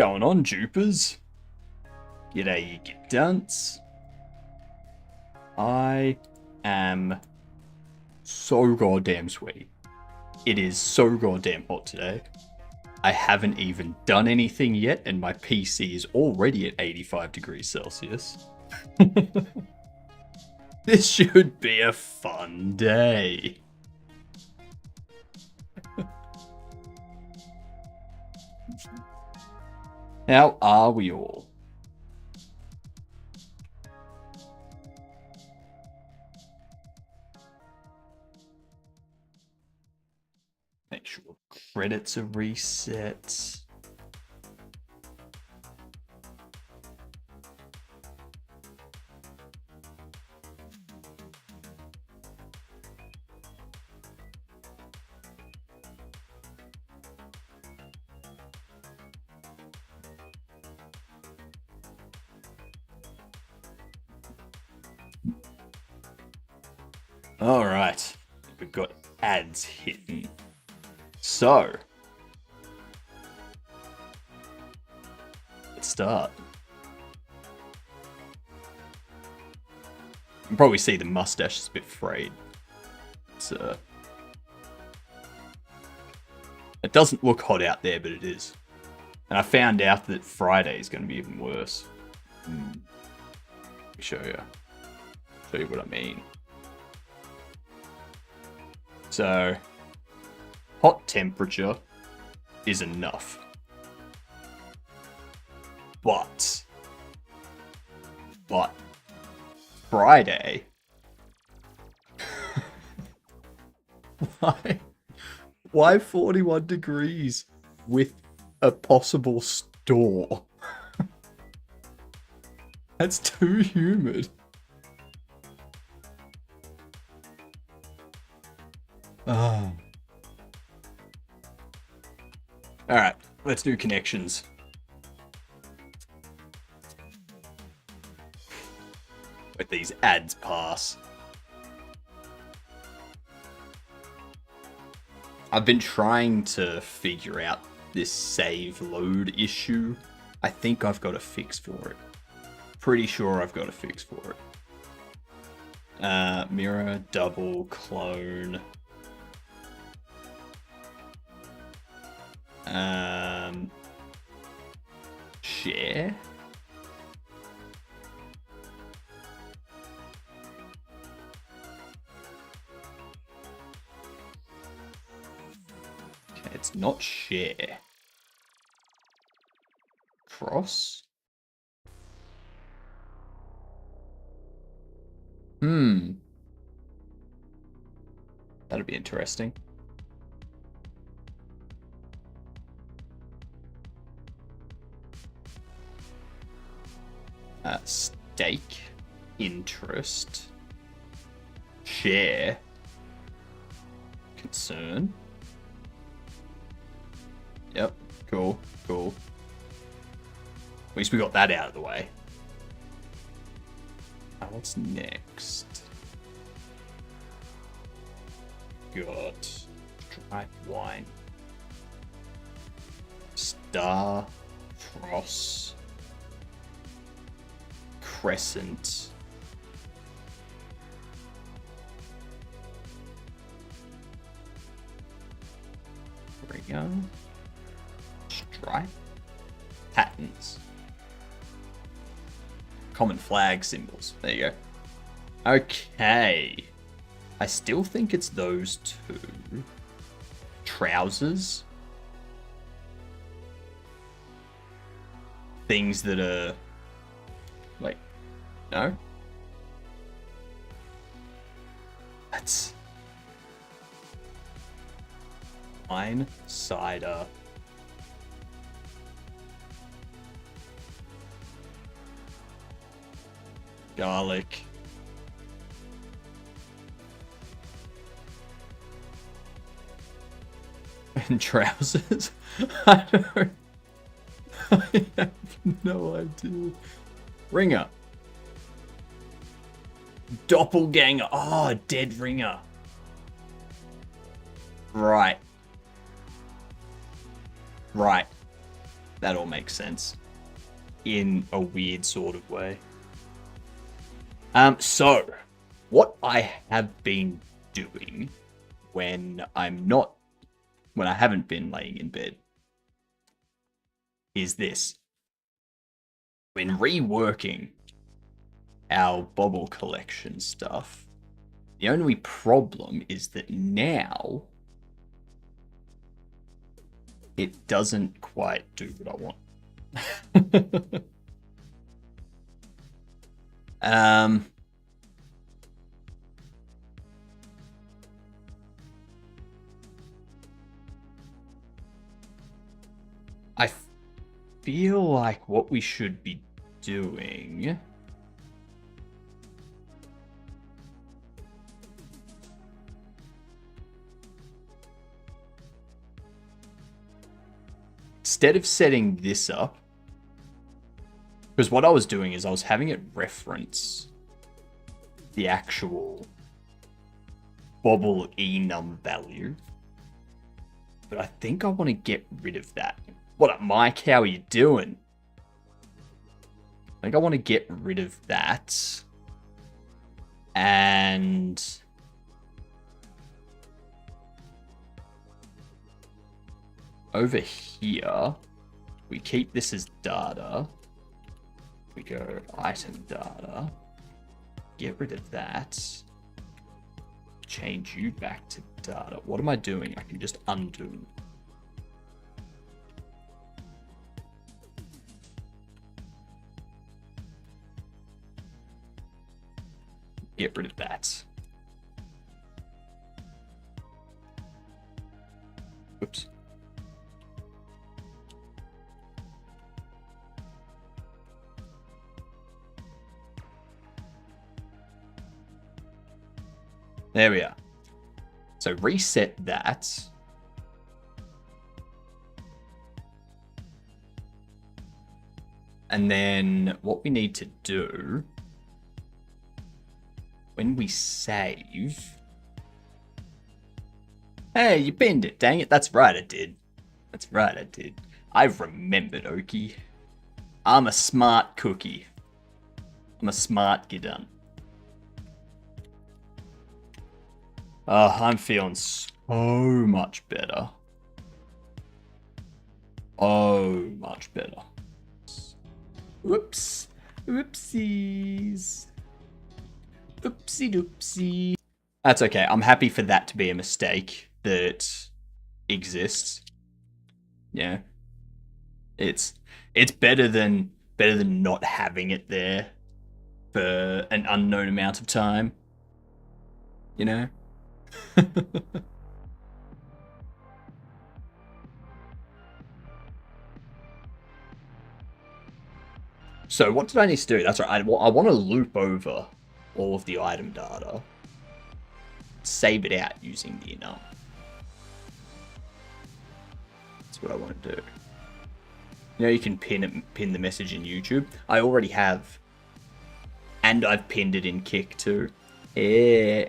going on, Jupers? G'day, you get dunce. I am so goddamn sweaty. It is so goddamn hot today. I haven't even done anything yet, and my PC is already at 85 degrees Celsius. This should be a fun day. How are we all? Make sure credits are reset. All right, we've got ads hidden. So, let's start. You can probably see the mustache is a bit frayed. It doesn't look hot out there, but it is. And I found out that Friday is going to be even worse. Let me show you what I mean. So, hot temperature is enough. But Friday, why 41 degrees with a possible store? That's too humid. Oh. Alright, let's do connections. Let these ads pass. I've been trying to figure out this save load issue. I think I've got a fix for it. Pretty sure I've got a fix for it. Mirror, double, clone. Share. Okay, it's not share. Cross. That'll be interesting. Stake, interest, share, concern. Yep, cool. At least we got that out of the way. What's next? Got striped wine, star, cross, crescent, ringer, stripe, patterns, common flag symbols. There you go. Okay. I still think it's those two. Trousers. Things that are like, no? That's wine, cider, garlic, and trousers. I have no idea. Ringer. Doppelganger. Oh, dead ringer. Right. That all makes sense in a weird sort of way. So what I have been doing when I haven't been laying in bed is this. When reworking our Bobble collection stuff, the only problem is that now it doesn't quite do what I want. I feel like what we should be doing instead of setting this up, because what I was doing is I was having it reference the actual Bobble enum value, but I think I want to get rid of that. What up, Mike? How are you doing? I think I want to get rid of that. And over here, we keep this as data. We go item data. Get rid of that. Change you back to data. What am I doing? I can just undo. Get rid of that. Oops. There we are. So reset that. And then what we need to do when we save. Hey, you pinned it, dang it. That's right, I did. That's right, I did. I've remembered, Okie. I'm a smart cookie. I'm a smart gidun. I'm feeling so much better. Oh, much better. Whoops. Whoopsies. Oopsie doopsie. That's okay. I'm happy for that to be a mistake that exists. Yeah. It's better than not having it there for an unknown amount of time. You know? So what did I need to do? That's right. I want to loop over all of the item data. Save it out using the enum. That's what I want to do. You know, you can pin the message in YouTube. I already have. And I've pinned it in Kick too. Yeah.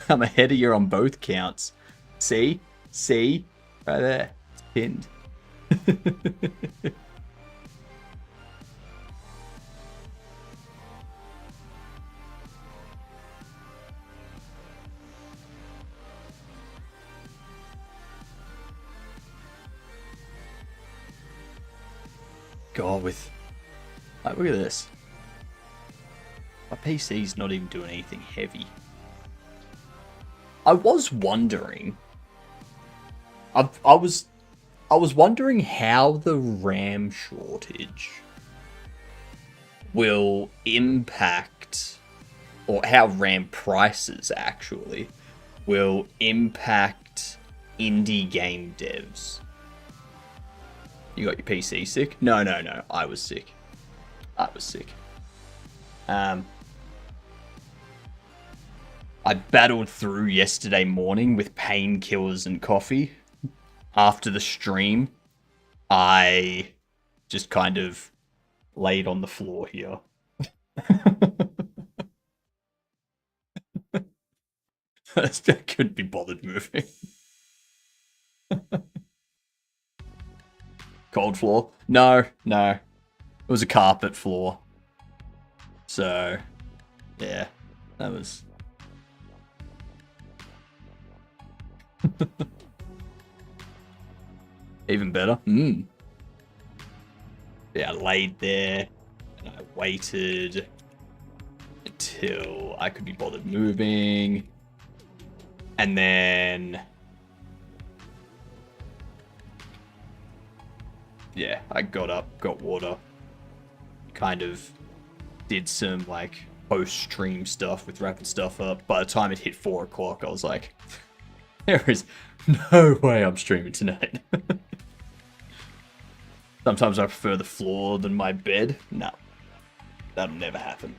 I'm ahead of you on both counts. See? See? Right there. It's pinned. God, with... Like, look at this. My PC's not even doing anything heavy. I was wondering... I was wondering how the RAM shortage will impact, or how RAM prices actually will impact indie game devs. You got your PC sick? No. I was sick. I battled through yesterday morning with painkillers and coffee. After the stream, I just kind of laid on the floor here. I couldn't be bothered moving. Cold floor? No, no. It was a carpet floor. So, yeah, that was... Even better. Yeah, I laid there, and I waited until I could be bothered moving. And then... Yeah, I got up, got water, kind of did some, like, post-stream stuff with wrapping stuff up. By the time it hit 4 o'clock, I was like, there is no way I'm streaming tonight. Sometimes I prefer the floor than my bed. No, that'll never happen.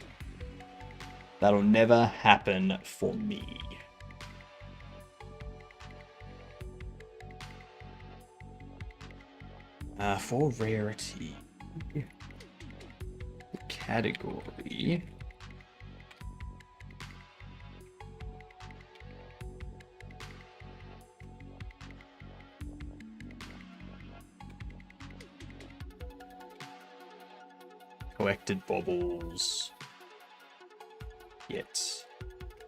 That'll never happen for me. For rarity, the category. Collected baubles. Get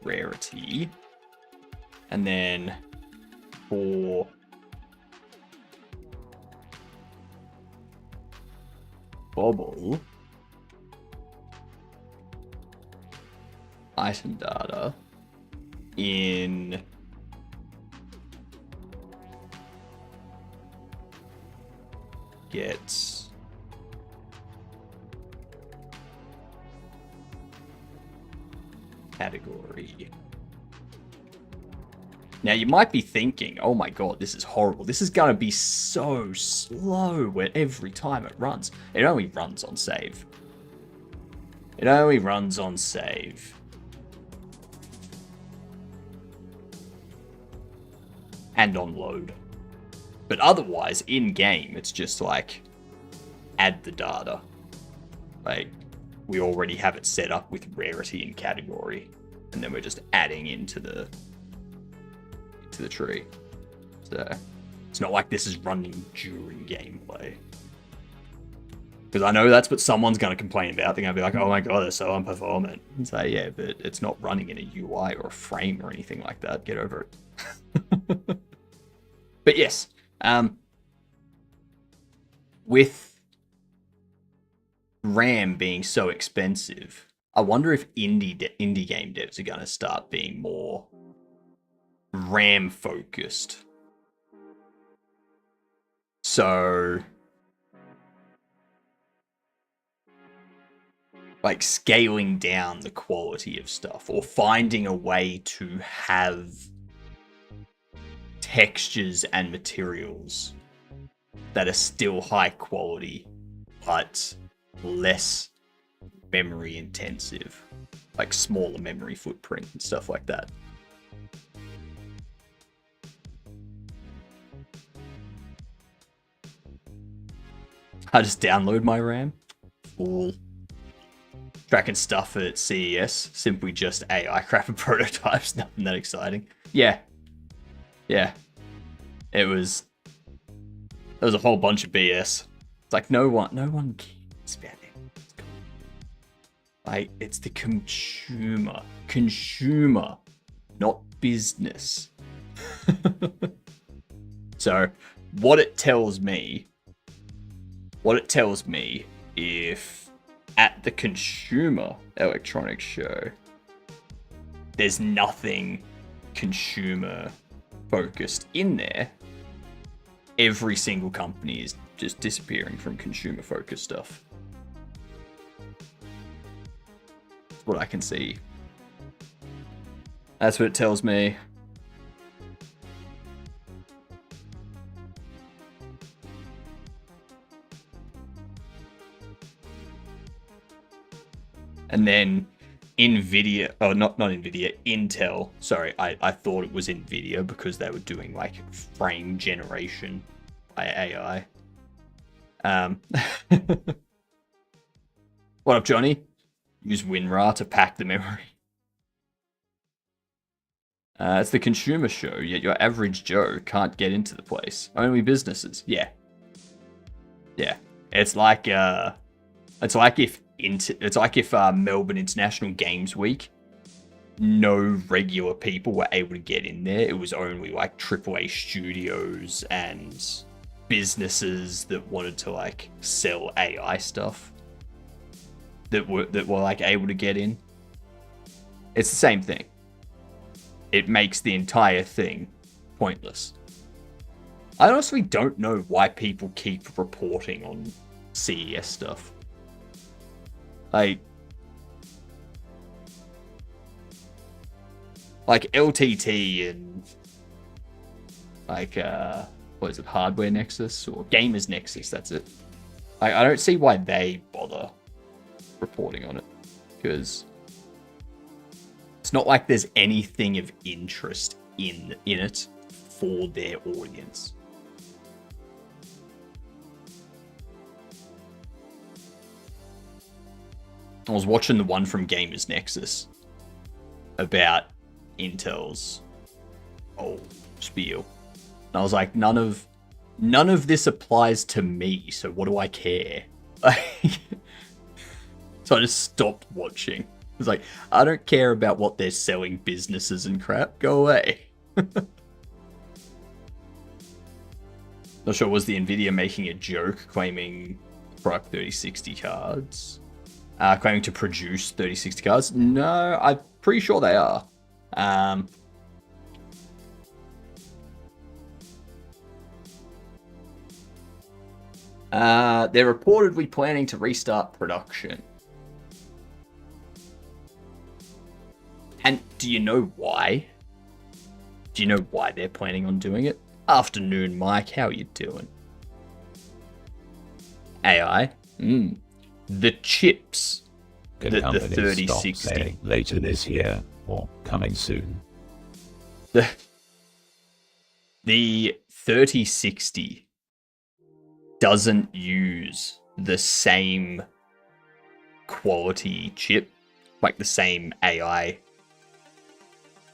rarity. And then for bauble item data in get category. Now you might be thinking, oh my god, this is horrible. This is going to be so slow every time it runs. It only runs on save. It only runs on save. And on load. But otherwise, in-game, it's just like, add the data. Like, we already have it set up with rarity and category. And then we're just adding into the tree. So, it's not like this is running during gameplay. Because I know that's what someone's going to complain about. They're going to be like, oh my god, they're so unperformant. And say, yeah, but it's not running in a UI or a frame or anything like that. Get over it. But yes, with RAM being so expensive, I wonder if indie game devs are going to start being more RAM focused. So, like scaling down the quality of stuff or finding a way to have textures and materials that are still high quality but less memory intensive, like smaller memory footprint and stuff like that. I just download my RAM. Fool. Tracking stuff at CES, simply just AI crap and prototypes, nothing that exciting. Yeah. Yeah. There was a whole bunch of BS. It's like no one cares about it. Like, it's the consumer, not business. So, what it tells me, if at the Consumer Electronics Show, there's nothing consumer focused in there, every single company is just disappearing from consumer focused stuff. That's what I can see. That's what it tells me. And then Nvidia, oh, not Nvidia, Intel. Sorry, I thought it was Nvidia because they were doing like frame generation by AI. What up, Johnny? Use WinRAR to pack the memory. It's the consumer show, yet your average Joe can't get into the place. Only businesses. Yeah. Yeah, it's like if Melbourne International Games Week, no regular people were able to get in there. It was only like AAA studios and businesses that wanted to like sell AI stuff that were like able to get in. It's the same thing. It makes the entire thing pointless. I honestly don't know why people keep reporting on CES stuff. Like LTT and like what is it, Hardware Nexus or Gamers Nexus, that's it. I don't see why they bother reporting on it, because it's not like there's anything of interest in it for their audience. I was watching the one from Gamers Nexus about Intel's whole spiel, and I was like, none of this applies to me, so what do I care? So I just stopped watching. It's like, I don't care about what they're selling businesses and crap. Go away. Not sure, was the Nvidia making a joke claiming product 3060 cards? Claiming to produce 3060 cards? No, I'm pretty sure they are. They're reportedly planning to restart production. And do you know why? Do you know why they're planning on doing it? Afternoon, Mike. How you doing? AI? The chips. Can The companies 3060. stop saying later this year or coming soon? The 3060 doesn't use the same quality chip, like the same AI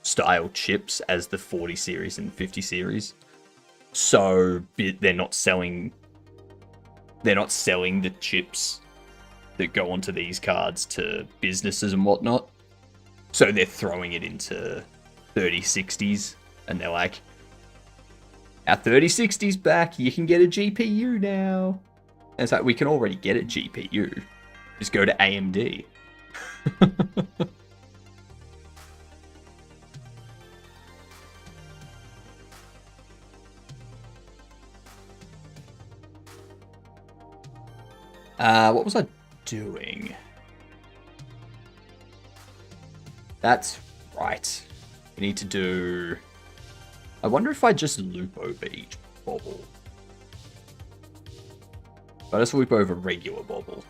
style chips as the 40 series and 50 series. So they're not selling the chips that go onto these cards to businesses and whatnot. So they're throwing it into 3060s, and they're like, our 3060's back, you can get a GPU now. And it's like, we can already get a GPU. Just go to AMD. What was I doing? That's right. We need to do... I wonder if I just loop over each bobble. If I just loop over regular bobble.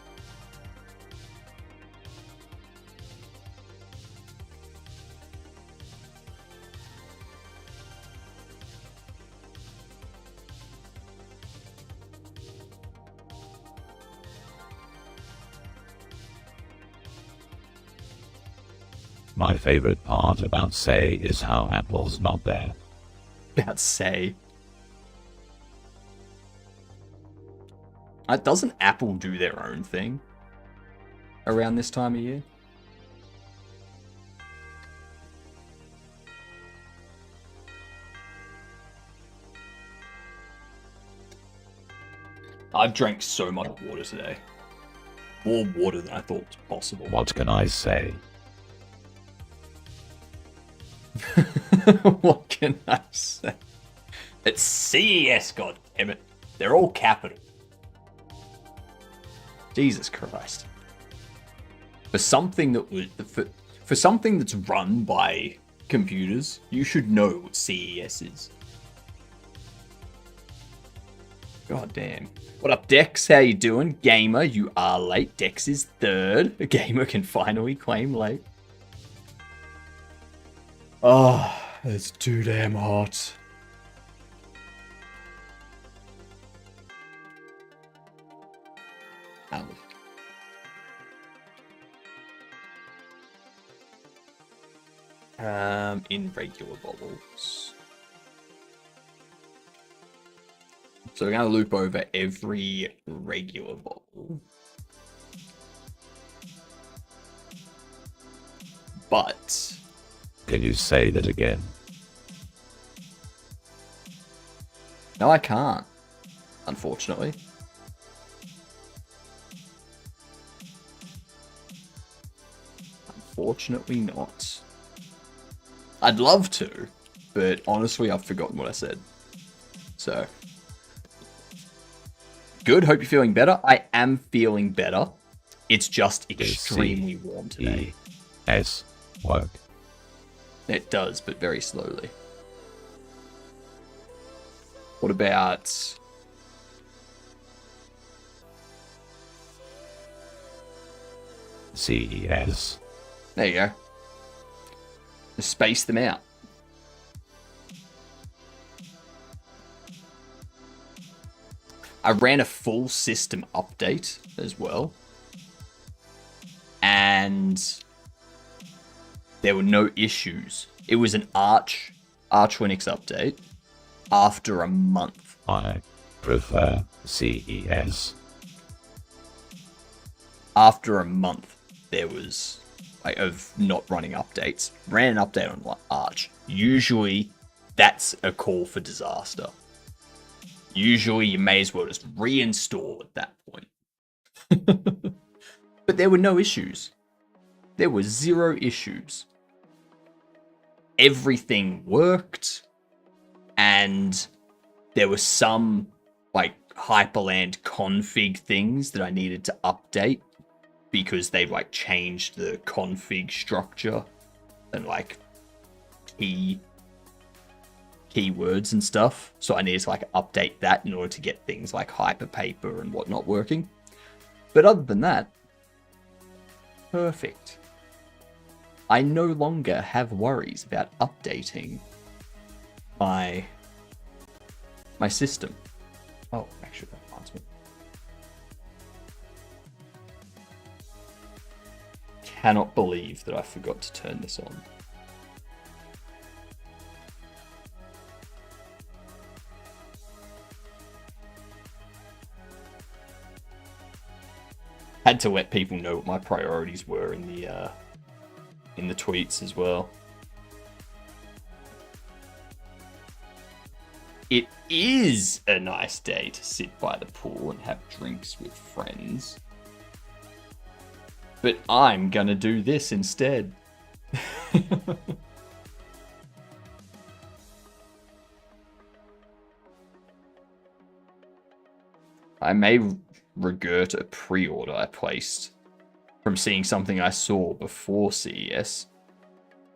My favorite part about Say is how Apple's not there. About Say. Doesn't Apple do their own thing around this time of year? I've drank so much water today. More water than I thought was possible. What can I say? What can I say? It's CES, goddammit. They're all capital. Jesus Christ. For something that's run by computers, you should know what CES is. God damn. What up, Dex? How you doing? Gamer, you are late. Dex is third. A gamer can finally claim late. Oh, it's too damn hot. In regular bubbles. So we're going to loop over every regular bottle. But... Can you say that again? No, I can't. Unfortunately. Unfortunately not. I'd love to, but honestly, I've forgotten what I said. So... Good, hope you're feeling better. I am feeling better. It's just extremely warm today. S work. It does, but very slowly. What about... CES. There you go. Just space them out. I ran a full system update as well. And there were no issues. It was an Arch Linux update after a month. I prefer CES. After a month, there was like of not running updates. Ran an update on Arch. Usually, that's a call for disaster. Usually, you may as well just reinstall at that point. But there were no issues. There were 0 issues. Everything worked, and there were some like Hyperland config things that I needed to update because they've like changed the config structure and like keywords and stuff. So I needed to like update that in order to get things like Hyperpaper and whatnot working. But other than that, perfect. I no longer have worries about updating my system. Oh, actually, that reminds me. Cannot believe that I forgot to turn this on. Had to let people know what my priorities were in the tweets as well. It is a nice day to sit by the pool and have drinks with friends. But I'm gonna do this instead. I may regret a pre-order I placed from seeing something I saw before CES,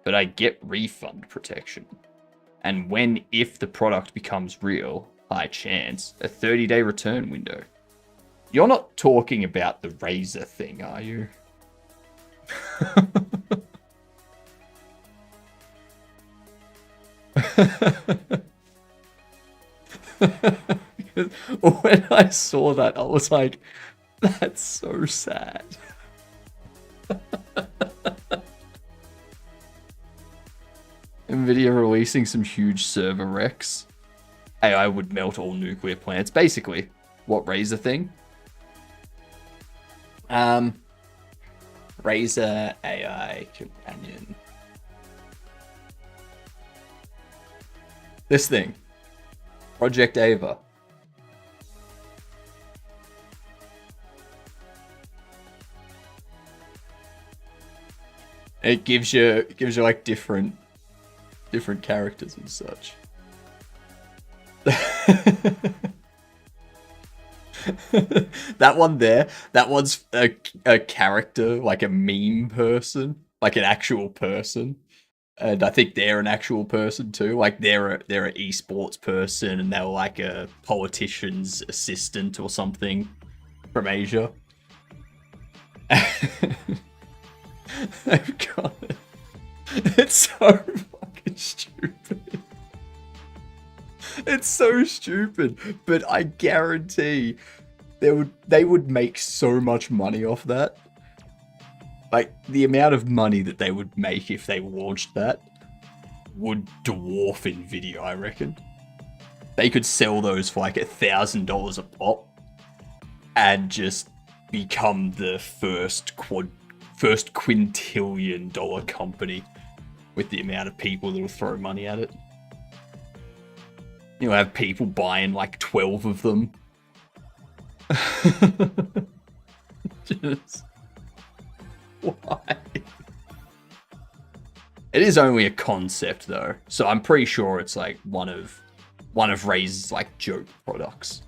but I get refund protection. And if the product becomes real, high chance, a 30-day return window. You're not talking about the Razer thing, are you? When I saw that, I was like, that's so sad. Nvidia releasing some huge server wrecks. AI would melt all nuclear plants. Basically, what Razer thing? Razer AI companion. This thing. Project Ava. It gives you like different characters and such. That one there, that one's a character, like a meme person, like an actual person. And I think they're an actual person too. Like they're an esports person, and they're like a politician's assistant or something from Asia. I've got it. It's so fucking stupid. It's so stupid, but I guarantee they would make so much money off that. Like, the amount of money that they would make if they launched that would dwarf Nvidia, I reckon. They could sell those for like $1,000 a pop and just become the first quintillion dollar company with the amount of people that'll throw money at it. You'll have people buying like 12 of them. Just why? It is only a concept though, so I'm pretty sure it's like one of Ray's like joke products.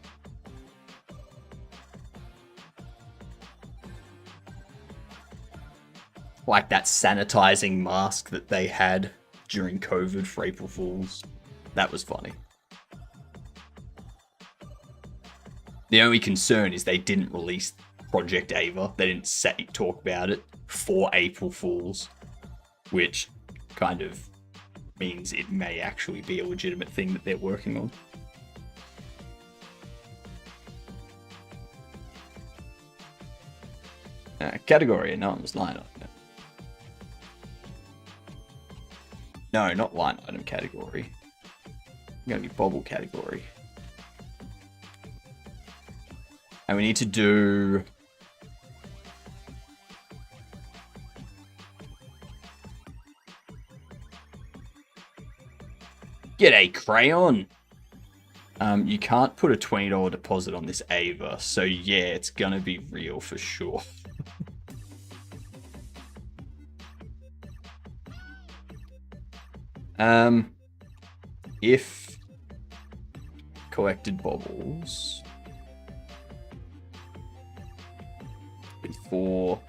Like that sanitizing mask that they had during COVID for April Fools. That was funny. The only concern is they didn't release Project Ava. They didn't talk about it for April Fools, which kind of means it may actually be a legitimate thing that they're working on. Category anonymous line item. No, not line item category. It's gonna be bobble category. And we need to do get a crayon. You can't put a $20 deposit on this Ava, so yeah, it's gonna be real for sure. If collected bobbles before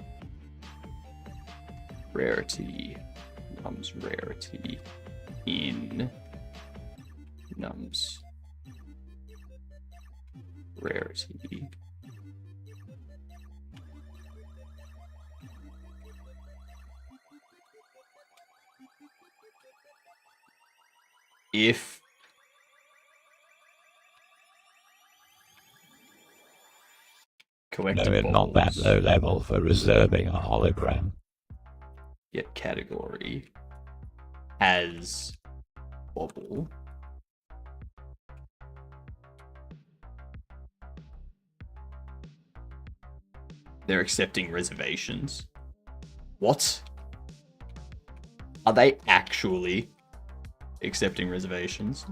rarity nums rarity in nums rarity if collected no, not that low level for reserving a hologram. Yet category has bobble they're accepting reservations. What? Are they actually accepting reservations?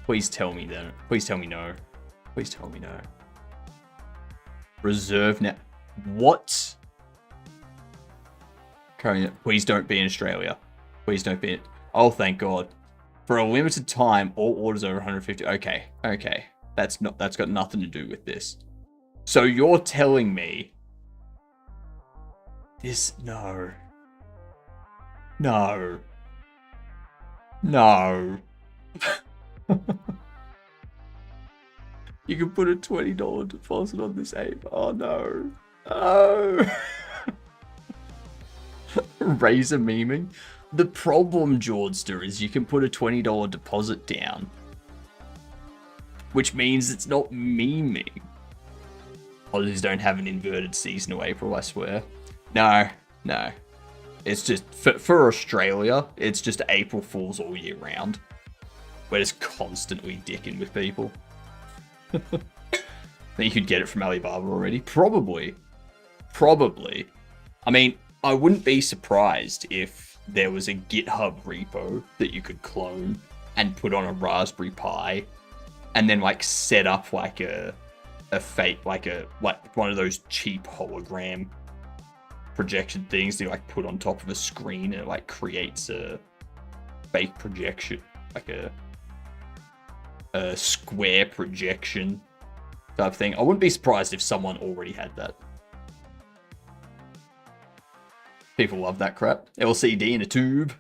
Please tell me that. Please tell me no. Please tell me no. Reserve now. What? Please don't be in Australia. Please don't be in. Oh, thank God. For a limited time, all orders over 150. Okay. Okay. That's got nothing to do with this. So you're telling me this? No. No. No. You can put a $20 deposit on this ape. Oh no. Oh. Razor memeing. The problem, Jordster, is you can put a $20 deposit down, which means it's not memeing. Holidays don't have an inverted seasonal April, I swear. No, no. It's just, for Australia, it's just April Fools all year round. We're just constantly dicking with people. Think you could get it from Alibaba already? Probably. Probably. I mean, I wouldn't be surprised if there was a GitHub repo that you could clone and put on a Raspberry Pi and then like set up like a fake, like one of those cheap hologram projection things that you like put on top of a screen and it like creates a fake projection, like a square projection type thing. I wouldn't be surprised if someone already had that. People love that crap. LCD in a tube.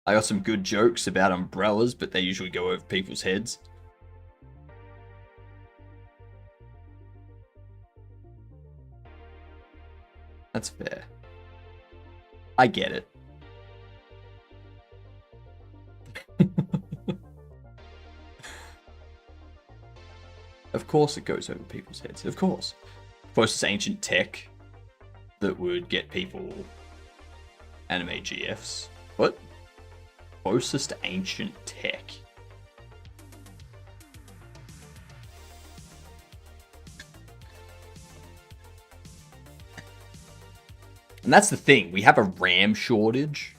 I got some good jokes about umbrellas, but they usually go over people's heads. That's fair. I get it. Of course it goes over people's heads. Of course. Of course it's ancient tech. that would get people animate GFs. What? Closest ancient tech. And that's the thing. We have a RAM shortage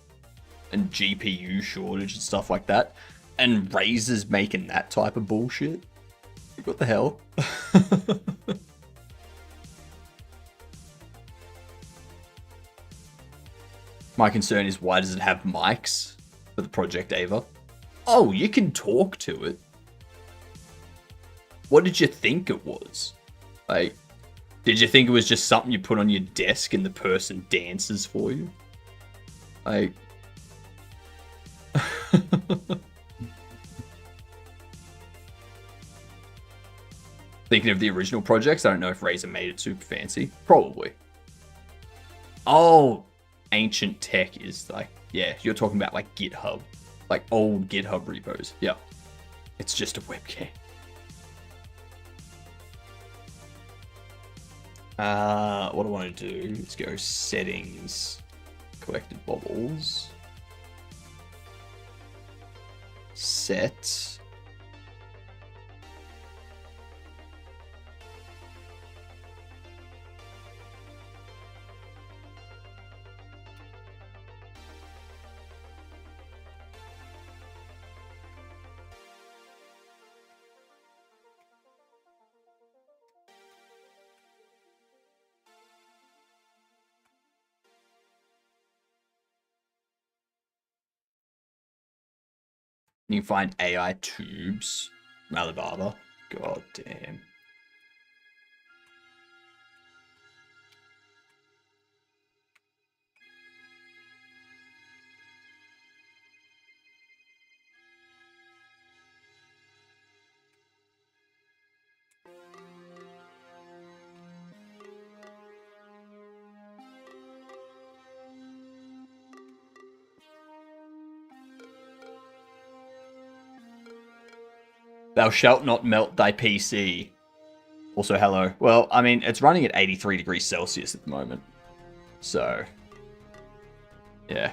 and GPU shortage and stuff like that. And Razer's making that type of bullshit. What the hell? My concern is, why does it have mics for the Project Ava? Oh, you can talk to it. What did you think it was? Like, did you think it was just something you put on your desk and the person dances for you? Like... Thinking of the original projects, I don't know if Razer made it super fancy. Probably. Oh, ancient tech is like, yeah, you're talking about like GitHub. Like old GitHub repos. Yeah. It's just a webcam. What do I want to do? Let's go settings, collected bobbles, set. You can find AI tubes. Alibaba. God damn. Thou shalt not melt thy PC. Also, hello. Well, I mean, it's running at 83 degrees Celsius at the moment. So, yeah.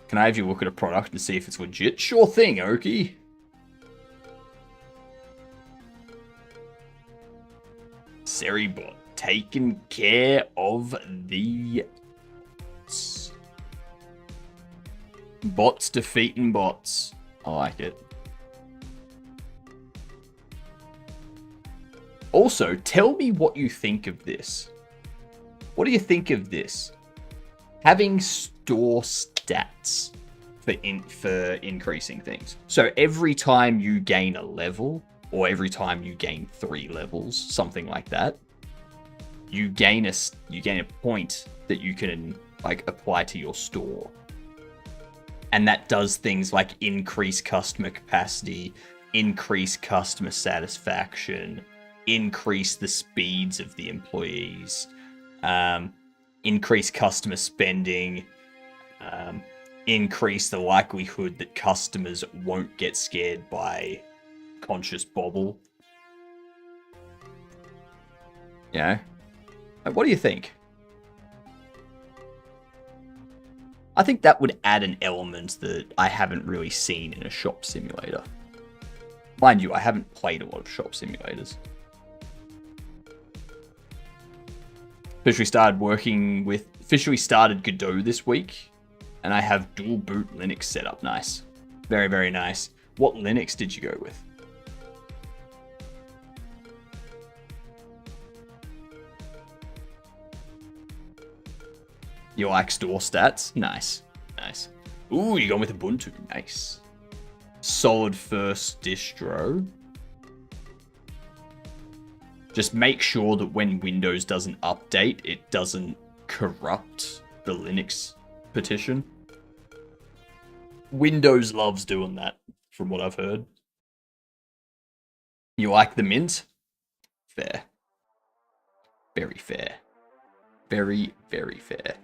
Can I have you look at a product and see if it's legit? Sure thing, Oki. Seribot, taking care of the bots. Bots defeating bots. I like it. Also, tell me what you think of this. What do you think of this? Having store stats for increasing things. So every time you gain a level, or every time you gain 3 levels, something like that, you gain a point that you can like apply to your store. And that does things like increase customer capacity, increase customer satisfaction, increase the speeds of the employees, increase customer spending, increase the likelihood that customers won't get scared by conscious bobble. Yeah. What do you think? I think that would add an element that I haven't really seen in a shop simulator. Mind you, I haven't played a lot of shop simulators. Officially started Godot this week, and I have dual boot Linux set up. Nice. Very, very nice. What Linux did you go with? You like store stats? Nice. Nice. Ooh, you're going with Ubuntu. Nice. Solid first distro. Just make sure that when Windows doesn't update, it doesn't corrupt the Linux partition. Windows loves doing that, from what I've heard. You like the Mint? Fair. Very fair. Very, very fair.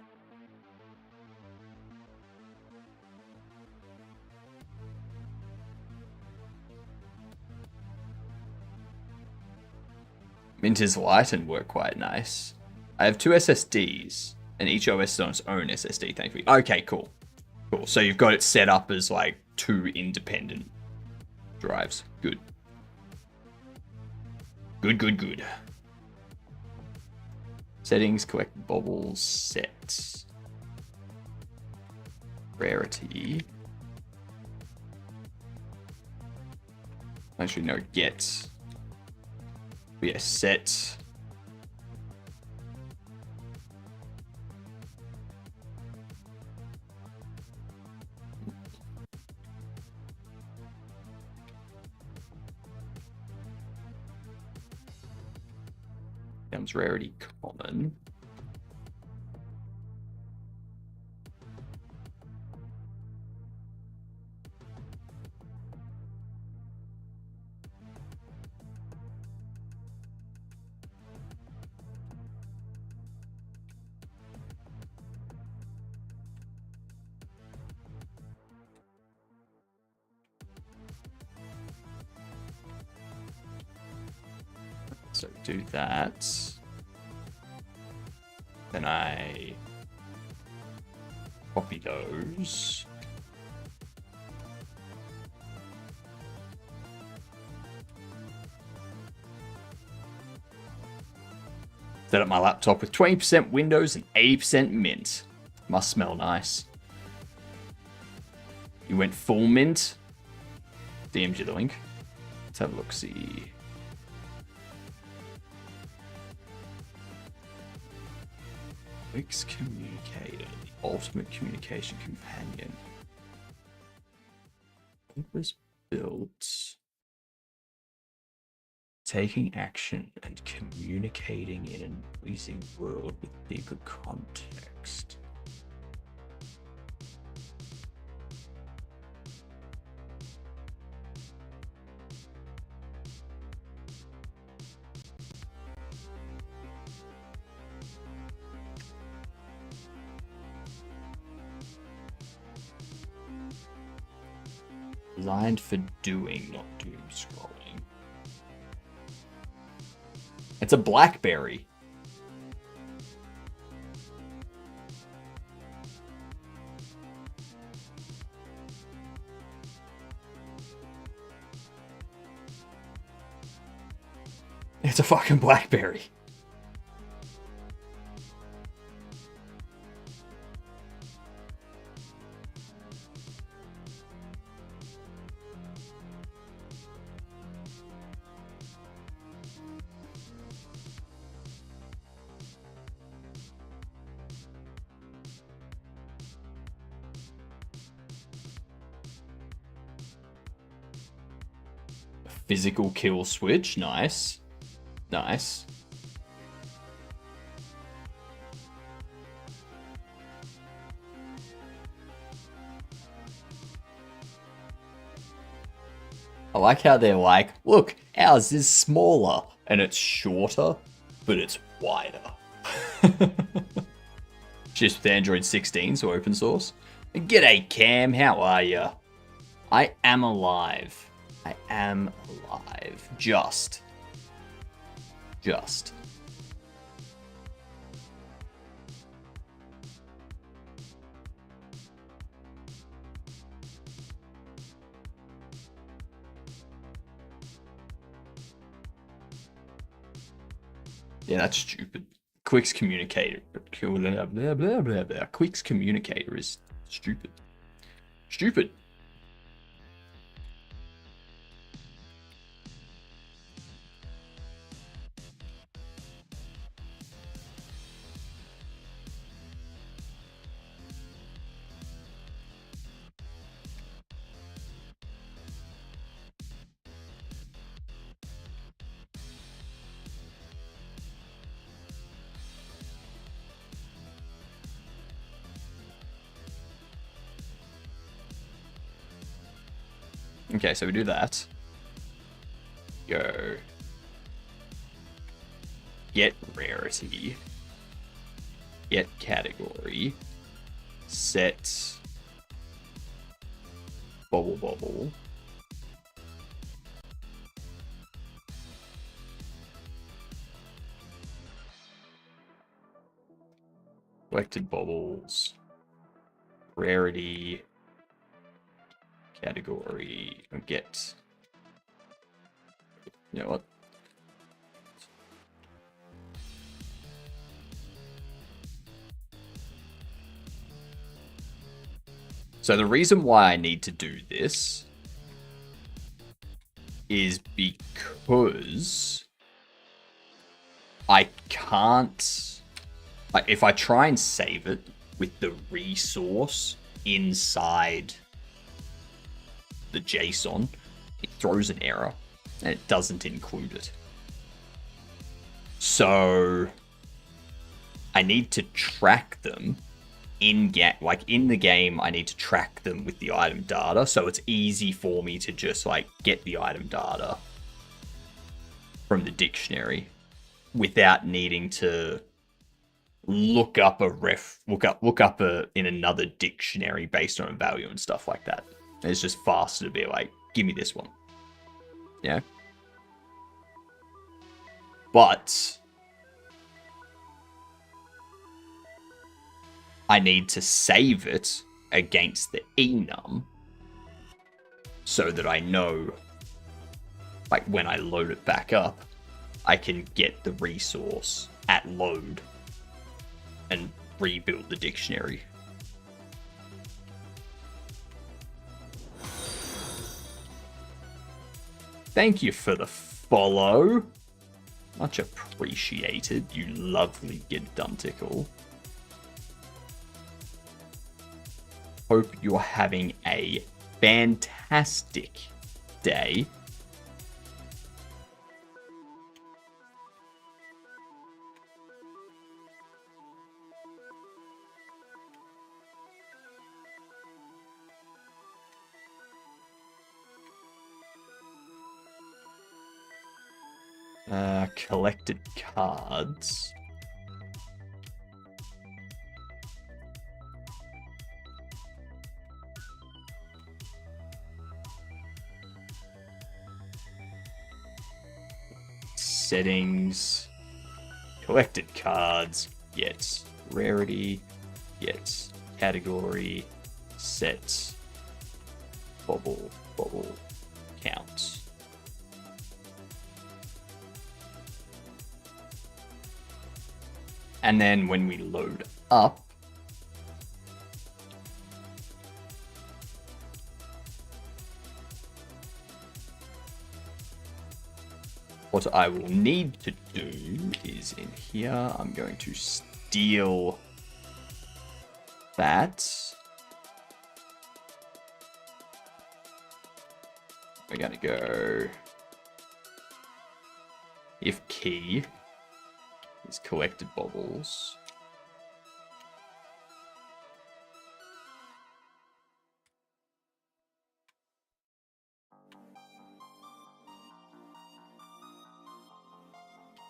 Mint is light and work quite nice. I have 2 SSDs, and each OS is on its own SSD, thankfully. Okay, cool. Cool. So you've got it set up as like 2 independent drives. Good. Good. Settings, collect bobbles, set. Rarity. Actually, no, get. Yeah, set. Becomes rarity common. So do that. Then I copy those. Set up my laptop with 20% Windows and 80% Mint. Must smell nice. You went full Mint? DM'd you the link. Let's have a look, see. Wix Communicator, the ultimate communication companion. It was built taking action and communicating in an increasing world with deeper context. Designed for doing, not doom scrolling. It's a BlackBerry. It's a fucking BlackBerry. Physical kill switch, nice. Nice. I like how they're like, look, ours is smaller and it's shorter, but it's wider. Just with Android 16, so open source. G'day, Cam, how are ya? I am alive. I am alive. Just. Yeah, that's stupid. Quix communicator. Blah, blah, blah, blah, blah. Quix communicator is stupid. Stupid. Okay, so we do that. Go. Get rarity. Get category. Set. Bobble. Collected bobbles. Rarity. Category. Get. You know what? So the reason why I need to do this is because I can't, like, if I try and save it with the resource inside the JSON, it throws an error and it doesn't include it. So I need to track them in the game. I need to track them with the item data, so it's easy for me to just like get the item data from the dictionary without needing to look up in another dictionary based on a value and stuff like that. It's just faster to be like, give me this one. Yeah. But I need to save it against the enum so that I know, like, when I load it back up, I can get the resource at load and rebuild the dictionary. Thank you for the follow. Much appreciated, you lovely Gidunticle. Hope you're having a fantastic day. Collected cards. Settings. Collected cards. Get rarity. Get category. Set. Bobble count. And then when we load up, what I will need to do is in here, I'm going to steal that. We're going to go if key is collected bobbles.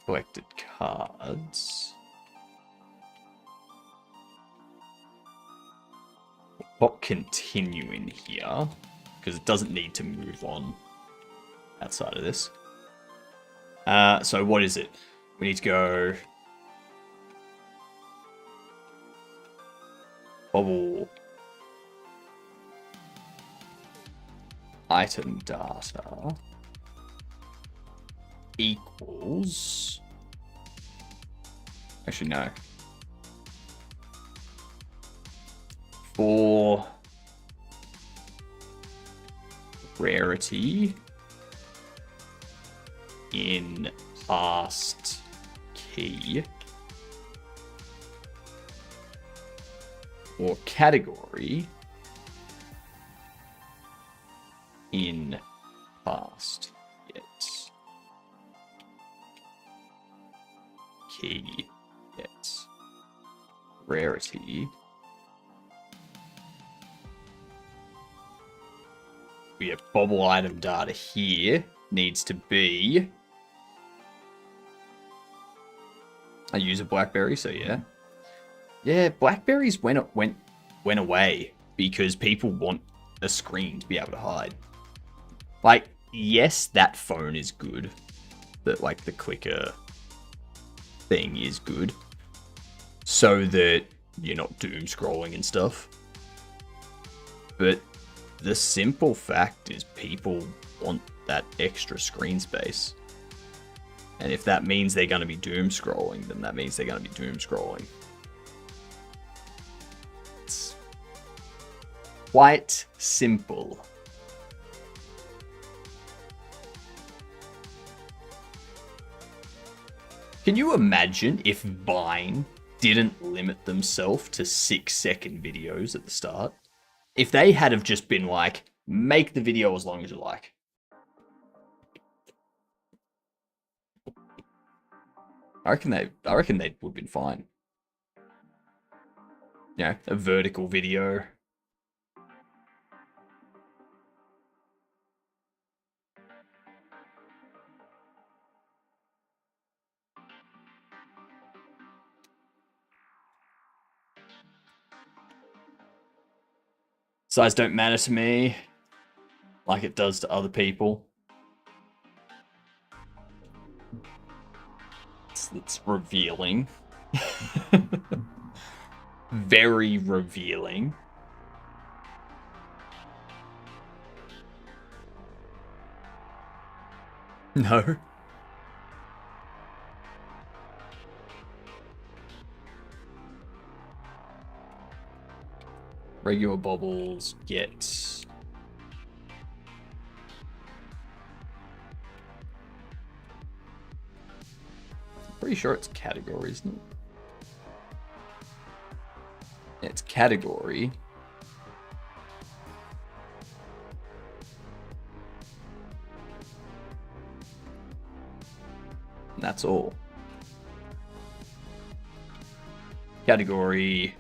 Collected cards. Pop continue in here because it doesn't need to move on outside of this. So what is it? We need to go bobble item data equals, actually no, for rarity in past key or category in past get key get rarity. We have bobble item data here needs to be, I use a BlackBerry, so yeah, Blackberries went away because people want a screen to be able to hide. Like, yes, that phone is good, but like the clicker thing is good, so that you're not doom scrolling and stuff. But the simple fact is people want that extra screen space. And if that means they're going to be doom scrolling, then that means they're going to be doom scrolling. It's quite simple. Can you imagine if Vine didn't limit themselves to 6-second videos at the start? If they had have just been like, make the video as long as you like. I reckon they would have been fine. You know, a vertical video. Size don't matter to me like it does to other people. It's revealing. Very revealing. No. Regular bobbles get... Pretty sure it's category, isn't it? Yeah, it's category. And that's all. Category.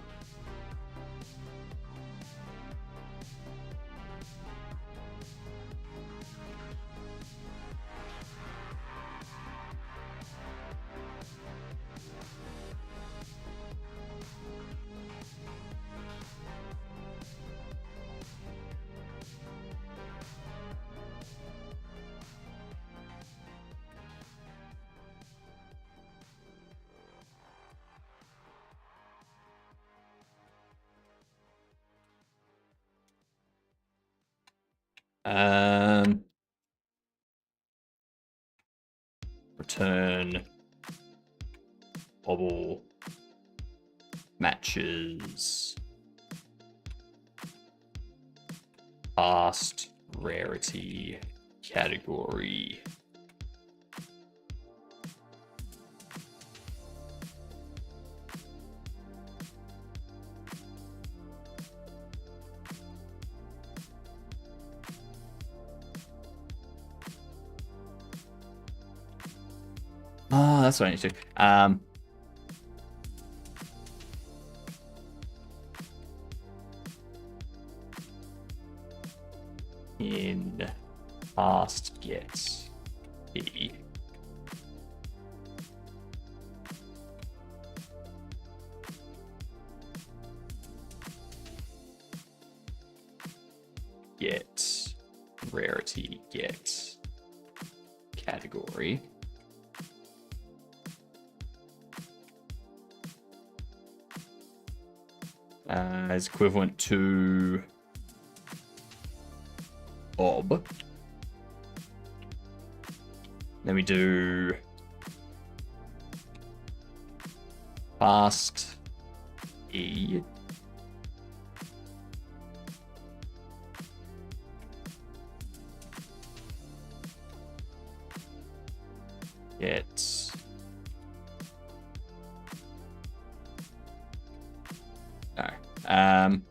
Return bobble matches past rarity category. Oh, that's what I need to do. In past get E. Get rarity get category. Is equivalent to Bob. Then we do fast E. Get no.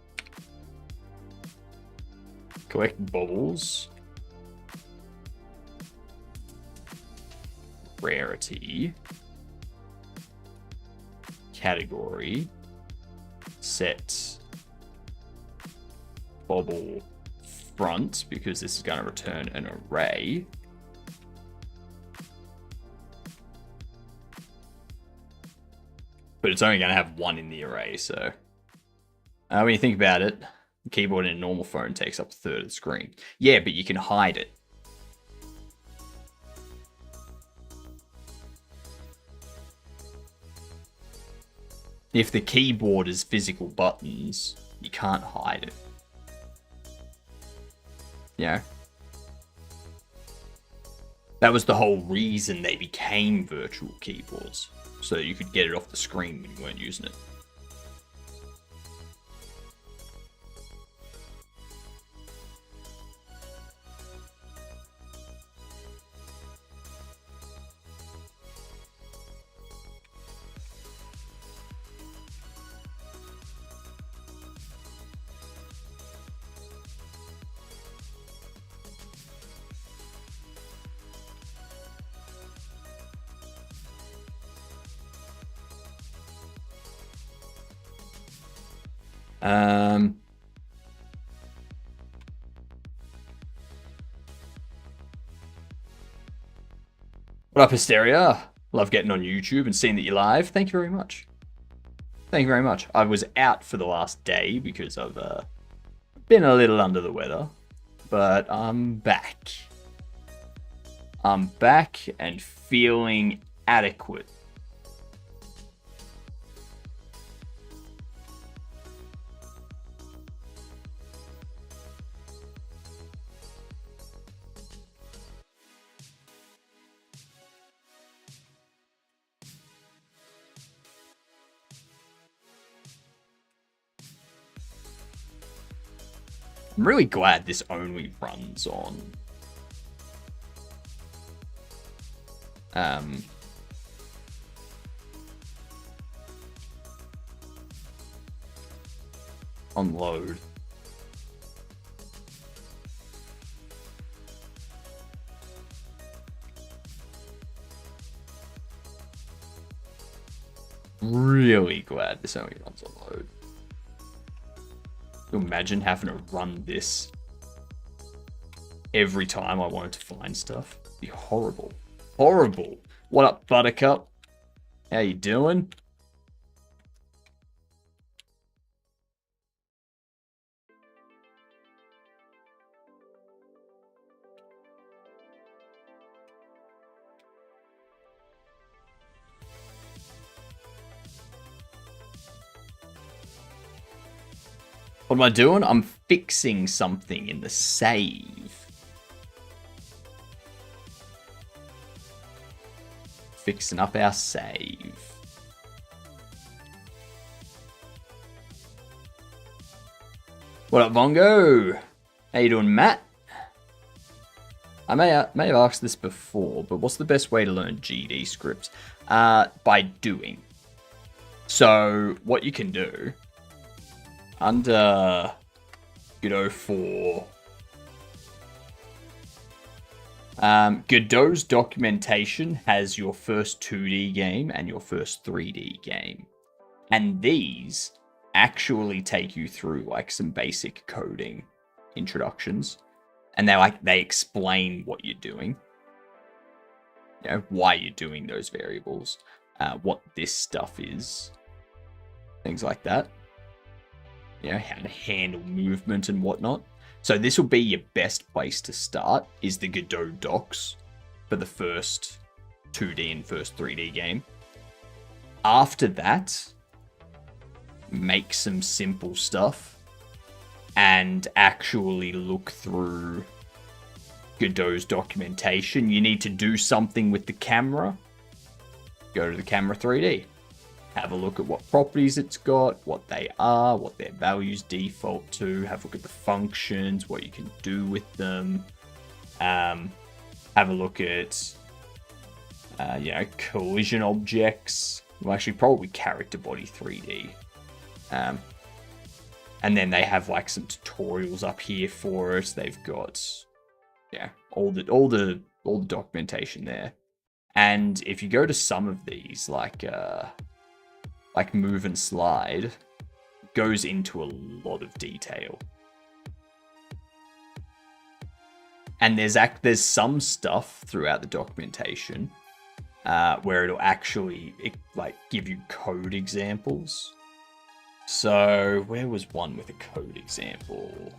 Collect bobbles. Rarity. Category. Set bobble front, because this is going to return an array. But it's only going to have one in the array, so... when you think about it, the keyboard in a normal phone takes up a third of the screen. Yeah, but you can hide it. If the keyboard is physical buttons, you can't hide it. Yeah. That was the whole reason they became virtual keyboards, so you could get it off the screen when you weren't using it. What up, Hysteria? Love getting on YouTube and seeing that you're live. Thank you very much. Thank you very much. I was out for the last day because I've been a little under the weather, but I'm back. I'm back and feeling adequate. I'm really glad this only runs on load. Really glad this only runs on load. Can you imagine having to run this every time I wanted to find stuff? It'd be horrible. Horrible. What up, Buttercup? How you doing? What am I doing? I'm fixing something in the save. Fixing up our save. What up, Vongo? How you doing, Matt? I may have asked this before, but what's the best way to learn GD scripts? By doing. So what you can do under for Godot's documentation has your first 2D game and your first 3D game. And these actually take you through like some basic coding introductions. And they explain what you're doing. You know, why you're doing those variables, what this stuff is, things like that. You know, how to handle movement and whatnot. So this will be your best place to start, is the Godot docs for the first 2D and first 3D game. After that, make some simple stuff and actually look through Godot's documentation. You need to do something with the camera. Go to the camera 3D. Have a look at what properties it's got, what they are, what their values default to. Have a look at the functions, what you can do with them. Have a look at, collision objects. Well, actually, probably character body 3D. And then they have like some tutorials up here for it. They've got, all the documentation there. And if you go to some of these, like move and slide, goes into a lot of detail. And there's some stuff throughout the documentation where it'll actually give you code examples. So where was one with a code example?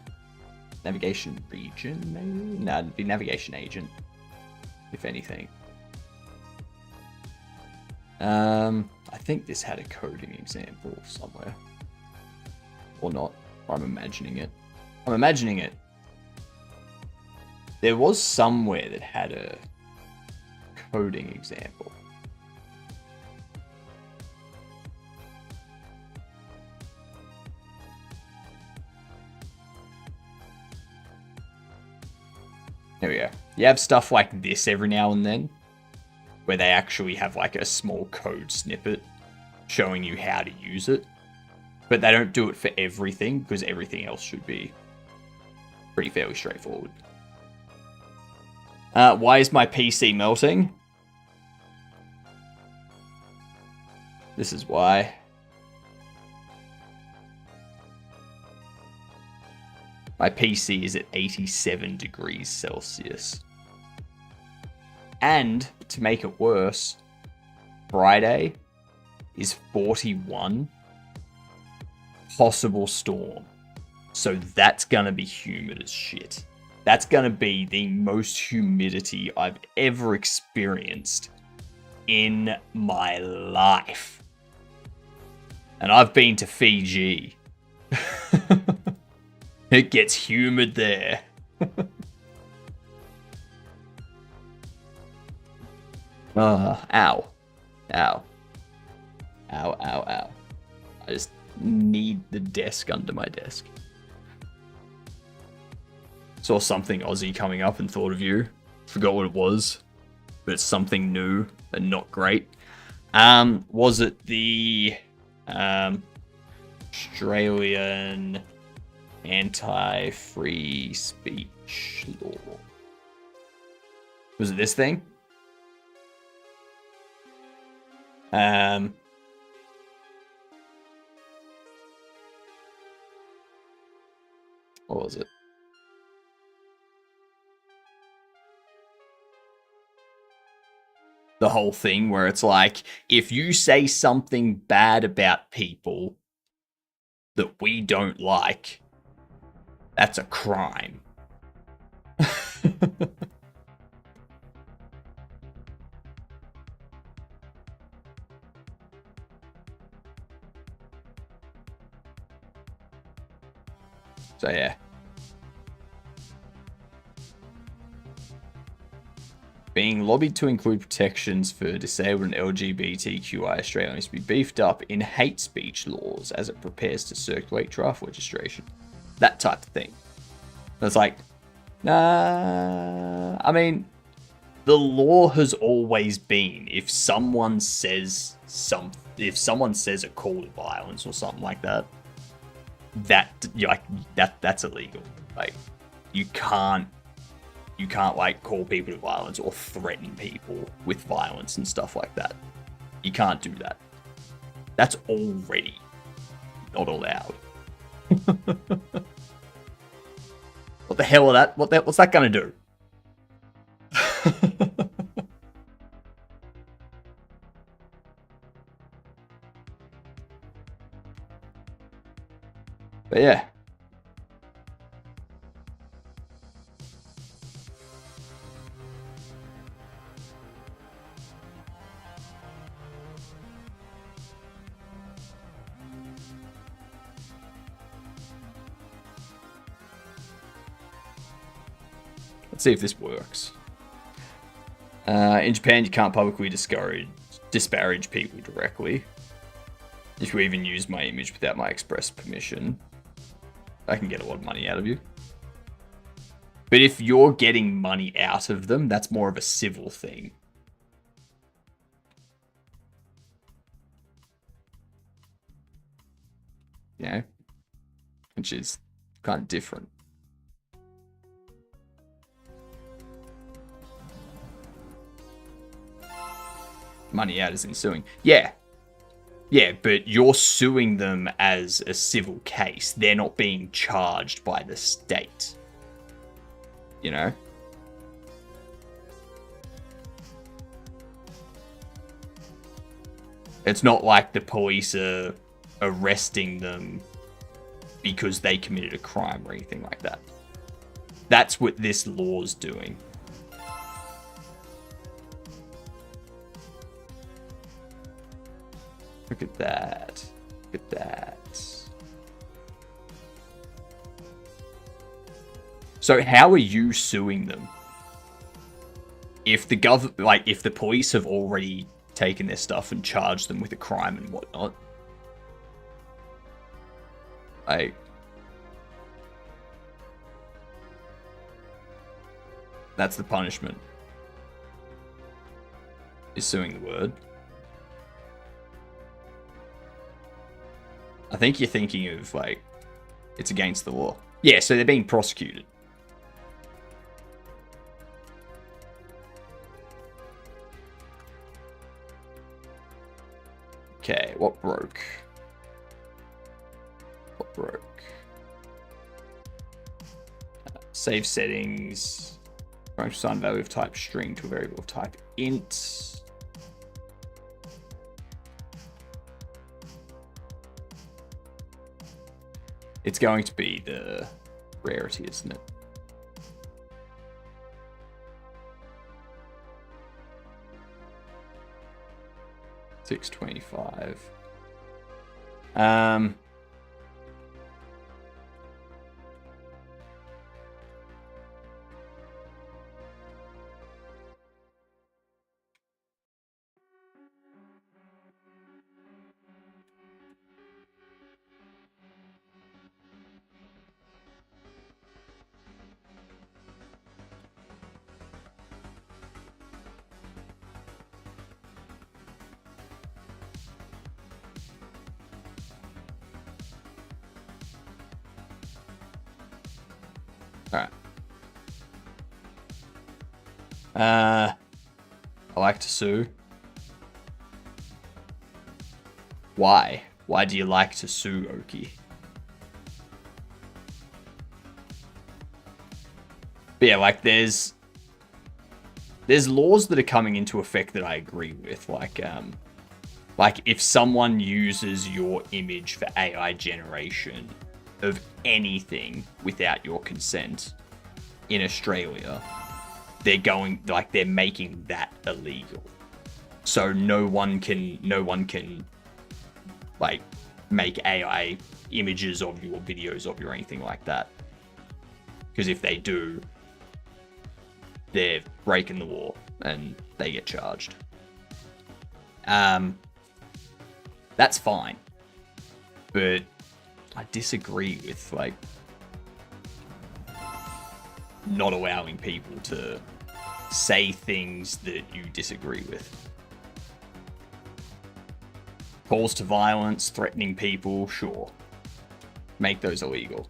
Navigation region, maybe? No, it'd be navigation agent, if anything. I think this had a coding example somewhere. Or not. Or I'm imagining it. I'm imagining it. There was somewhere that had a coding example. There we go. You have stuff like this every now and then, where they actually have like a small code snippet showing you how to use it. But they don't do it for everything, because everything else should be pretty fairly straightforward. Why is my PC melting? This is why. My PC is at 87 degrees Celsius. And, to make it worse, Friday is 41. Possible storm. So that's gonna be humid as shit. That's gonna be the most humidity I've ever experienced in my life. And I've been to Fiji. It gets humid there. Ow. Ow. Ow, ow, ow. I just need the desk under my desk. Saw something Aussie coming up and thought of you. Forgot what it was. But it's something new and not great. Was it the Australian anti-free speech law? Was it this thing? What was it? The whole thing where it's like, if you say something bad about people that we don't like, that's a crime. So yeah. Being lobbied to include protections for disabled and LGBTQI Australians to be beefed up in hate speech laws as it prepares to circulate draft legislation. That type of thing. It's like, nah. I mean, the law has always been, if someone says a call to violence or something like that, that's illegal. Like, you can't like call people to violence or threaten people with violence and stuff like that. You can't do that. That's already not allowed. What the hell are that? What's that gonna do? But yeah. Let's see if this works. In Japan, you can't publicly disparage people directly. If you even use my image without my express permission, I can get a lot of money out of you. But if you're getting money out of them, that's more of a civil thing. You know? Which is kind of different. Money out is in suing. Yeah. Yeah, but you're suing them as a civil case. They're not being charged by the state. You know? It's not like the police are arresting them because they committed a crime or anything like that. That's what this law's doing. Look at that. Look at that. So how are you suing them? If the if the police have already taken their stuff and charged them with a crime and whatnot, that's the punishment. Is suing the word. I think you're thinking of, like, it's against the law. Yeah, so they're being prosecuted. Okay, what broke? What broke? Save settings. Trying to assign value of type string to a variable of type int. It's going to be the rarity, isn't it? $6.25. Alright. I like to sue. Why? Why do you like to sue, Oki? But yeah, like there's laws that are coming into effect that I agree with. Like if someone uses your image for AI generation of anything without your consent in Australia, they're making that illegal. So no one can like make AI images of you or videos of you or anything like that. Because if they do, they're breaking the law and they get charged. That's fine. But I disagree with, like, not allowing people to say things that you disagree with. Calls to violence, threatening people, sure. Make those illegal.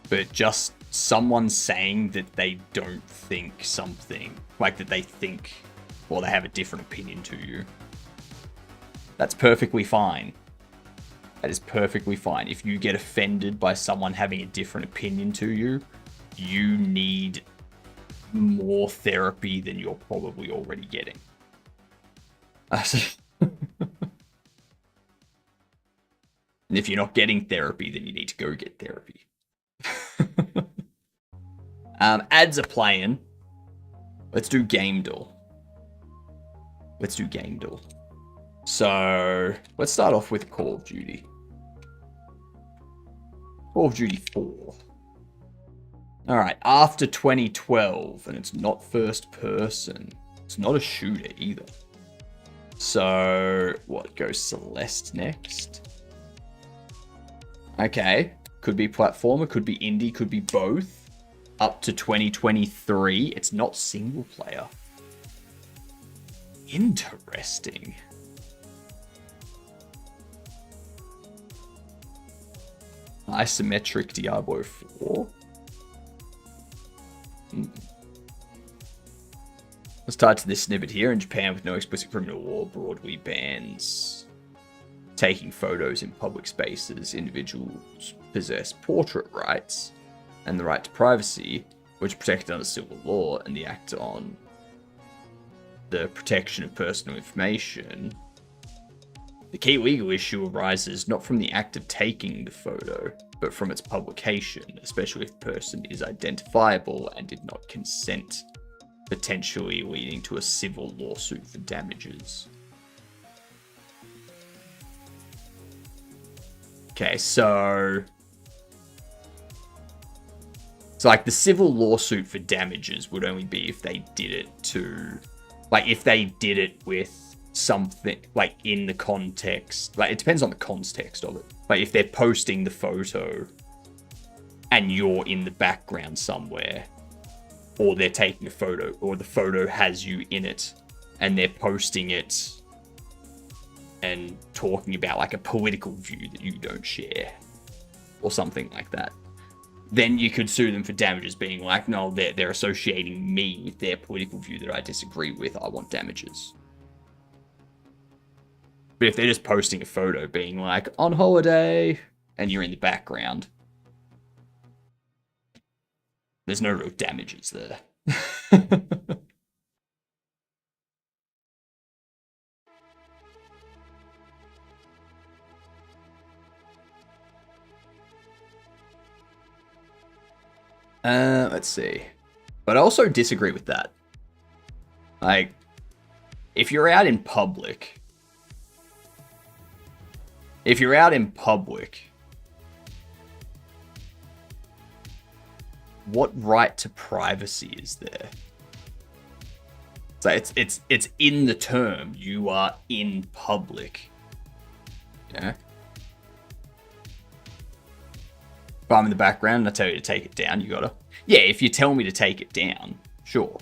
But just someone saying that they don't think something, like that they think, or they have a different opinion to you, that's perfectly fine. That is perfectly fine. If you get offended by someone having a different opinion to you, you need more therapy than you're probably already getting. And if you're not getting therapy, then you need to go get therapy. Ads are playing. Let's do Game Duel. Let's do Game Duel. So, let's start off with Call of Duty. Call of Duty 4. Alright, after 2012, and it's not first person. It's not a shooter either. So, what, goes Celeste next? Okay, could be platformer, could be indie, could be both. Up to 2023, it's not single player. Interesting. Isometric Diablo 4. Let's tie to this snippet here. In Japan, with no explicit criminal law, broadly bans taking photos in public spaces. Individuals possess portrait rights and the right to privacy, which are protected under civil law, and the Act on the Protection of Personal Information. The key legal issue arises not from the act of taking the photo, but from its publication, especially if the person is identifiable and did not consent, potentially leading to a civil lawsuit for damages. Okay, so like the civil lawsuit for damages would only be if they did it to, like if they did it with something like in the context, like it depends on the context of it. Like if they're posting the photo and you're in the background somewhere, or they're taking a photo, or the photo has you in it and they're posting it and talking about like a political view that you don't share or something like that, then you could sue them for damages, being like, no, they're associating me with their political view that I disagree with. I want damages. But if they're just posting a photo being like, on holiday, and you're in the background, there's no real damages there. Let's see. But I also disagree with that. Like, if you're out in public, what right to privacy is there? So it's in the term, you are in public. Yeah. If I'm in the background and I tell you to take it down, you gotta. Yeah, if you tell me to take it down, sure.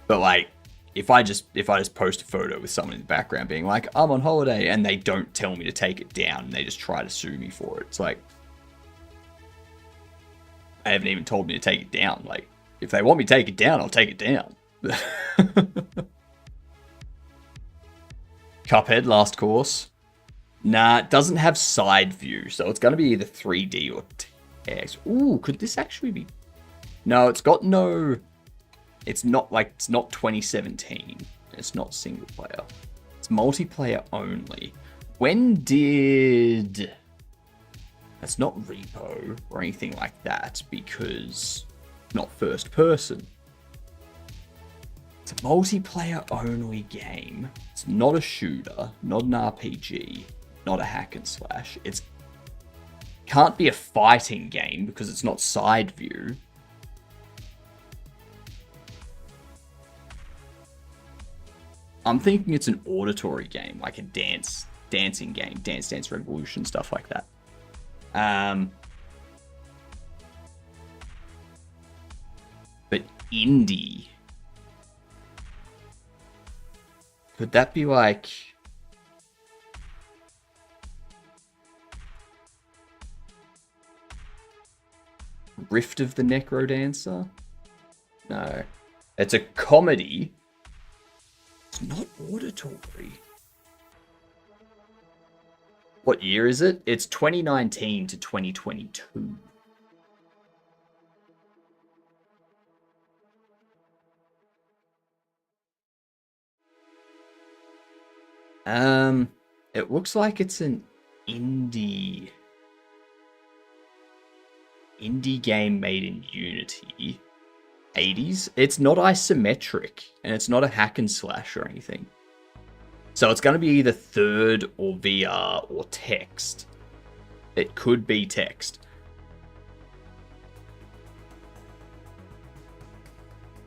But like, if I just post a photo with someone in the background being like, I'm on holiday, and they don't tell me to take it down, and they just try to sue me for it, it's like, I haven't even told me to take it down. Like, if they want me to take it down, I'll take it down. Cuphead, last course. Nah, it doesn't have side view, so it's going to be either 3D or text. Ooh, could this actually be... No, it's got no... It's not 2017. It's not single player. It's multiplayer only. When did... That's not repo or anything like that, because not first person. It's a multiplayer only game. It's not a shooter, not an RPG, not a hack and slash. It can't be a fighting game because it's not side view. I'm thinking it's an auditory game, like a dancing game, Dance Dance Revolution, stuff like that. But indie. Could that be like... Rift of the Necrodancer? No. It's a comedy. It's not auditory. What year is it? It's 2019 to 2022. It looks like it's an indie game made in Unity. 80s. It's not isometric, and it's not a hack and slash or anything. So it's going to be either third or VR or text. It could be text.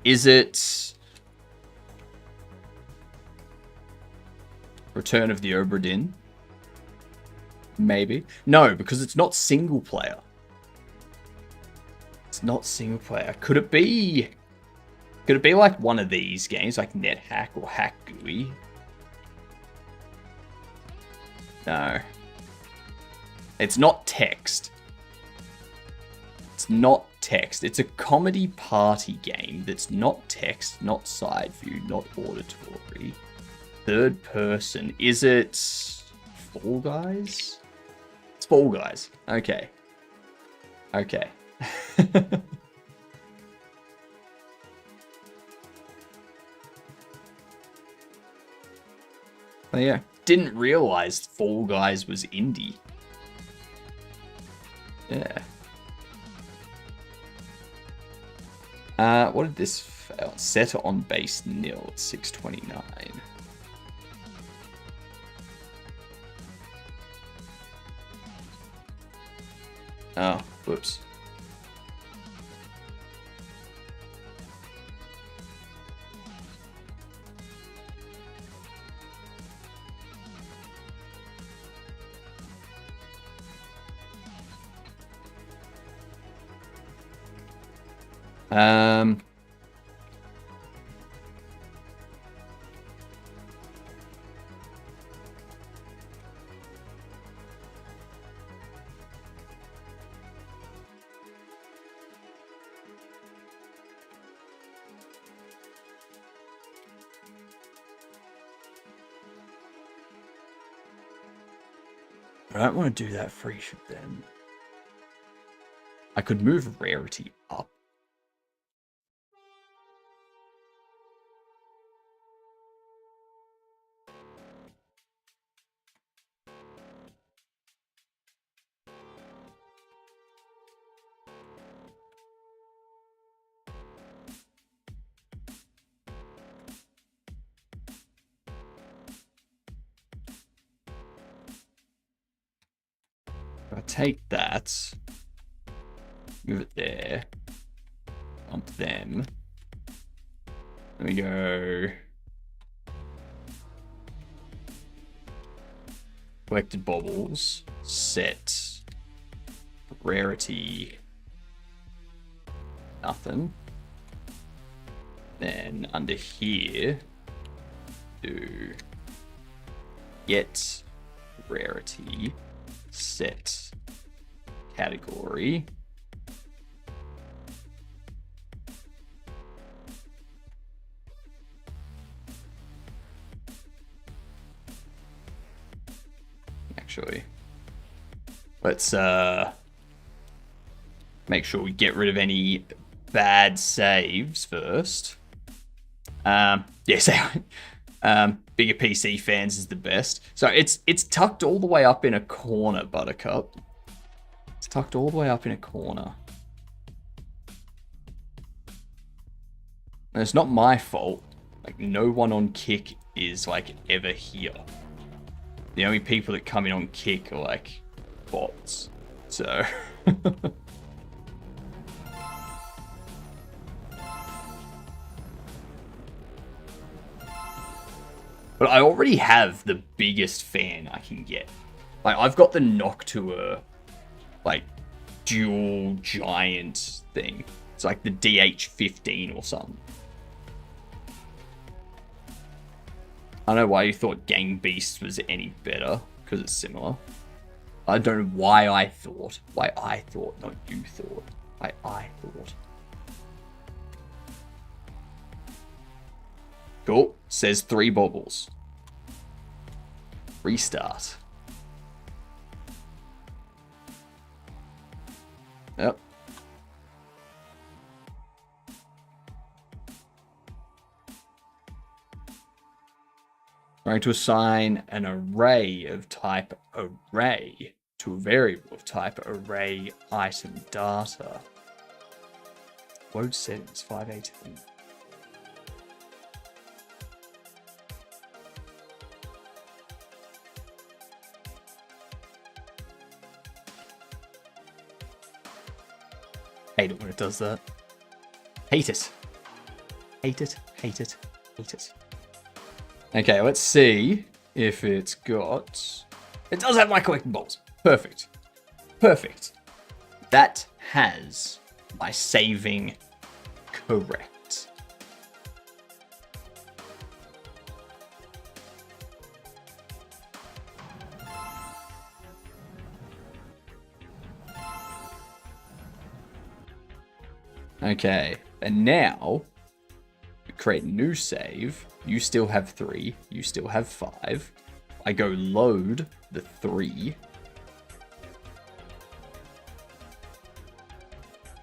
Is it Return of the Obra Dinn? Maybe. No, because it's not single player. It's not single player. Could it be like one of these games, like NetHack or Hack GUI? No. It's not text. It's not text. It's a comedy party game that's not text, not side view, not auditory. Third person. Is it Fall Guys? It's Fall Guys. Okay. Okay. Oh yeah. Didn't realize Fall Guys was indie. Yeah. What did this fail? Set on base nil at 629. Oh, whoops. Um, I don't want to do that free ship then. I could move rarity up. If I take that, move it there, bump them. Let me go. Collected baubles, set, rarity, nothing. Then under here, do get rarity, set category. Actually, let's make sure we get rid of any bad saves first. Yeah, so bigger PC fans is the best. So it's tucked all the way up in a corner, Buttercup. It's tucked all the way up in a corner. And it's not my fault. Like, no one on Kick is, like, ever here. The only people that come in on Kick are, like, bots. So... But I already have the biggest fan I can get. Like, I've got the Noctua, like, dual giant thing. It's like the DH15 or something. I don't know why you thought Gang Beast was any better, because it's similar. I don't know why I thought. Why I thought, not you thought. Why I thought. Cool. Says 3 baubles. Restart. Yep. Going to assign an array of type array to a variable of type array item data. Load settings 518. Hate it when it does that. Hate it. Hate it, hate it, hate it. Okay, let's see if it's got... It does have my collectibles. Perfect. Perfect. That has my saving correct. Okay, and now we create a new save. You still have 3, you still have 5. I go load the 3.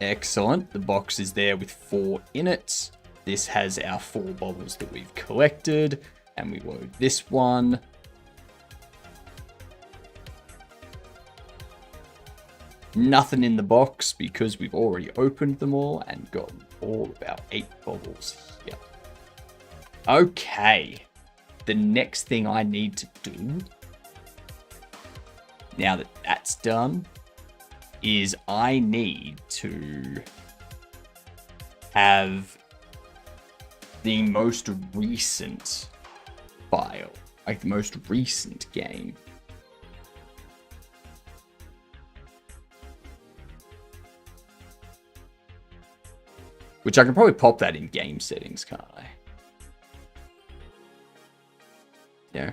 Excellent, the box is there with 4 in it. This has our 4 bubbles that we've collected, and we load this one. Nothing in the box because we've already opened them all and gotten all about 8 bubbles here. Okay, the next thing I need to do, now that that's done, is I need to have the most recent file, like the most recent game. Which I can probably pop that in game settings, can't I? Yeah.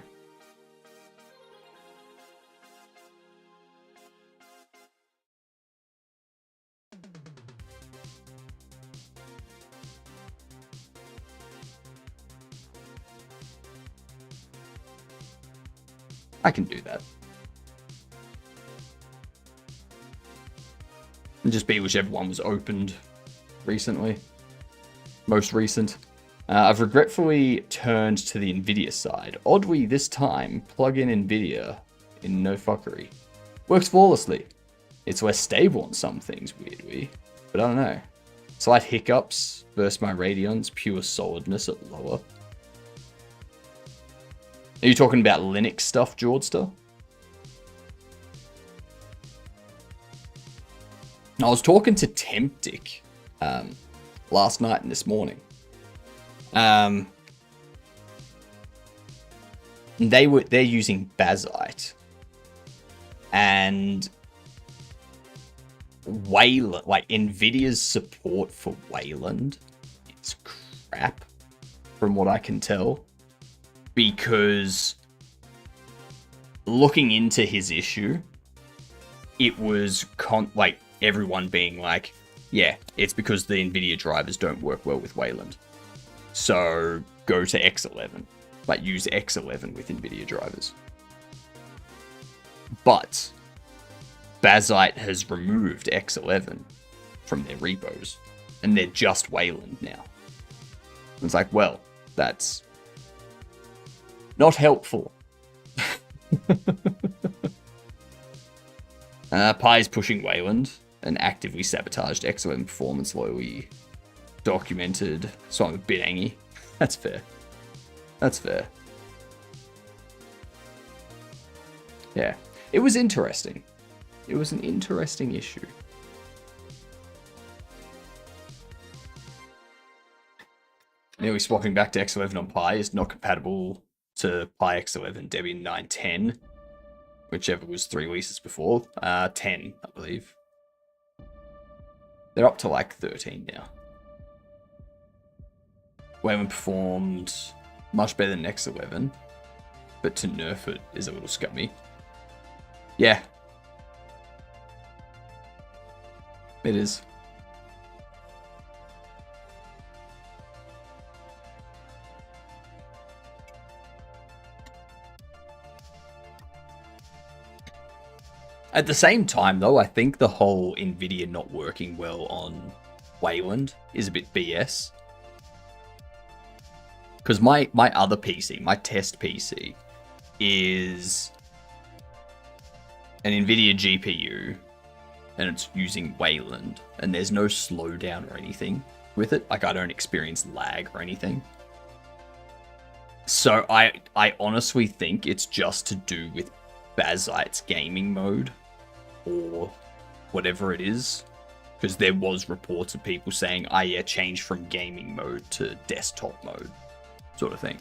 I can do that. And just be whichever one was opened recently. Most recent. I've regretfully turned to the Nvidia side. Oddly, this time, plug in Nvidia in no fuckery. Works flawlessly. It's less stable on some things, weirdly. But I don't know. Slight hiccups versus my Radeon's pure solidness at lower. Are you talking about Linux stuff, Jordster? I was talking to Temptic last night and this morning. They're using Bazite and Wayland, like Nvidia's support for Wayland is crap, from what I can tell. Because looking into his issue, it was like everyone being like, yeah, it's because the Nvidia drivers don't work well with Wayland. So go to X11. Like use X11 with Nvidia drivers. But Bazite has removed X11 from their repos. And they're just Wayland now. It's like, well, that's not helpful. Pi is pushing Wayland and actively sabotaged X11 performance, slowly documented, so I'm a bit angy. That's fair. That's fair. Yeah. It was interesting. It was an interesting issue. Nearly swapping back to X11 on Pi is not compatible to Pi X11 Debian 910, whichever was 3 releases before. 10, I believe. They're up to like 13 now. Wayland performed much better than X11, but to nerf it is a little scummy. Yeah. It is. At the same time, though, I think the whole Nvidia not working well on Wayland is a bit BS. Because my other PC, my test PC, is an Nvidia GPU, and it's using Wayland, and there's no slowdown or anything with it. Like, I don't experience lag or anything. So I honestly think it's just to do with Bazite's gaming mode, or whatever it is. Because there was reports of people saying, oh yeah, change from gaming mode to desktop mode, sort of thing.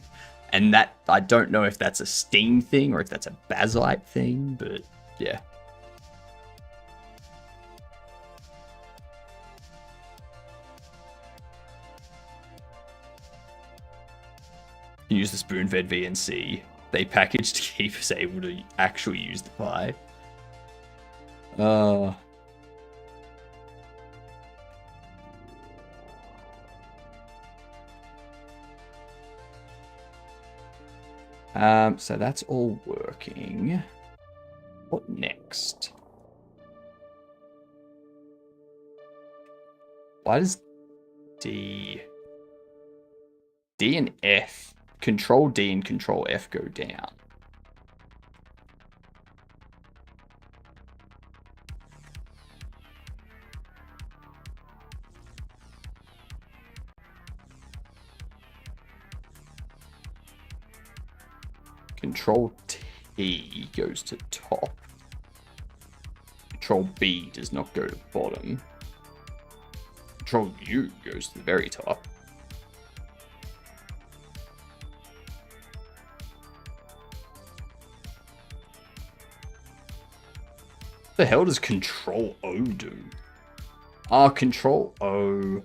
And that, I don't know if that's a Steam thing or if that's a Bazite thing, but yeah. You use the spoon-fed VNC they packaged to keep us able to actually use the Pi. So that's all working. What next? Why does D and F, Control D and Control F go down? Control T goes to top. Control B does not go to the bottom. Control U goes to the very top. What the hell does Control O do? Control O.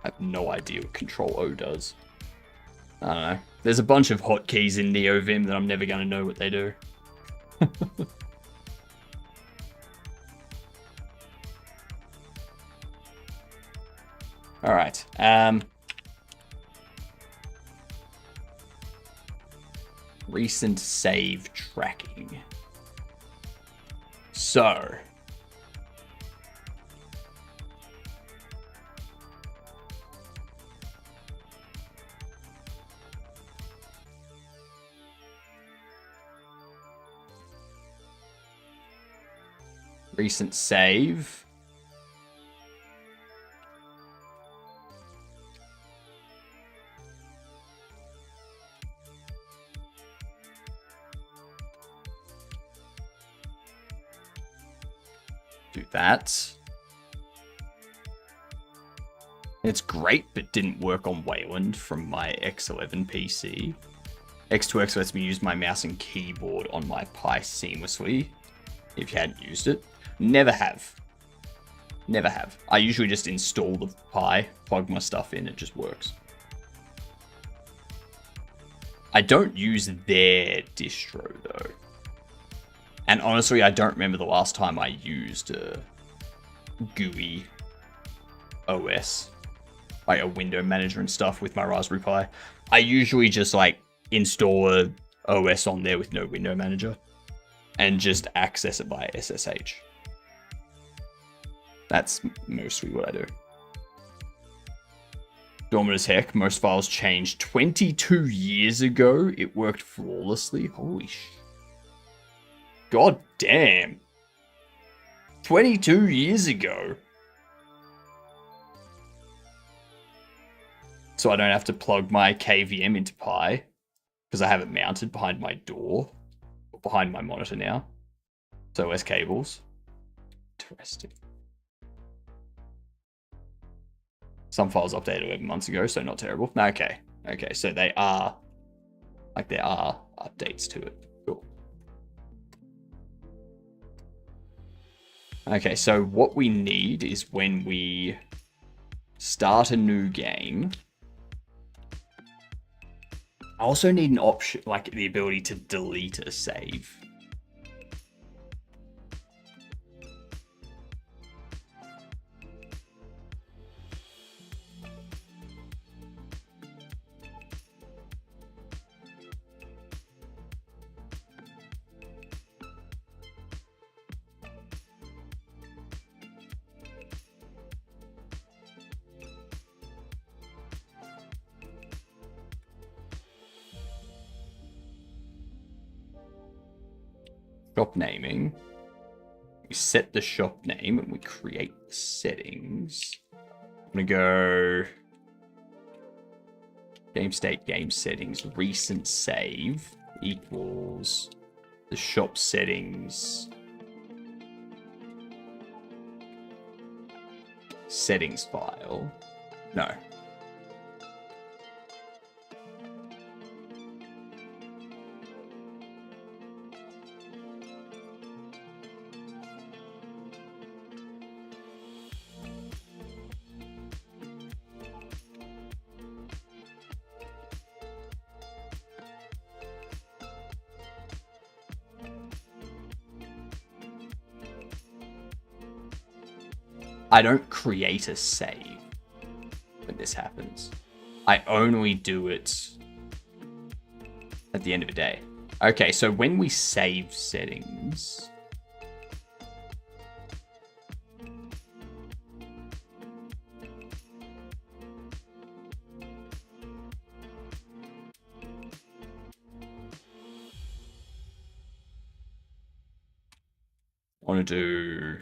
I have no idea what Control O does. I don't know. There's a bunch of hotkeys in NeoVim that I'm never going to know what they do. Alright. Recent save tracking. So. Recent save. Do that. It's great, but didn't work on Wayland from my X11 PC. X2X lets me use my mouse and keyboard on my Pi seamlessly. If you hadn't used it. Never have. Never have. I usually just install the Pi, plug my stuff in, it just works. I don't use their distro, though. And honestly, I don't remember the last time I used a GUI OS, like a window manager and stuff with my Raspberry Pi. I usually just like install a OS on there with no window manager and just access it by SSH. That's mostly what I do. Dormant as heck. Most files changed 22 years ago. It worked flawlessly. Holy sh... God damn. 22 years ago. So I don't have to plug my KVM into Pi because I have it mounted behind my door, or behind my monitor now. So less cables. Interesting. Some files updated 11 months ago, so not terrible. Okay. Okay, so they are, like there are updates to it. Cool. Okay, so what we need is when we start a new game, I also need an option, like the ability to delete a save. Shop naming. We set the shop name and we create the settings. I'm gonna go game state, game settings, recent save equals the shop settings settings file. No. I don't create a save when this happens. I only do it at the end of the day. Okay, so when we save settings, I want to do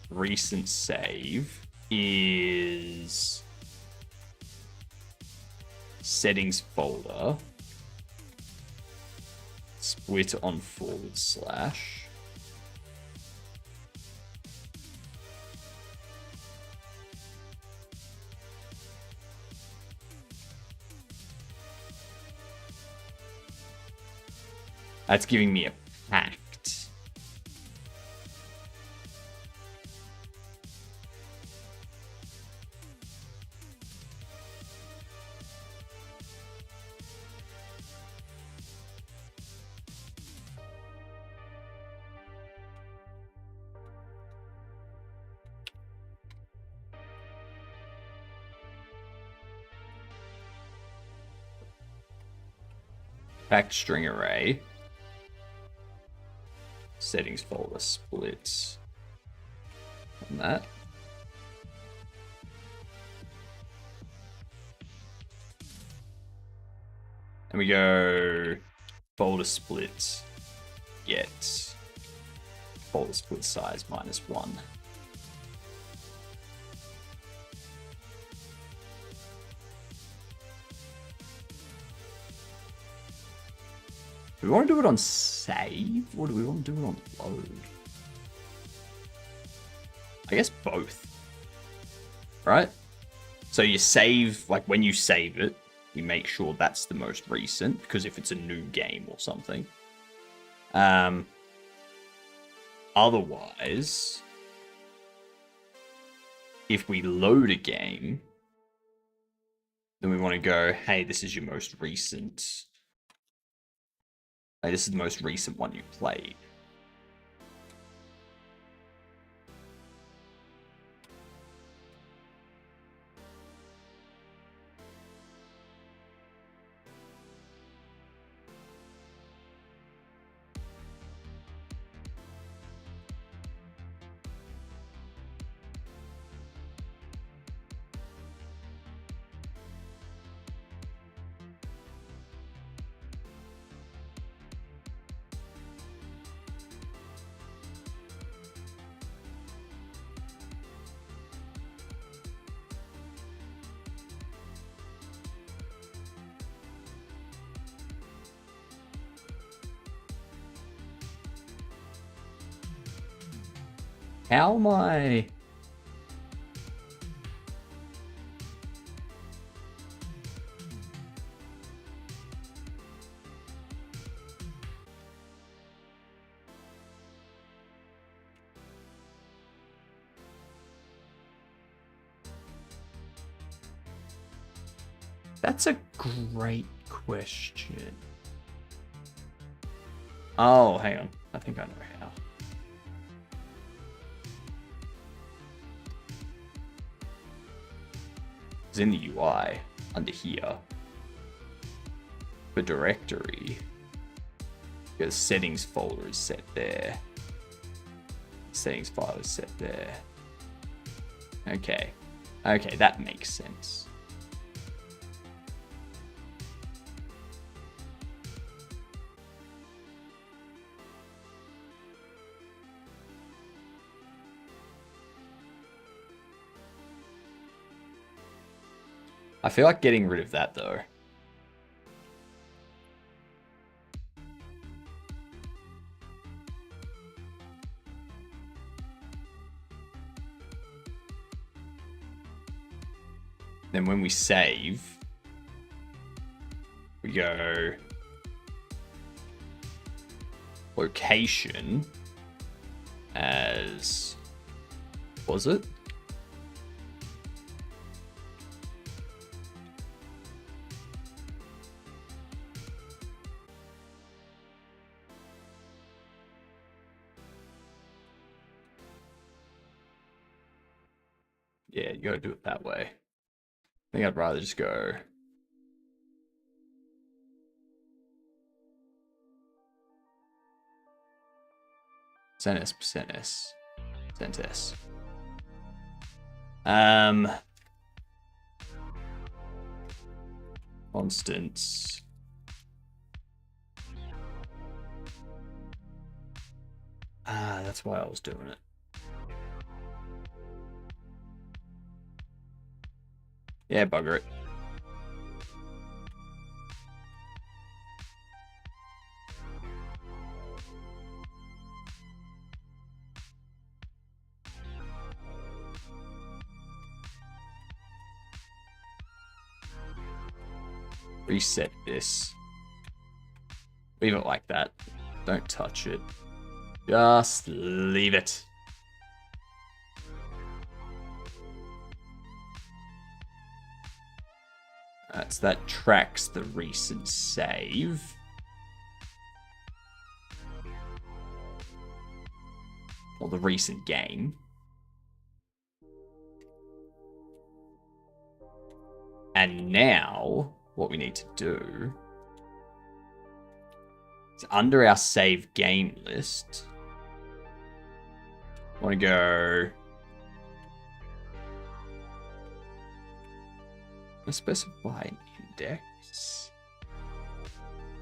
recent save is settings folder, split on /. That's giving me a pact. Pact string array. Settings folder split on that. And we go folder split get folder split size -1. Do we want to do it on save, or do we want to do it on load? I guess both. Right? So you save, like when you save it, you make sure that's the most recent, because if it's a new game or something. Otherwise, if we load a game, then we want to go, hey, this is your most recent. Like, this is the most recent one you played. How am I? That's a great question. Oh, hang on. I think I know how. It's in the UI under here. The directory. The settings folder is set there. Settings file is set there. Okay. Okay, that makes sense. I feel like getting rid of that though. Then when we save, we go location as, was it? Yeah, you gotta do it that way. I think I'd rather just go %s. Constants. That's why I was doing it. Yeah, bugger it. Reset this. Leave it like that. Don't touch it. Just leave it. So that tracks the recent save. Or the recent game. And now, what we need to do is under our save game list, I want to go... Let's specify an index.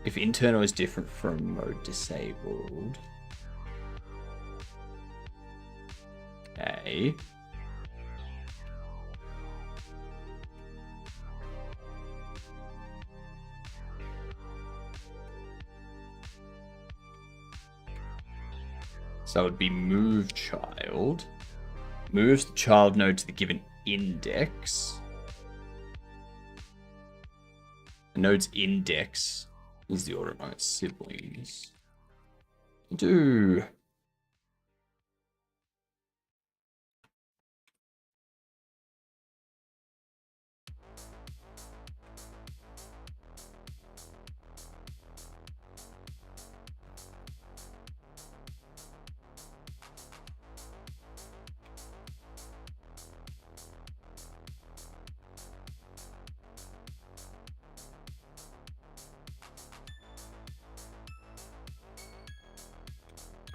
If internal is different from mode disabled. Okay. So it would be move child. Moves the child node to the given index. The node's index is the order among its siblings. Do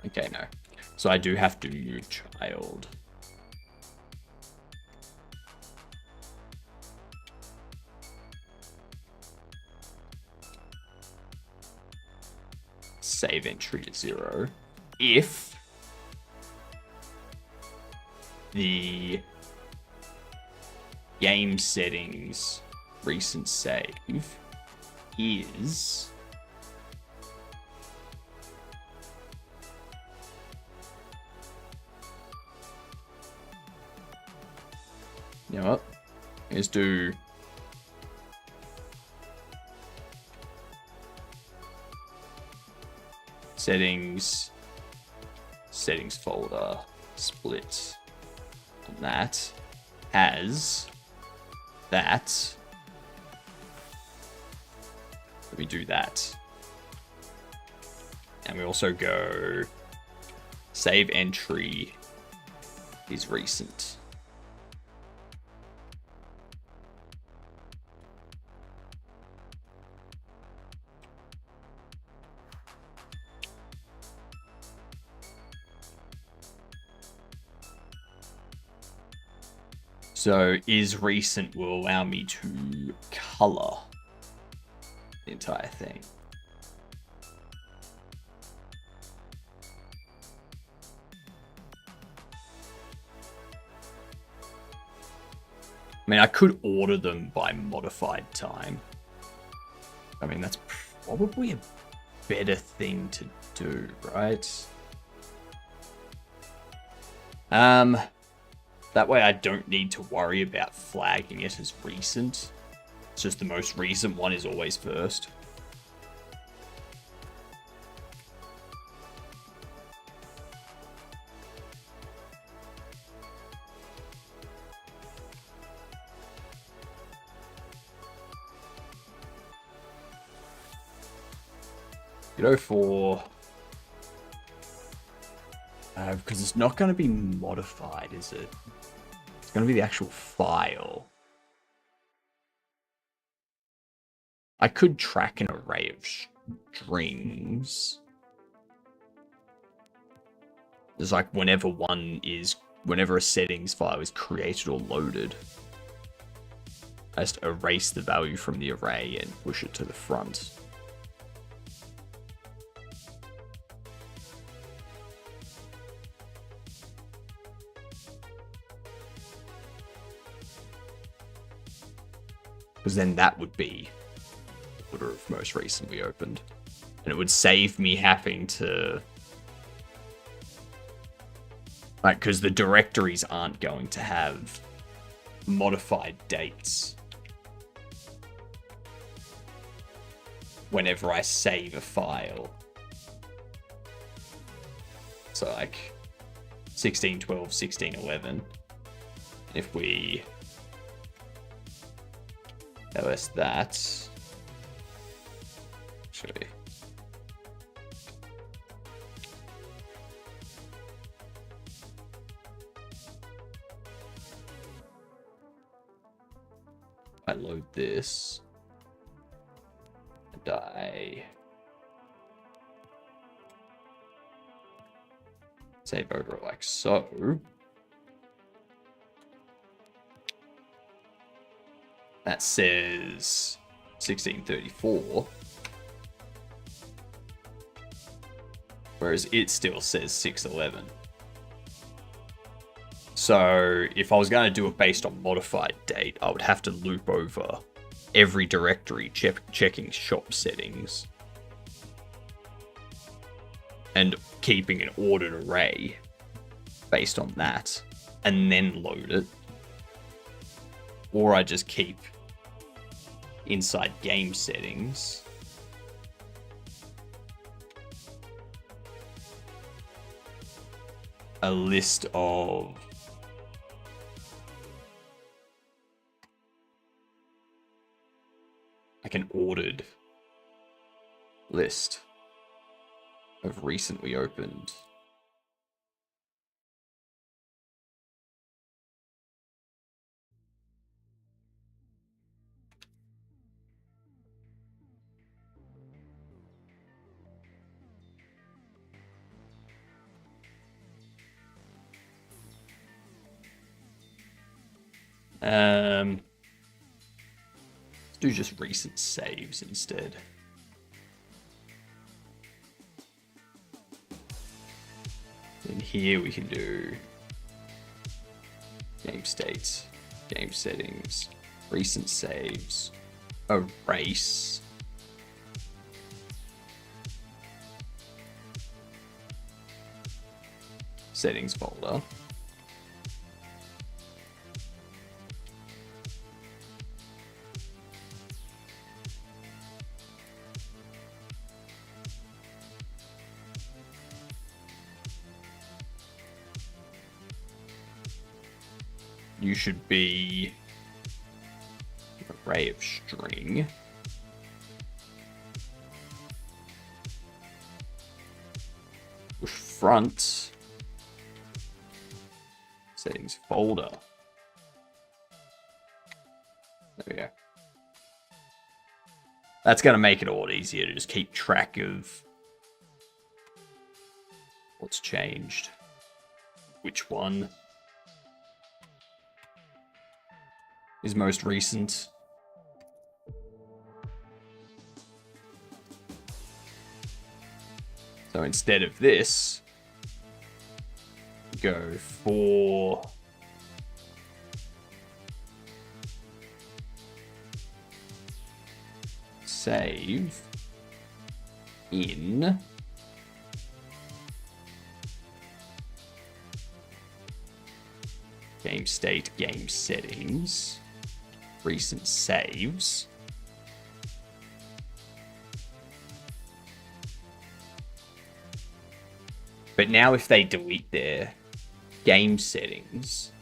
okay, no. So I do have to move child. Save entry to 0. If the game settings recent save is you know what? Let's do settings folder split on that has that. Let me do that. And we also go save entry is recent. So is recent will allow me to color the entire thing. I mean, I could order them by modified time. I mean, that's probably a better thing to do, right? That way I don't need to worry about flagging it as recent. It's just the most recent one is always first. Go for... because it's not going to be modified, is it? It's going to be the actual file. I could track an array of strings. There's like whenever a settings file is created or loaded, I just erase the value from the array and push it to the front. Because then that would be the order of most recent we opened. And it would save me having to... Like, because the directories aren't going to have modified dates whenever I save a file. So, like, 1612, 1611. If we ls that, actually, I load this and I save over like so. That says 1634. Whereas it still says 611. So if I was going to do it based on modified date, I would have to loop over every directory checking shop settings and keeping an ordered array based on that and then load it. Or I just keep inside game settings a list of like an ordered list of recently opened. Let's do just recent saves instead. In here we can do game states, game settings, recent saves, erase, settings folder. You should be array of string. Push front. Settings folder. There we go. That's going to make it a lot easier to just keep track of what's changed. Which one is most recent. So instead of this, go for save in game state, game settings, recent saves. But now if they delete their game settings,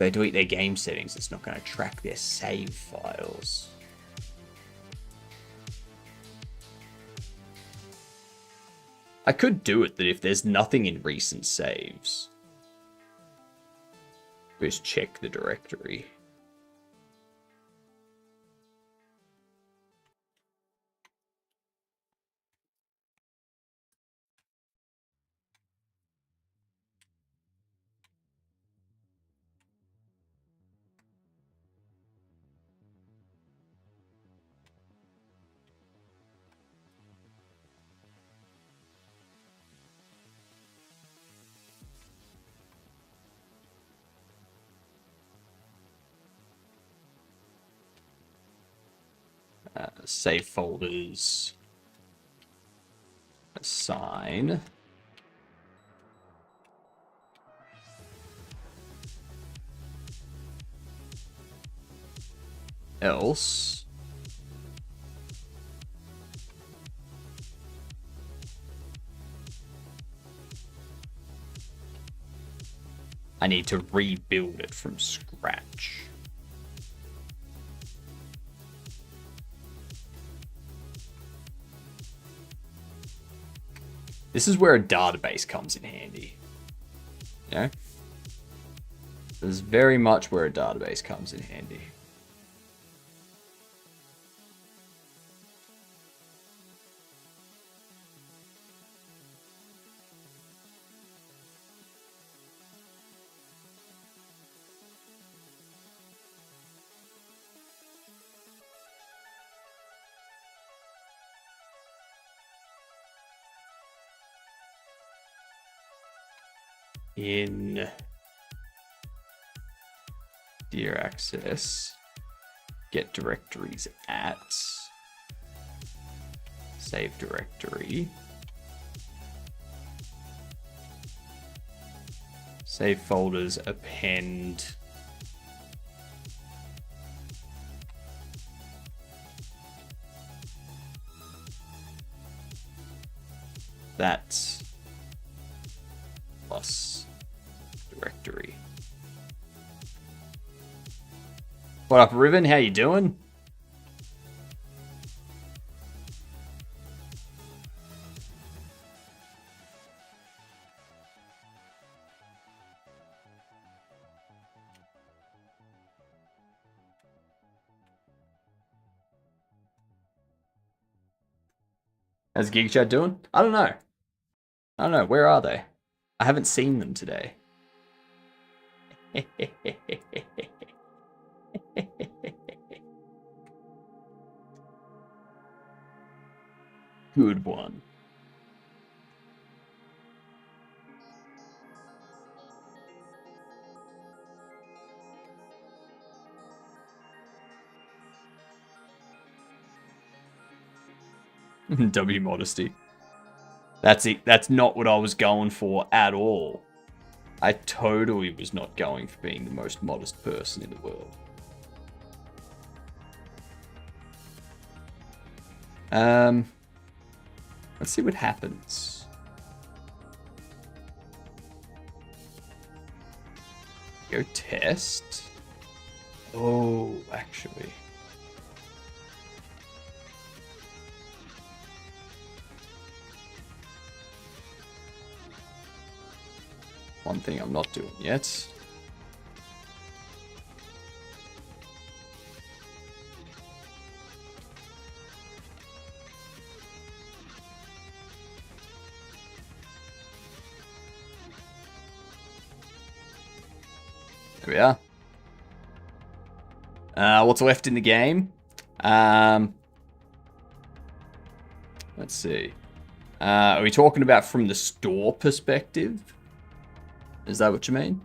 it's not going to track their save files. I could do it that if there's nothing in recent saves, just check the directory. Save folders. Assign. Else. I need to rebuild it from scratch. This is where a database comes in handy. You know? This is very much where a database comes in handy. In Dear Access, get directories at, save directory, save folders, append, that plus directory. What up, Riven? How you doing? How's Gig Chat doing? I don't know. I don't know. Where are they? I haven't seen them today. Good one. W modesty. That's it. That's not what I was going for at all. I totally was not going for being the most modest person in the world. Let's see what happens. Go test. Oh, actually. One thing I'm not doing yet. There we are. What's left in the game? Let's see. Are we talking about from the store perspective? Is that what you mean?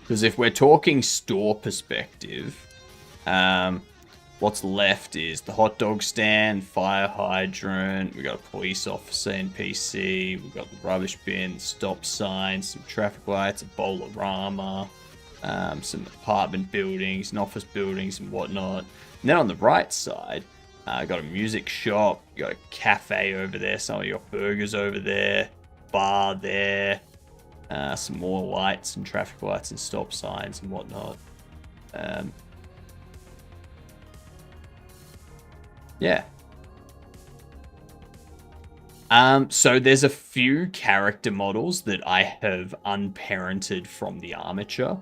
Because if we're talking store perspective, what's left is the hot dog stand, fire hydrant, we got a police officer NPC, we've got the rubbish bin, stop sign, some traffic lights, a Bolorama, some apartment buildings and office buildings and whatnot. And then on the right side, got a music shop, got a cafe over there, some of your burgers over there, bar there, some more lights and traffic lights and stop signs and whatnot. Yeah. So there's a few character models that I have unparented from the armature,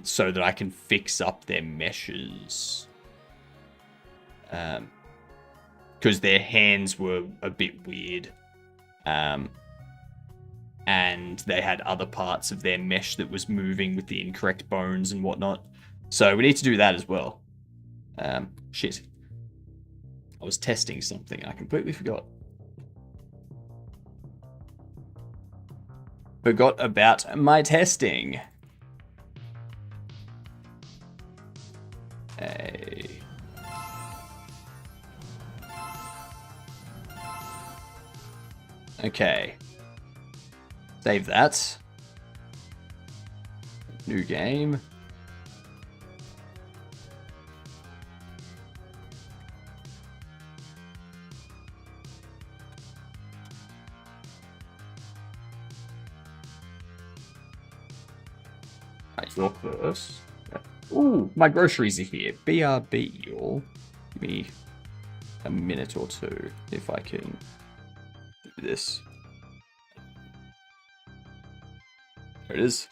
so that I can fix up their meshes. Because their hands were a bit weird. And they had other parts of their mesh that was moving with the incorrect bones and whatnot. So we need to do that as well. Shit. I was testing something. I completely forgot. Forgot about my testing. Hey. Okay. Save that. New game. Right, you're first. Ooh, my groceries are here. BRB, y'all. Give me a minute or two if I can do this. There it is.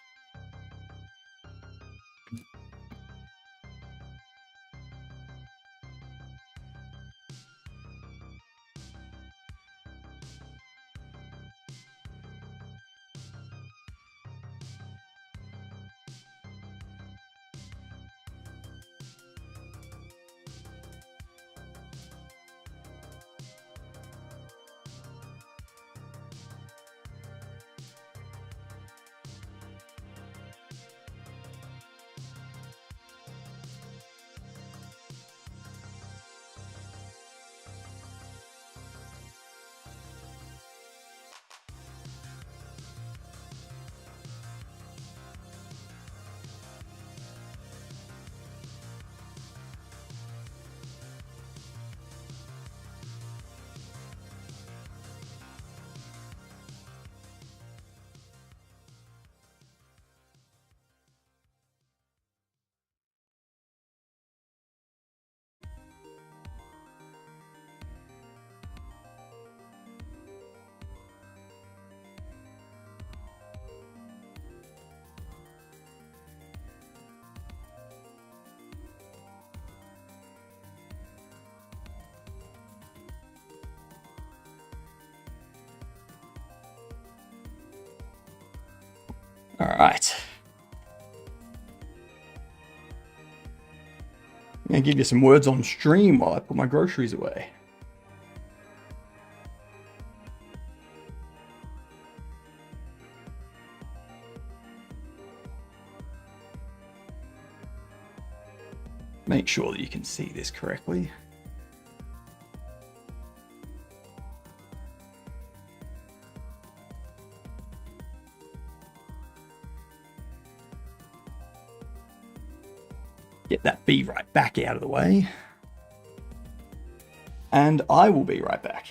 All right. I'm going to give you some words on stream while I put my groceries away. Make sure that you can see this correctly. Get that B right back out of the way. And I will be right back.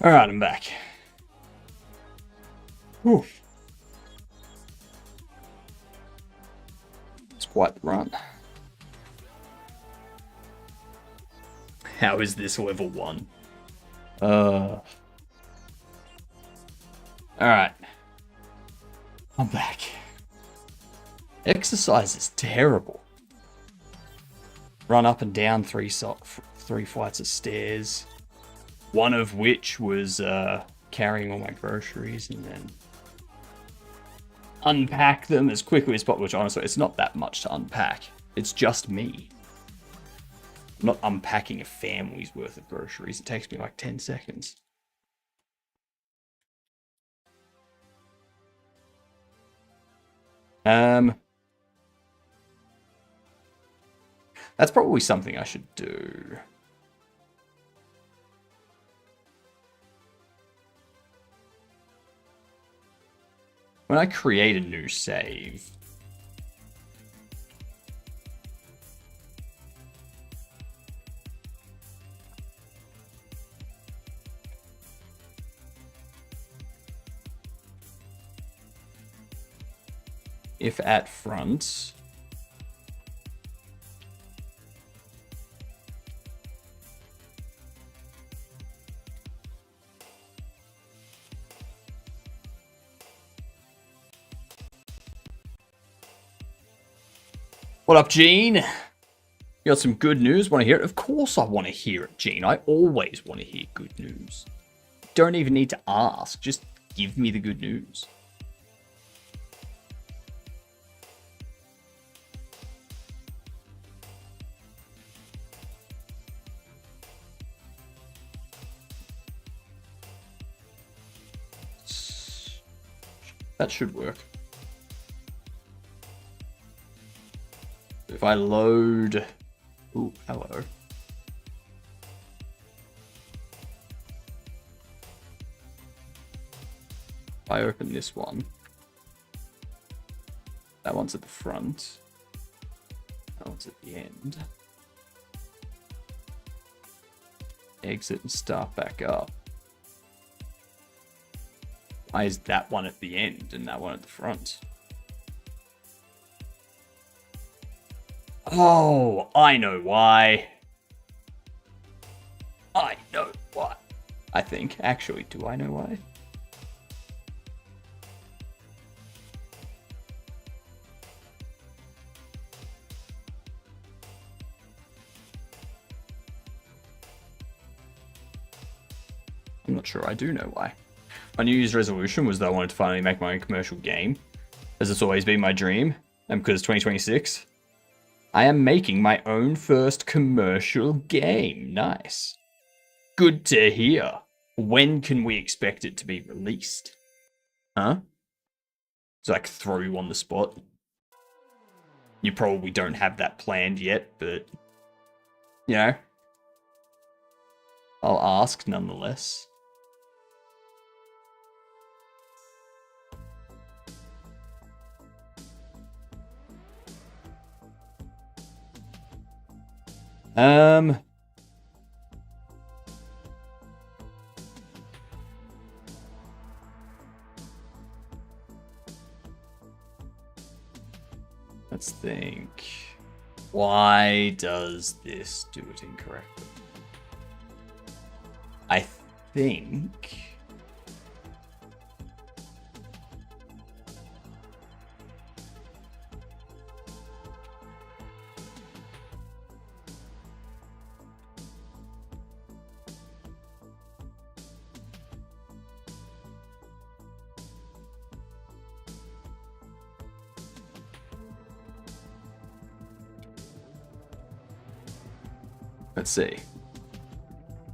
Alright, I'm back. Whew. It's quite the run. How is this level 1? Alright. I'm back. Exercise is terrible. Run up and down three flights of stairs. One of which was carrying all my groceries and then unpack them as quickly as possible, which honestly, it's not that much to unpack. It's just me. I'm not unpacking a family's worth of groceries. It takes me like 10 seconds. That's probably something I should do. When I create a new save, if at front, what up, Gene? You got some good news? Want to hear it? Of course I want to hear it, Gene. I always want to hear good news. Don't even need to ask. Just give me the good news. That should work. If I load... Ooh, hello. If I open this one, that one's at the front, that one's at the end. Exit and start back up. Why is that one at the end and that one at the front? Oh, I know why. I know why. I think. Actually, do I know why? I'm not sure I do know why. My New Year's resolution was that I wanted to finally make my own commercial game, as it's always been my dream, and because 2026, I am making my own first commercial game. Nice. Good to hear. When can we expect it to be released? Huh? It's like throw you on the spot. You probably don't have that planned yet, but, you know, I'll ask nonetheless. Let's think. Why does this do it incorrectly? I think... Let's see.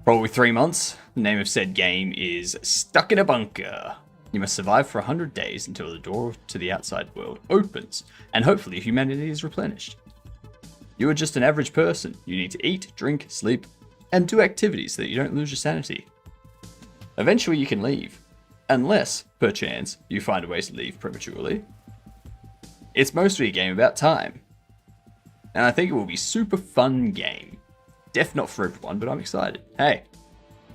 Probably 3 months. The name of said game is Stuck in a Bunker. You must survive for 100 days until the door to the outside world opens, and hopefully humanity is replenished. You are just an average person. You need to eat, drink, sleep, and do activities so that you don't lose your sanity. Eventually you can leave, unless, perchance, you find a way to leave prematurely. It's mostly a game about time, and I think it will be a super fun game. Def not for everyone, but I'm excited. Hey,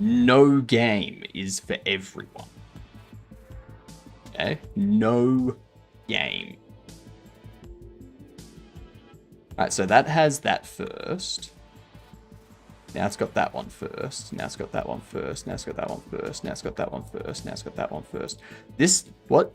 No game is for everyone. Okay? No game. Alright, so that has that first. Now it's got that one first. Now it's got that one first. Now it's got that one first. Now it's got that one first. Now it's got that one first. This, what?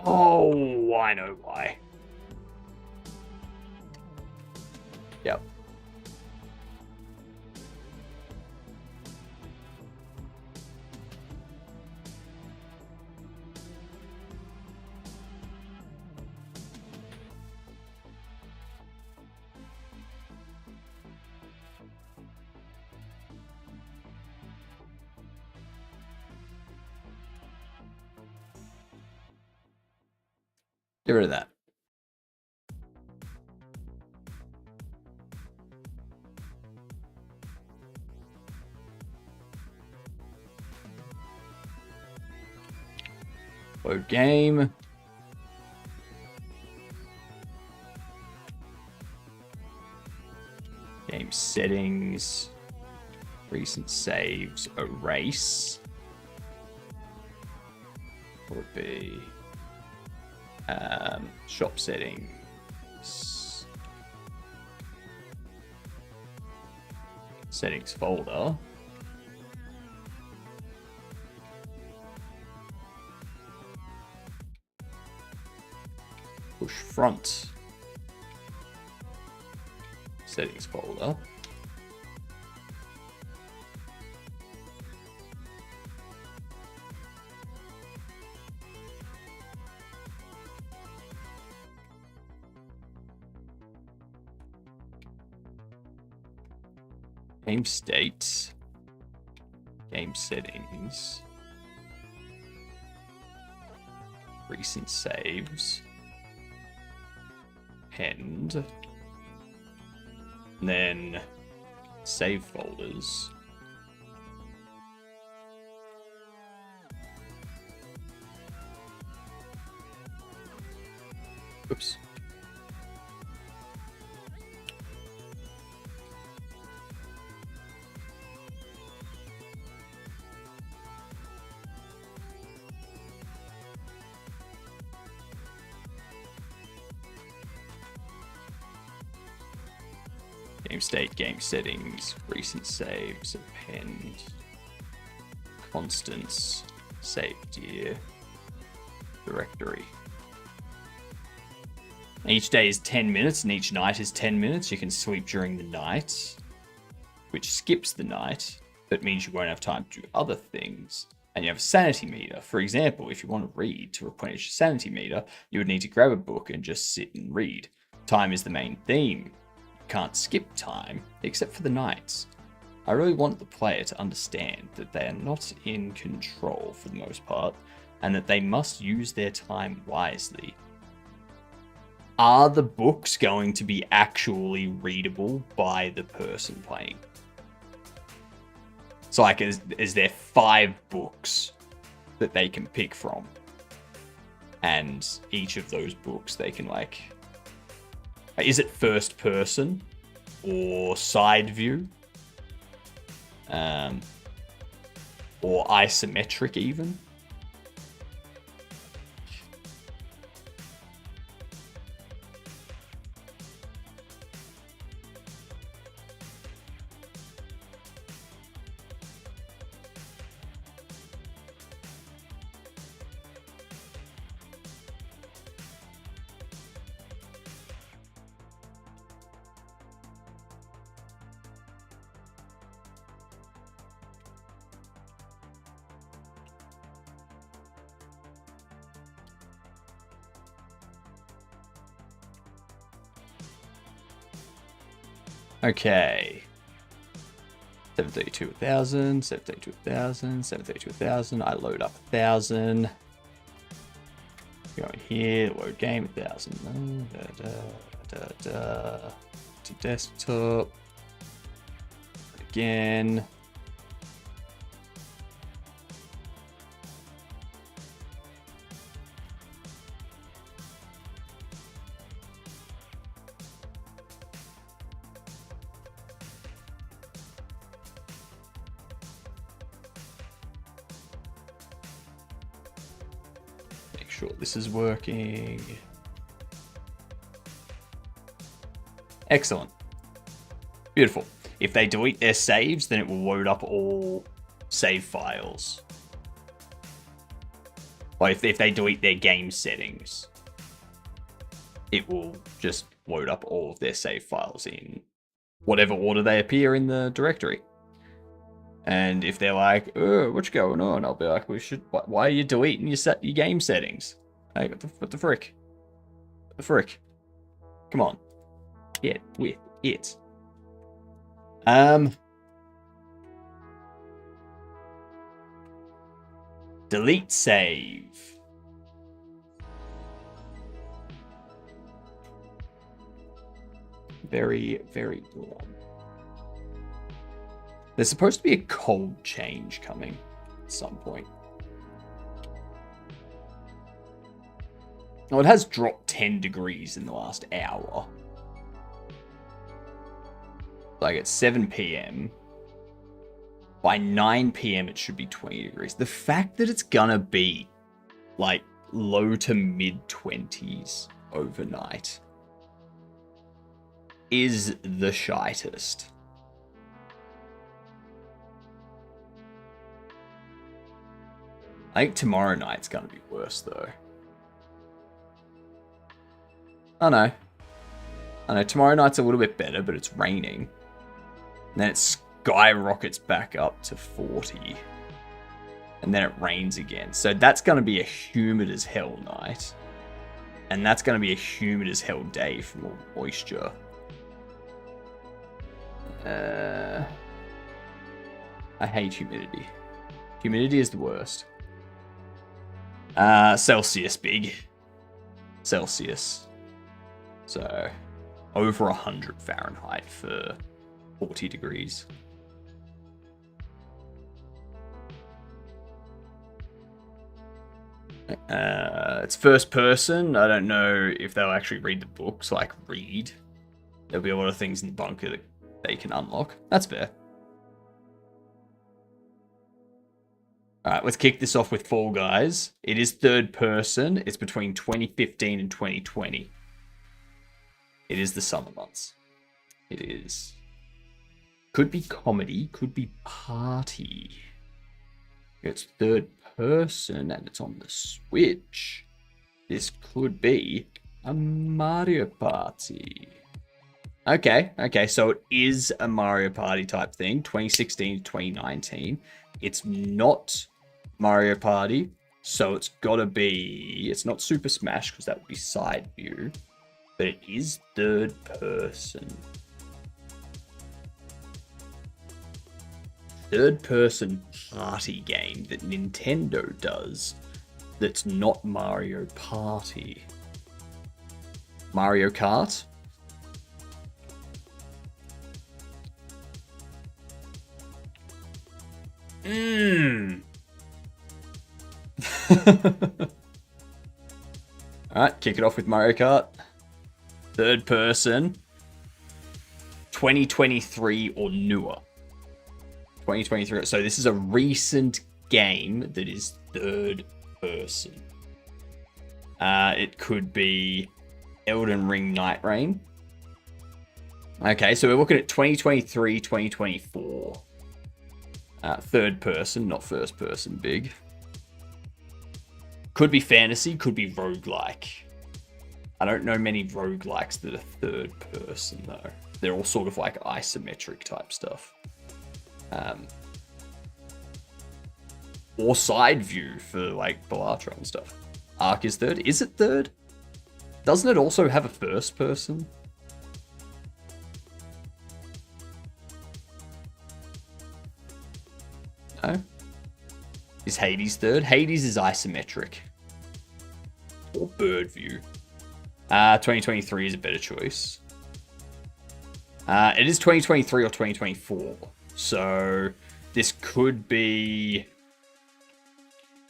Oh, I know why. Yep. Get rid of that. Load game. Game settings. Recent saves. Erase. What would be? Shop settings. Settings folder. Push front. Settings folder. Game state. Game settings. Recent saves. Append. And then save folders. Oops. Game state, game settings, recent saves, append, constants, saved year, directory. Each day is 10 minutes and each night is 10 minutes. You can sleep during the night, which skips the night, but means you won't have time to do other things. And you have a sanity meter. For example, if you want to read to replenish your sanity meter, you would need to grab a book and just sit and read. Time is the main theme. Can't skip time, except for the nights. I really want the player to understand that they are not in control for the most part, and that they must use their time wisely. Are the books going to be actually readable by the person playing? So like, is there 5 books that they can pick from? And each of those books they can like... Is it first person or side view? Or isometric even? Okay. 732 1,000, 732 1,000, 732 1,000. I load up 1,000. Go in here, load game 1,000. To desktop. Again. sure this is working. Excellent. Beautiful. If they delete their saves, then it will load up all save files. Or if they delete their game settings, it will just load up all of their save files in whatever order they appear in the directory. And if they're like, "Oh, what's going on?" I'll be like, why are you deleting your game settings? Hey, what the frick? What the frick? Come on. Get with it. Delete save. Very, very good. There's supposed to be a cold change coming at some point. Well, it has dropped 10 degrees in the last hour. Like at 7 p.m. By 9 p.m. it should be 20 degrees. The fact that it's gonna be like low to mid 20s overnight is the shitest. I think tomorrow night's gonna be worse though. I know. Tomorrow night's a little bit better, but it's raining. And then it skyrockets back up to 40. And then it rains again. So that's going to be a humid as hell night. And that's going to be a humid as hell day for more moisture. I hate humidity. Humidity is the worst. Celsius, big. Celsius. So, over 100 Fahrenheit for 40 degrees. It's first person. I don't know if they'll actually read the books, like read. There'll be a lot of things in the bunker that they can unlock. That's fair. Alright, let's kick this off with Fall Guys. It is third person. It's between 2015 and 2020. It is the summer months. It is. Could be comedy, could be party. It's third person and it's on the Switch. This could be a Mario Party. Okay, so it is a Mario Party type thing, 2016 to 2019. It's not Mario Party, so it's gotta be... It's not Super Smash, because that would be side view. But it is third person. Third person party game that Nintendo does that's not Mario Party. Mario Kart? Alright, kick it off with Mario Kart. Third person, 2023 or newer. 2023. So this is a recent game that is third person. It could be Elden Ring Night Rain. Okay, so we're looking at 2023, 2024. Third person, not first person, big. Could be fantasy, could be roguelike. I don't know many roguelikes that are third person though. They're all sort of like isometric type stuff. Or side view for like Bellatra and stuff. Ark is third. Is it third? Doesn't it also have a first person? No? Is Hades third? Hades is isometric. Or bird view. 2023 is a better choice. It is 2023 or 2024. So this could be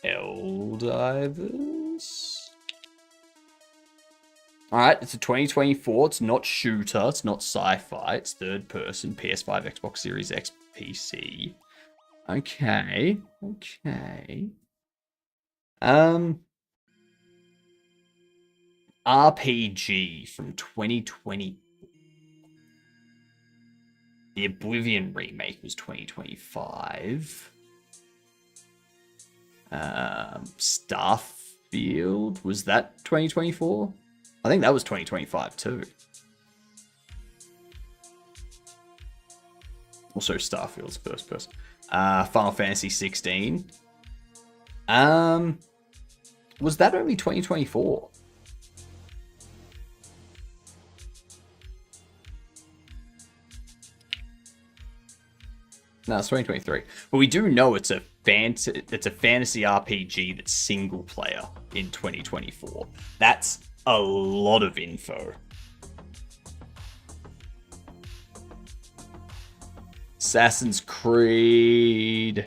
Helldivers. Alright, it's a 2024. It's not shooter. It's not sci-fi. It's third person. PS5, Xbox Series X, PC. Okay. RPG from 2020. The Oblivion remake was 2025. Starfield, was that 2024? I think that was 2025 too. Also, Starfield's first person. Final Fantasy 16. Was that only 2024? No, it's 2023. But we do know it's a fantasy RPG that's single player in 2024. That's a lot of info. Assassin's Creed.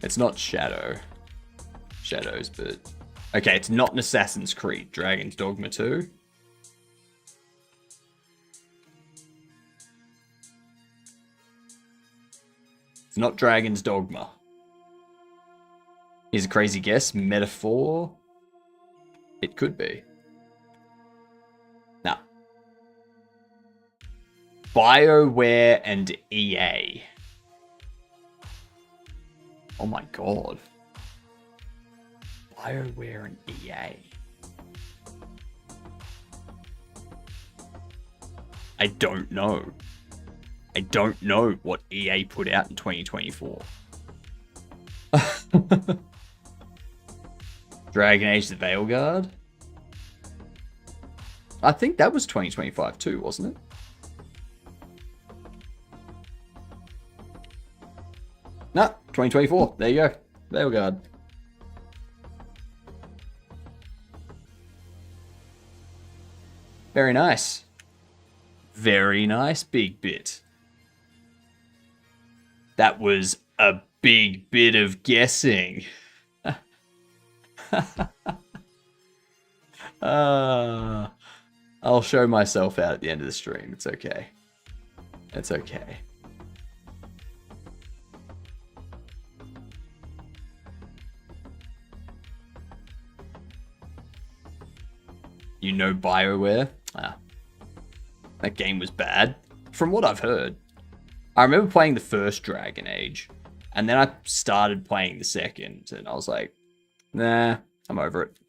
It's not Shadows, but okay, it's not an Assassin's Creed. Dragon's Dogma 2. It's not Dragon's Dogma. Here's a crazy guess. Metaphor. It could be. Nah. BioWare and EA. Oh my god. BioWare and EA. I don't know. I don't know what EA put out in 2024. Dragon Age the Veilguard? I think that was 2025 too, wasn't it? No, 2024. There you go. Veilguard. Very nice. Very nice big bit. That was a big bit of guessing. I'll show myself out at the end of the stream. It's okay. It's okay. You know BioWare? That game was bad. From what I've heard. I remember playing the first Dragon Age, and then I started playing the second, and I was like, nah, I'm over it.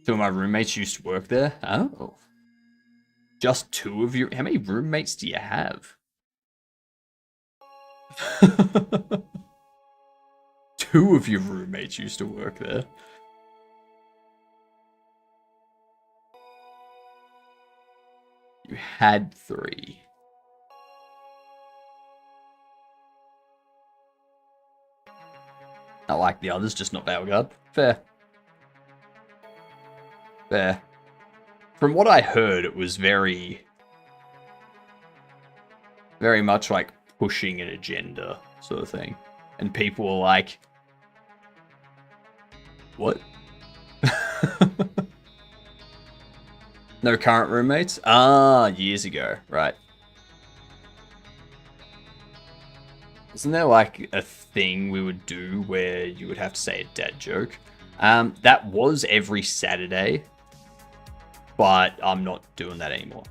Two of my roommates used to work there. Oh. Just two of you? How many roommates do you have? Two of your roommates used to work there. You had three. Not like the others, just not Veilguard. Fair. Fair. From what I heard, it was very much like pushing an agenda sort of thing. And people were like, what? No current roommates? Years ago, right. Isn't there like a thing we would do where you would have to say a dad joke? That was every Saturday, but I'm not doing that anymore.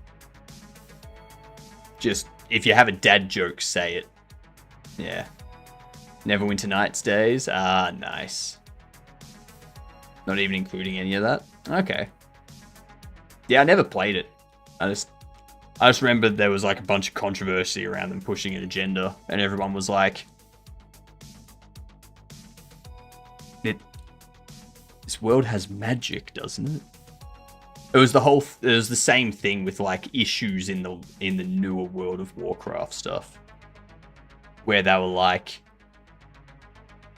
Just, if you have a dad joke, say it. Yeah. Neverwinter Nights days? Nice. Not even including any of that? Okay. Yeah, I never played it. I just remember there was like a bunch of controversy around them pushing an agenda, and everyone was like, this world has magic, doesn't it? It was the same thing with like issues in the newer World of Warcraft stuff, where they were like,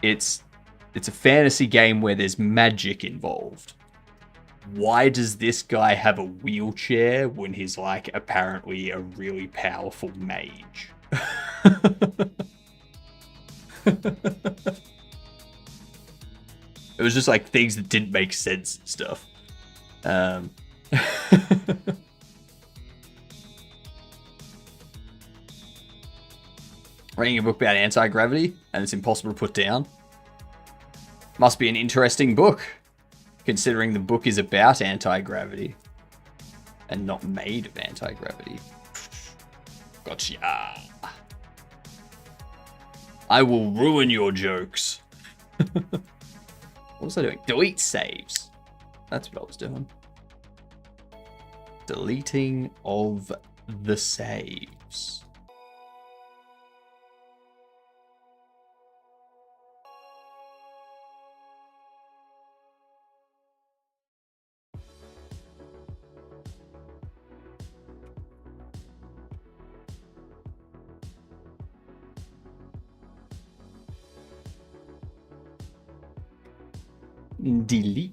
it's a fantasy game where there's magic involved. Why does this guy have a wheelchair when he's like apparently a really powerful mage? It was just like things that didn't make sense and stuff. Reading a book about anti-gravity and it's impossible to put down. Must be an interesting book. considering the book is about anti-gravity and not made of anti-gravity. Gotcha. I will ruin your jokes. What was I doing? Delete saves. That's what I was doing. Deleting of the saves. Delete.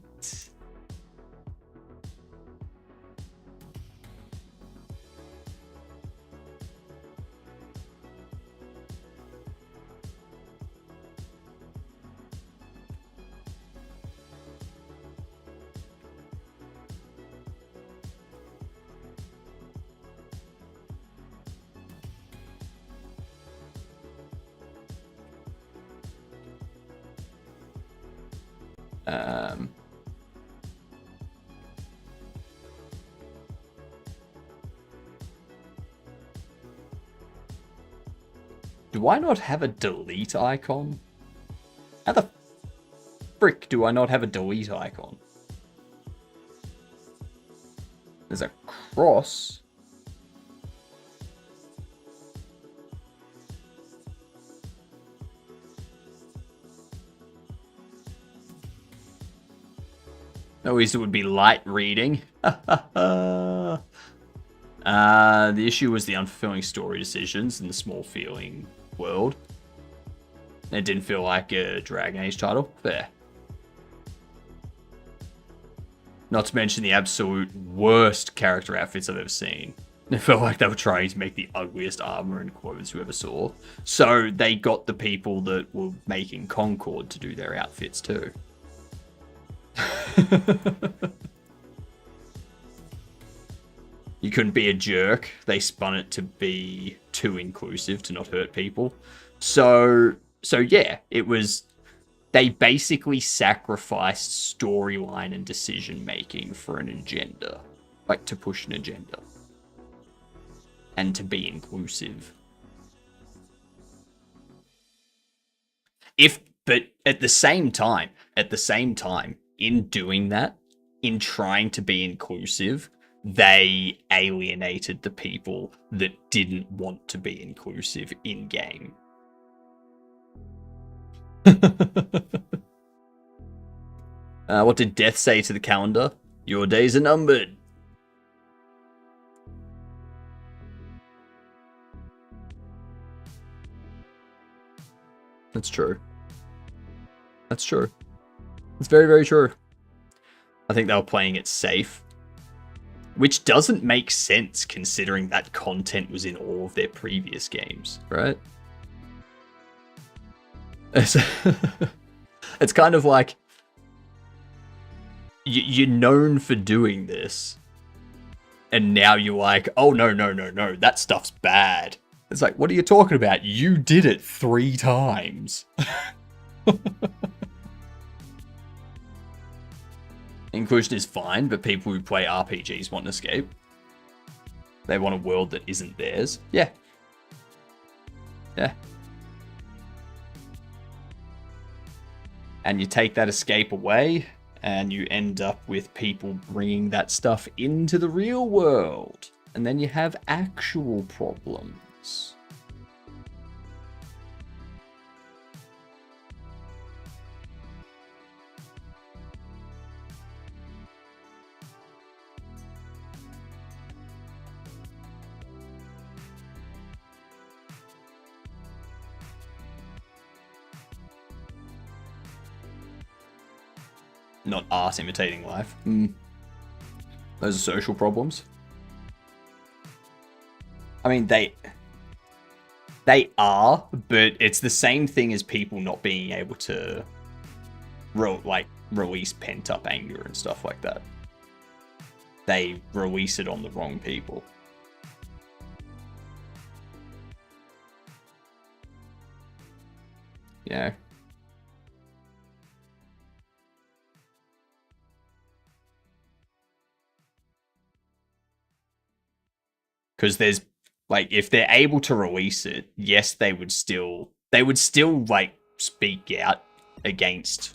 Do I not have a delete icon? How the frick do I not have a delete icon? There's a cross. No, it would be light reading. The issue was the unfulfilling story decisions in the small feeling world. It didn't feel like a Dragon Age title. Fair. Not to mention the absolute worst character outfits I've ever seen. It felt like they were trying to make the ugliest armor and clothes you ever saw. So they got the people that were making Concord to do their outfits too. You couldn't be a jerk. They spun it to be too inclusive to not hurt people. So yeah, it was. They basically sacrificed storyline and decision making for an agenda, like to push an agenda and to be inclusive. But at the same time, in doing that, in trying to be inclusive, they alienated the people that didn't want to be inclusive in game. What did Death say to the calendar? Your days are numbered. That's true. That's true. It's very, very true. I think they were playing it safe. Which doesn't make sense considering that content was in all of their previous games, right? It's kind of like you're known for doing this, and now you're like, oh no, that stuff's bad. It's like, what are you talking about? You did it 3 times. Inclusion is fine, but people who play RPGs want an escape. They want a world that isn't theirs. Yeah. Yeah. And you take that escape away, and you end up with people bringing that stuff into the real world. And then you have actual problems. Not art imitating life. Those are social problems. I mean, they are, but it's the same thing as people not being able to release pent-up anger and stuff like that. They release it on the wrong people. Yeah. Because there's like, if they're able to release it, yes, they would still like speak out against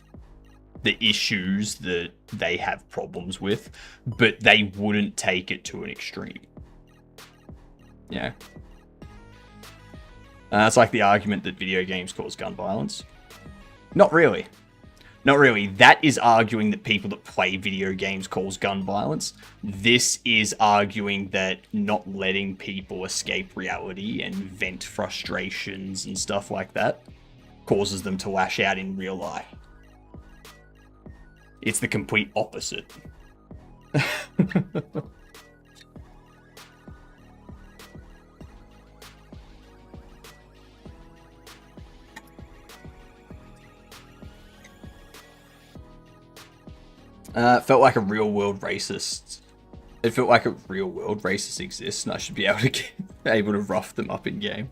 the issues that they have problems with, but they wouldn't take it to an extreme. Yeah. It's like the argument that video games cause gun violence. Not really. Not really. That is arguing that people that play video games cause gun violence. This is arguing that not letting people escape reality and vent frustrations and stuff like that causes them to lash out in real life. It's the complete opposite. It felt like a real world racist. It felt like a real world racist exists, and I should be able to rough them up in game.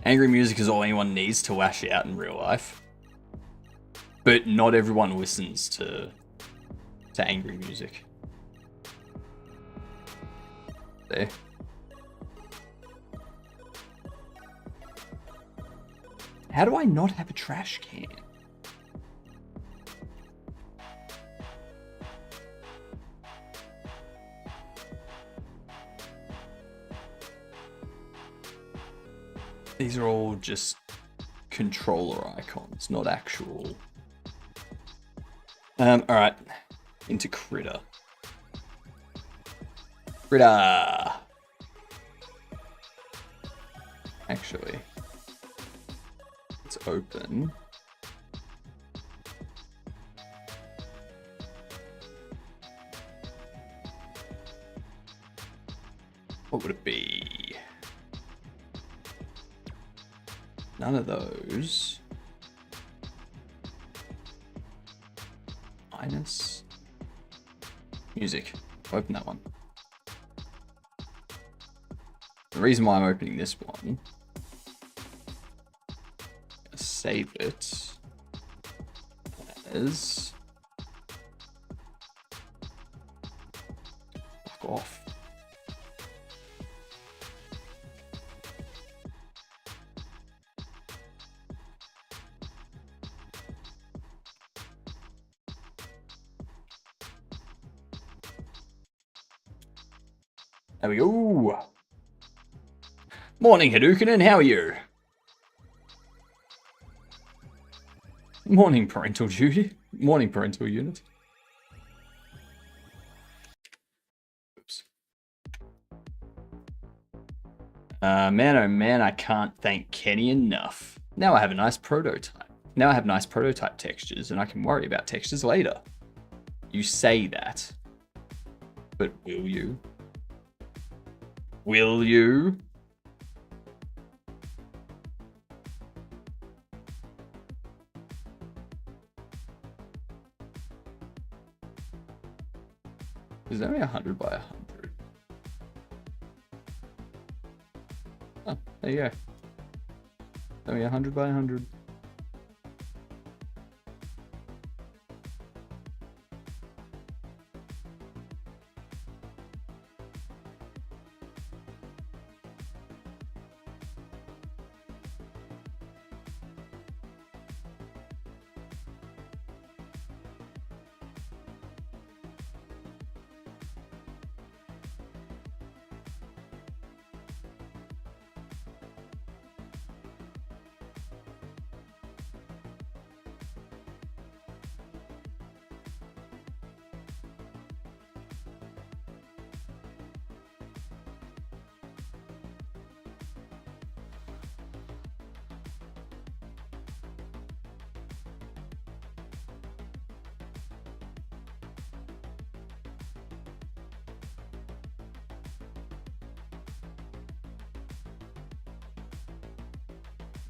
Angry music is all anyone needs to lash out in real life, but not everyone listens to angry music. There. How do I not have a trash can? These are all just controller icons, not actual. Alright. Into Critter. Critter! Actually, let's open. What would it be? None of those. Minus. Music. Open that one. The reason why I'm opening this one, save it as fuck off. There we go. Morning, Hadouken, how are you? Morning, parental duty. Morning, parental unit. Oops. Man, oh man, I can't thank Kenny enough. Now I have a nice prototype. Now I have nice prototype textures, and I can worry about textures later. You say that, but will you? Will you? Is only 100 by 100. Oh, there you go. Only 100 by 100.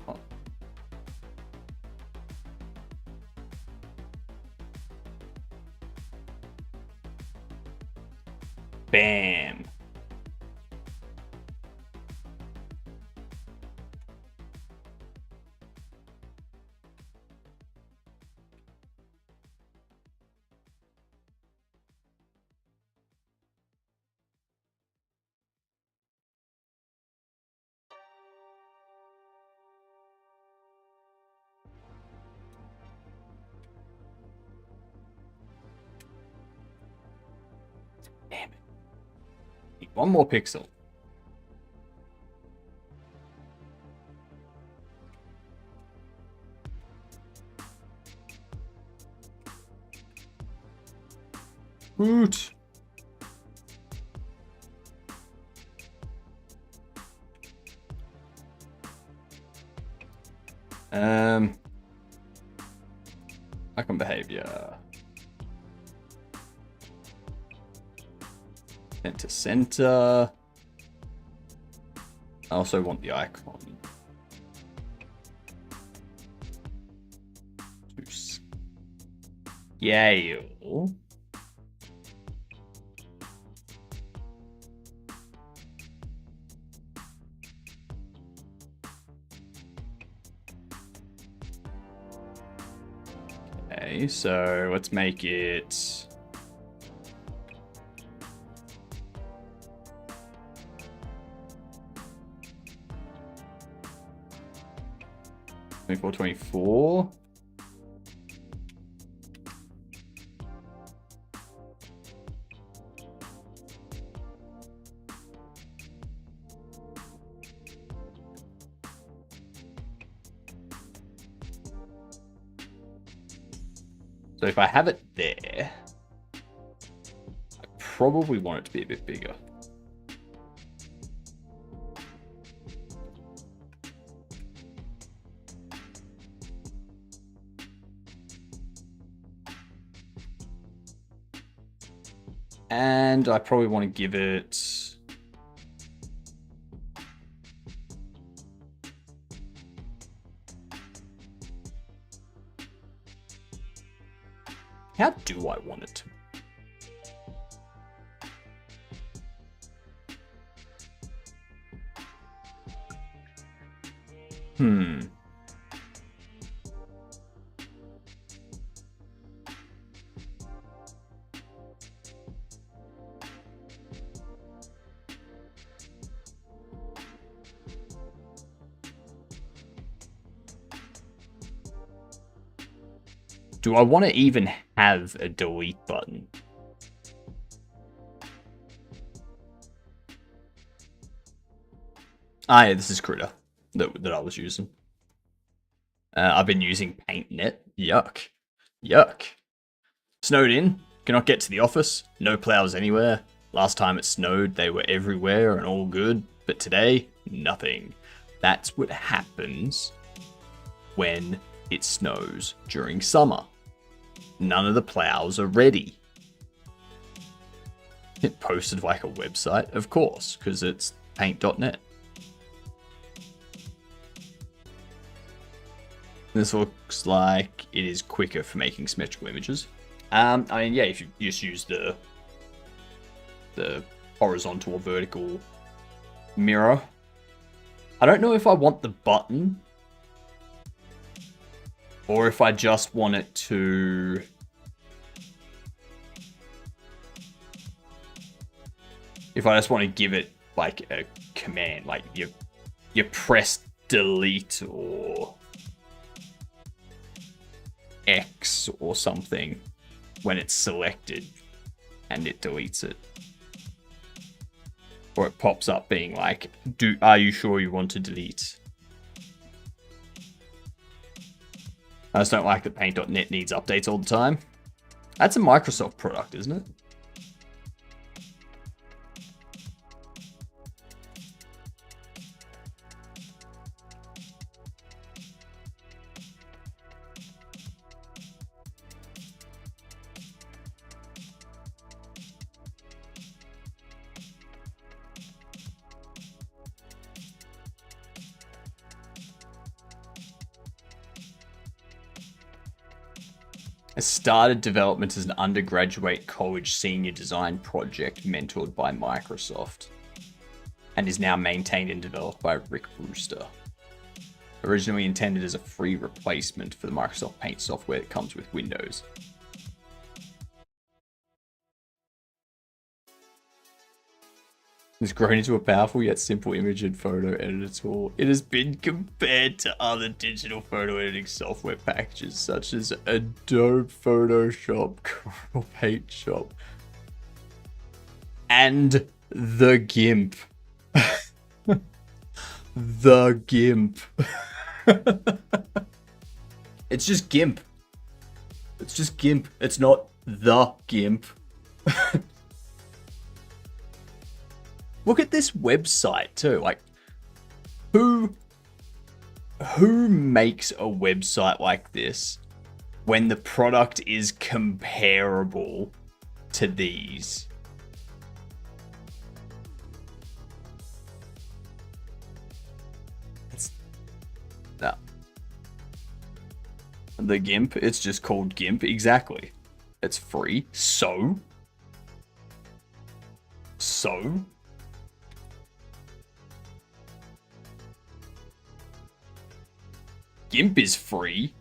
Oh. Bam. Damn it. Need one more pixel. Hoot. Icon behavior. Center center. I also want the icon to scale. Okay, so let's make it 24. So if I have it there, I probably want it to be a bit bigger. And I probably want to give it... How do I want it to? Do I want to even have a delete button? Ah, yeah, this is Critter that I was using. I've been using PaintNet. Yuck. Yuck. Snowed in. Cannot get to the office. No plows anywhere. Last time it snowed, they were everywhere and all good. But today, nothing. That's what happens when it snows during summer. None of the plows are ready. It posted like a website, of course, because it's paint.net. This looks like it is quicker for making symmetrical images. I mean, yeah, if you just use the horizontal or vertical mirror. I don't know if I want the button or if I just want it to... If I just want to give it like a command, like you press delete or X or something when it's selected and it deletes it. Or it pops up being like, are you sure you want to delete? I just don't like that paint.net needs updates all the time. That's a Microsoft product, isn't it? It started development as an undergraduate college senior design project mentored by Microsoft and is now maintained and developed by Rick Brewster. Originally intended as a free replacement for the Microsoft Paint software that comes with Windows. It's grown into a powerful yet simple image and photo editor tool. It has been compared to other digital photo editing software packages such as Adobe Photoshop, Corel Paint Shop, And the GIMP. The GIMP. It's just GIMP. It's just GIMP. It's not the GIMP. Look at this website too. Like, who makes a website like this when the product is comparable to these? It's no. The GIMP, it's just called GIMP. Exactly. It's free. So? GIMP is free.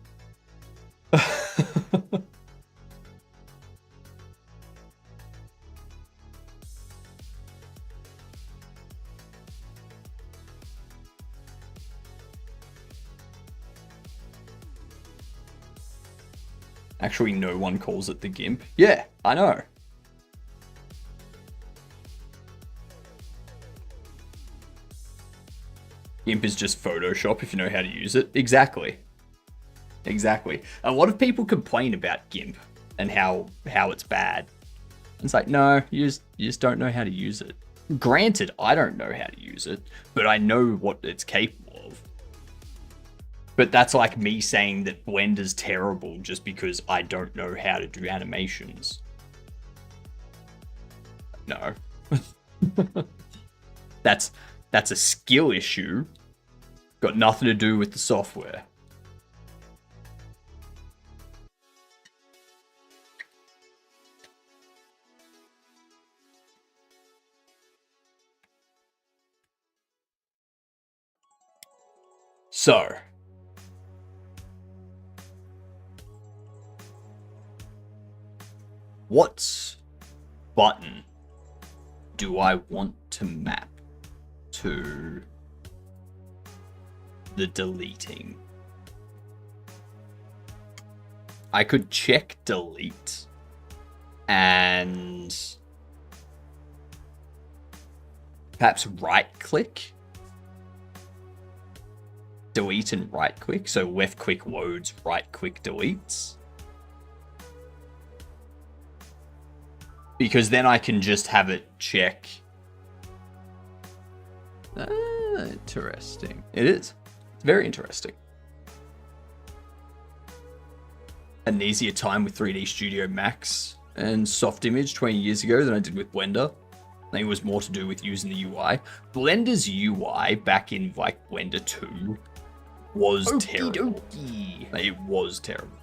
Actually, no one calls it the GIMP. Yeah, I know. GIMP is just Photoshop if you know how to use it. Exactly. Exactly. A lot of people complain about GIMP and how it's bad. It's like, no, you just don't know how to use it. Granted, I don't know how to use it, but I know what it's capable of. But that's like me saying that Blender's terrible just because I don't know how to do animations. No. That's a skill issue. Got nothing to do with the software. So, what button do I want to map to the deleting? I could check delete and perhaps right click. Delete and right click. So left click loads, right click deletes. Because then I can just have it check. Interesting. It is. It's very interesting. An easier time with 3D Studio Max and Soft Image 20 years ago than I did with Blender. I think it was more to do with using the UI. Blender's UI back in like Blender 2 was terrible. It was terrible.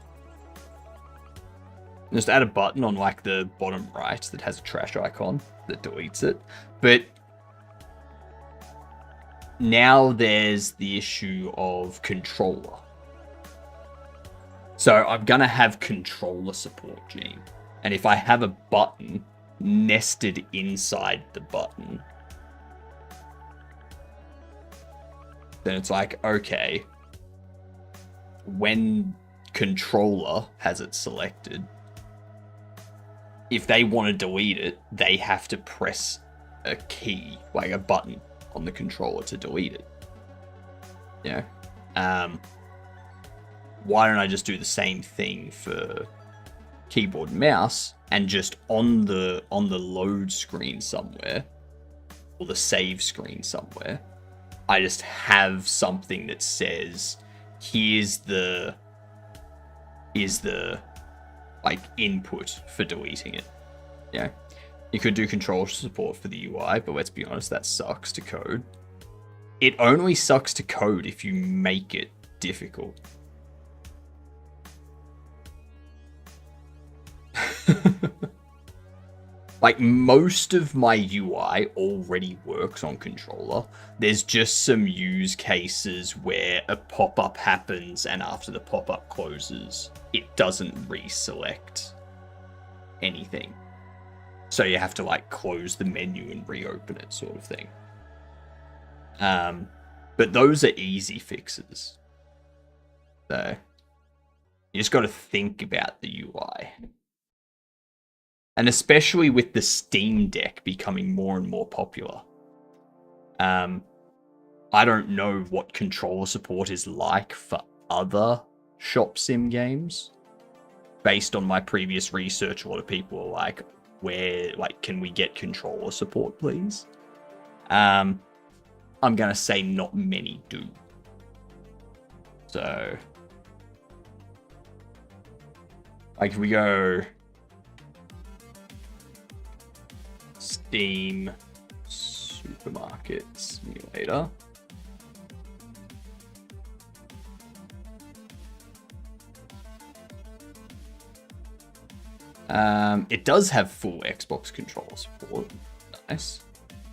Just add a button on like the bottom right that has a trash icon that deletes it. But now there's the issue of controller. So I'm gonna have controller support, Gene. And if I have a button nested inside the button, then it's like, okay, when controller has it selected, if they want to delete it, they have to press a key, like a button on the controller to delete it. Yeah. Why don't I just do the same thing for keyboard and mouse and just on the load screen somewhere or the save screen somewhere, I just have something that says, here's the like input for deleting it. Yeah. You could do control support for the UI, but let's be honest, that sucks to code. It only sucks to code if you make it difficult. Like, most of my UI already works on controller. There's just some use cases where a pop-up happens and after the pop-up closes, it doesn't reselect anything. So you have to like close the menu and reopen it, sort of thing. But those are easy fixes. So you just got to think about the UI. And especially with the Steam Deck becoming more and more popular. I don't know what controller support is like for other shop sim games. Based on my previous research, a lot of people are like, can we get controller support, please? I'm gonna say not many do. So, like, if we go Steam Supermarket Simulator. It does have full Xbox controller support. Nice.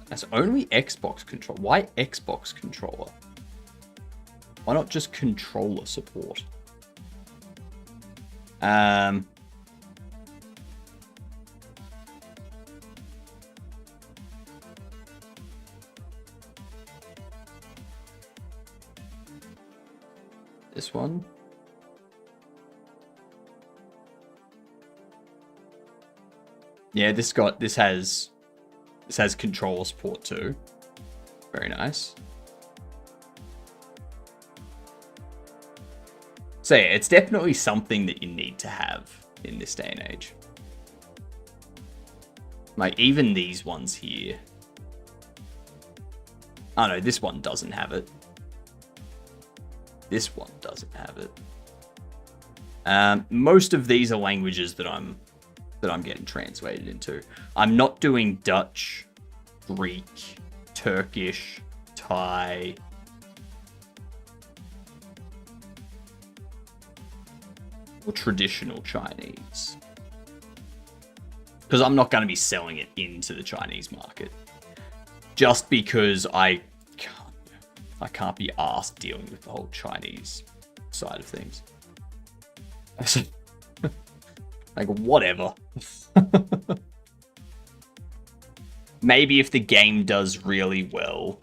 That's only Xbox controller. Why Xbox controller? Why not just controller support? This one. Yeah, this has controller support too. Very nice. So yeah, it's definitely something that you need to have in this day and age. Like, even these ones here. Oh no, this one doesn't have it. This one doesn't have it. Most of these are languages that I'm getting translated into. I'm not doing Dutch, Greek, Turkish, Thai. Or traditional Chinese. Because I'm not going to be selling it into the Chinese market. Just because I can't be asked dealing with the whole Chinese side of things. Like, whatever. Maybe if the game does really well,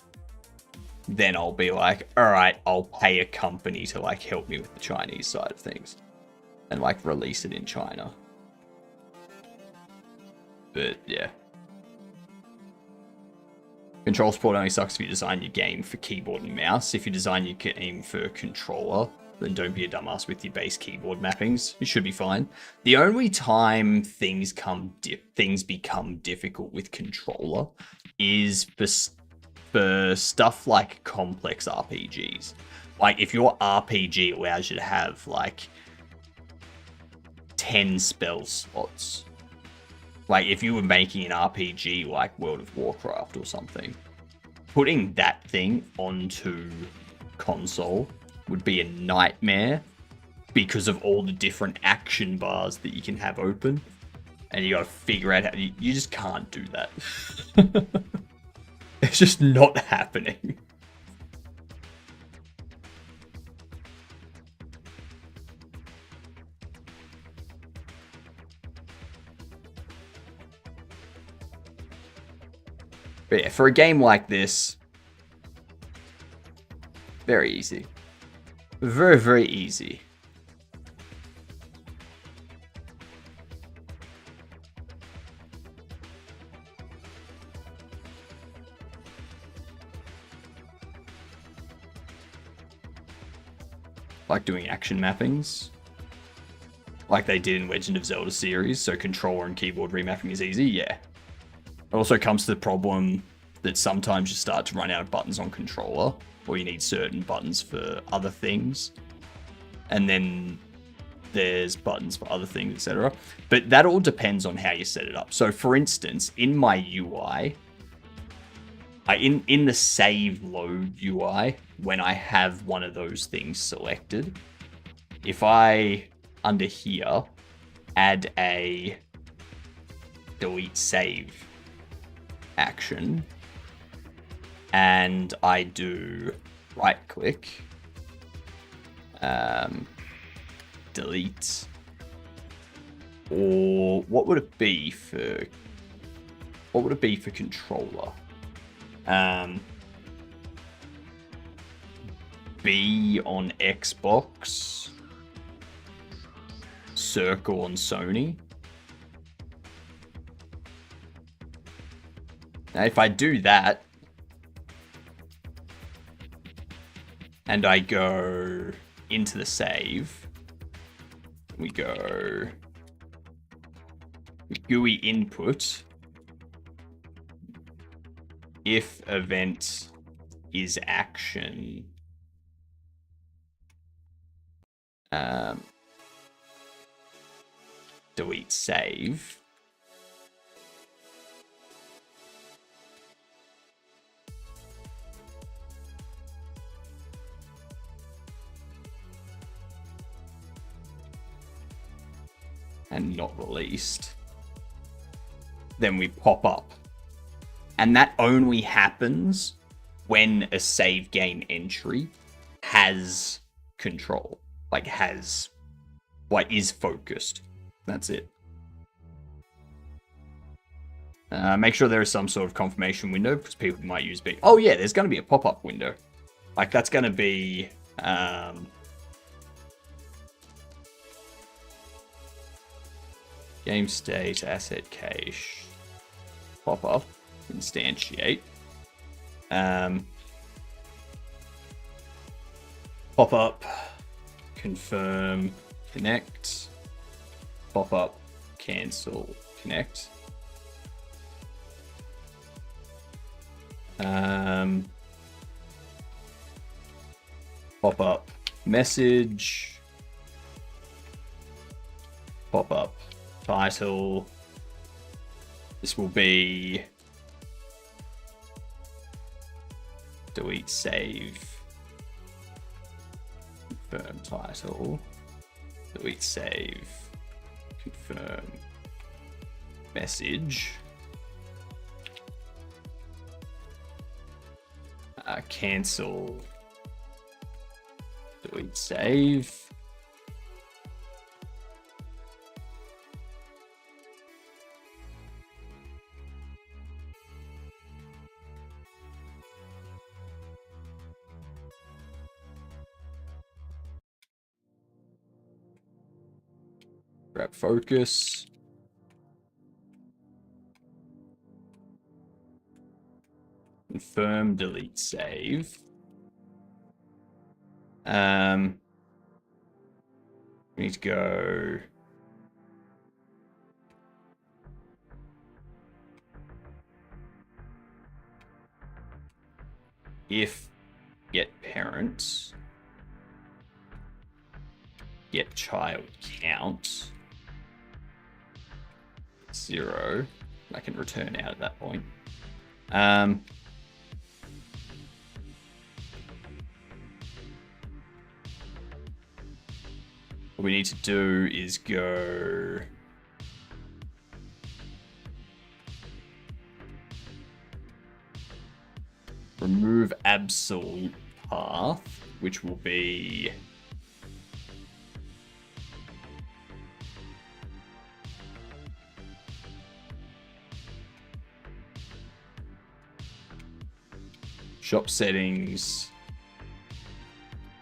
then I'll be like, alright, I'll pay a company to, like, help me with the Chinese side of things. And, like, release it in China. But, yeah. Control support only sucks if you design your game for keyboard and mouse. If you design your game for controller, then don't be a dumbass with your base keyboard mappings. You should be fine. The only time things become difficult with controller is for stuff like complex RPGs. Like, if your RPG allows you to have, like, 10 spell slots. Like, if you were making an RPG like World of Warcraft or something, putting that thing onto console would be a nightmare because of all the different action bars that you can have open. And you gotta figure out how... You just can't do that. It's just not happening. But yeah, for a game like this, very easy. Very, very easy. Like doing action mappings. Like they did in Legend of Zelda series, so controller and keyboard remapping is easy, yeah. It also comes to the problem that sometimes you start to run out of buttons on controller, or you need certain buttons for other things. And then there's buttons for other things, etc. But that all depends on how you set it up. So for instance, in my UI, in the save load UI, when I have one of those things selected, if I, under here, add a delete save action, and I do right click, delete, or what would it be for controller? B on Xbox, circle on Sony. Now, if I do that, and I go into the save, we go GUI input, if event is action, delete save. And not released. Then we pop up. And that only happens when a save game entry has control. Like is focused. That's it. Make sure there is some sort of confirmation window because people might use B. Oh yeah, there's going to be a pop-up window. Like that's going to be game state, asset cache, pop-up, instantiate. Pop-up, confirm, connect, pop-up, cancel, connect. Pop-up, message, pop-up, title. This will be delete save, confirm title, delete save, confirm message, cancel, delete save. Grab focus. Confirm, delete, save. We need to go. If get parent, get child count 0. I can return out at that point. What we need to do is go remove absolute path, which will be shop settings,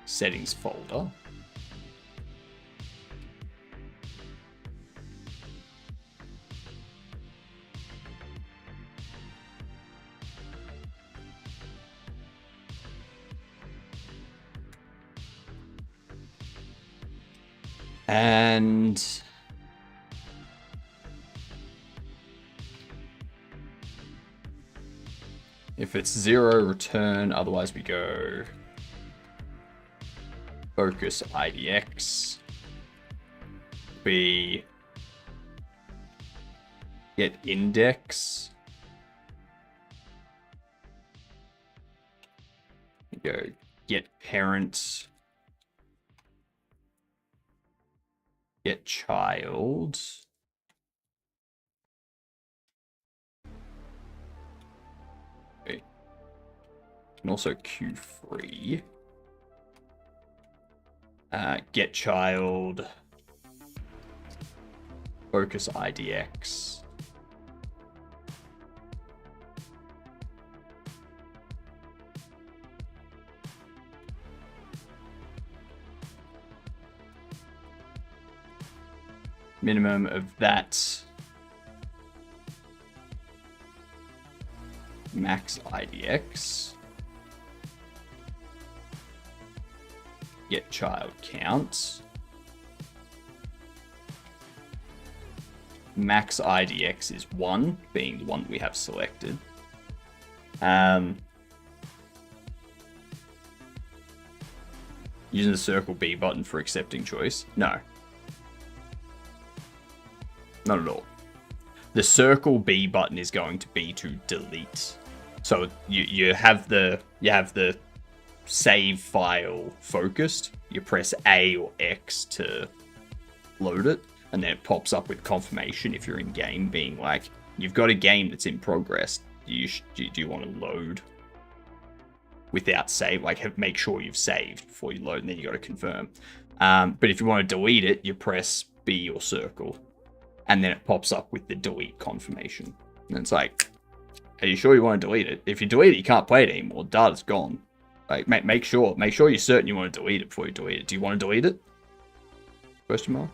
settings folder. And if it's 0, return. Otherwise, we go focus IDX. We get index. We go get parent. Get child. Okay. And also Q3. Get child. Focus IDX. Minimum of that max IDX. Get child count. Max IDX is 1, being the one we have selected. Using the circle B button for accepting choice. No. Not at all. The circle B button is going to be to delete. So you have the save file focused. You press A or X to load it, and then it pops up with confirmation if you're in game, being like, you've got a game that's in progress. Do you want to load without save? Like, make sure you've saved before you load, and then you got to confirm. But if you want to delete it, you press B or circle, and then it pops up with the delete confirmation. And it's like, are you sure you want to delete it? If you delete it, you can't play it anymore. Data's gone. Like, make sure you're certain you want to delete it before you delete it. Do you want to delete it? Question mark.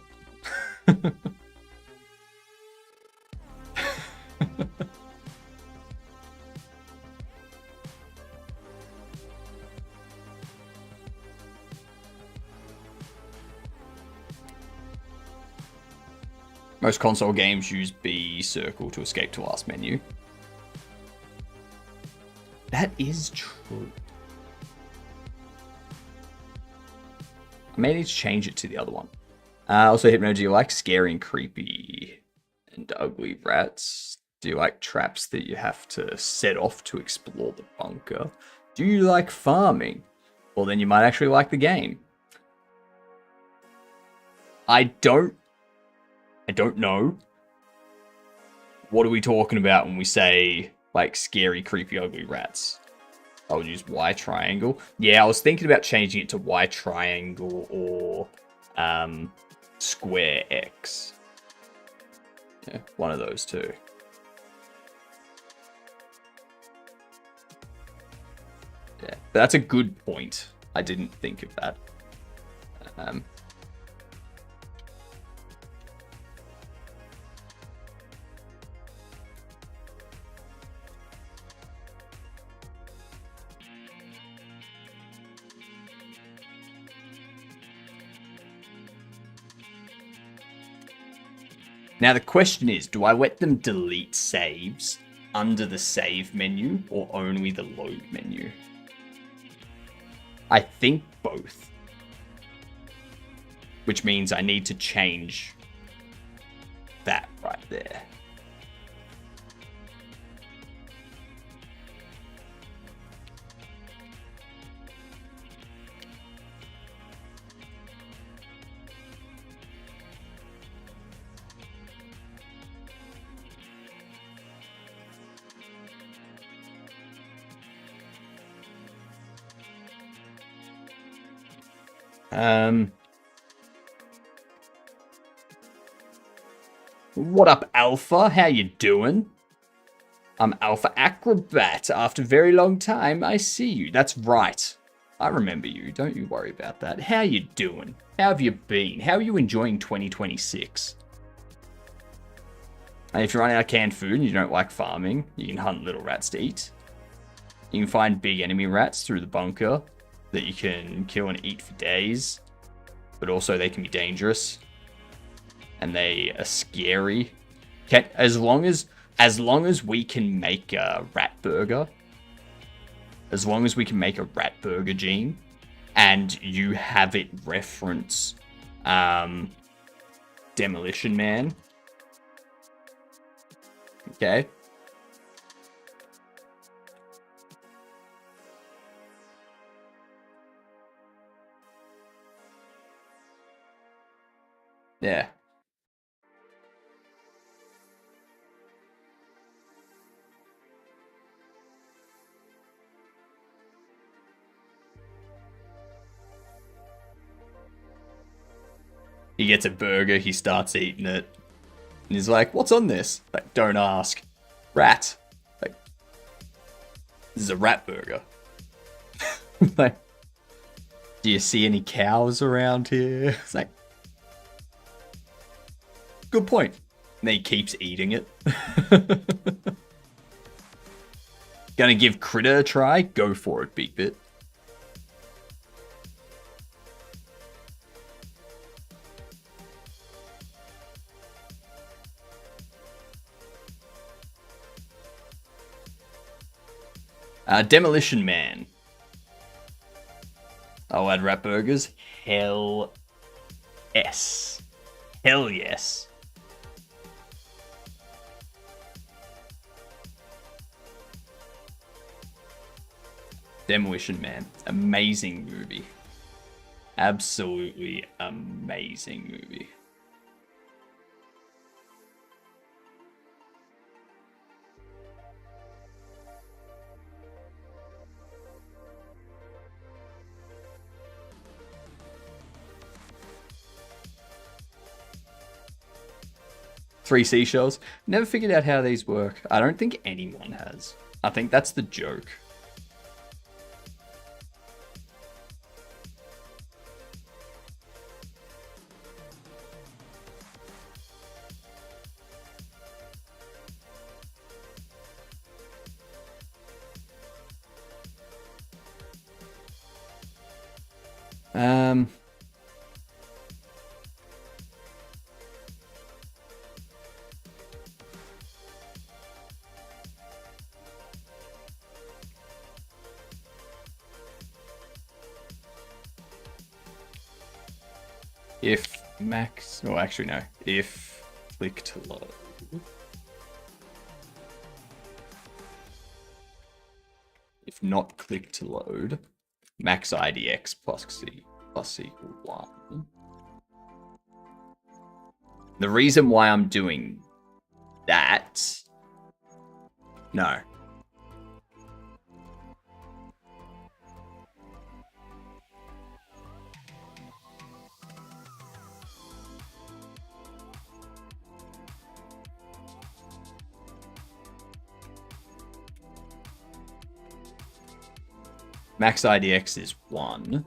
Most console games use B circle to escape to last menu. That is true. I may need to change it to the other one. Also, Hypno, do you like scary and creepy and ugly rats? Do you like traps that you have to set off to explore the bunker? Do you like farming? Well, then you might actually like the game. I don't know. What are we talking about when we say, like, scary, creepy, ugly rats? I would use Y triangle. Yeah, I was thinking about changing it to Y triangle or square X. Yeah, one of those two. Yeah, but that's a good point. I didn't think of that. Now the question is, do I let them delete saves under the save menu or only the load menu? I think both. Which means I need to change that right there. What up, Alpha? How you doing? I'm Alpha Acrobat. After a very long time, I see you. That's right. I remember you. Don't you worry about that. How you doing? How have you been? How are you enjoying 2026? And if you're running out of canned food and you don't like farming, you can hunt little rats to eat. You can find big enemy rats through the bunker that you can kill and eat for days. But also they can be dangerous. And they are scary. As long as we can make a rat burger, as long as we can make a rat burger, Gene, and you have it reference Demolition Man. Okay. Yeah. He gets a burger, he starts eating it. And he's like, what's on this? Like, don't ask. Rat. Like, this is a rat burger. Like, do you see any cows around here? It's like, good point. And then he keeps eating it. Gonna give Critter a try? Go for it, Big Bit. Demolition Man. I'll add rat burgers. Hell yes. Hell yes. Demolition Man. Amazing movie. Absolutely amazing movie. Three seashells. Never figured out how these work. I don't think anyone has. I think that's the joke. If max, no, actually no. If click to load. If not click to load, max IDX plus equal 1. The reason why I'm doing that, no. Max IDX is 1.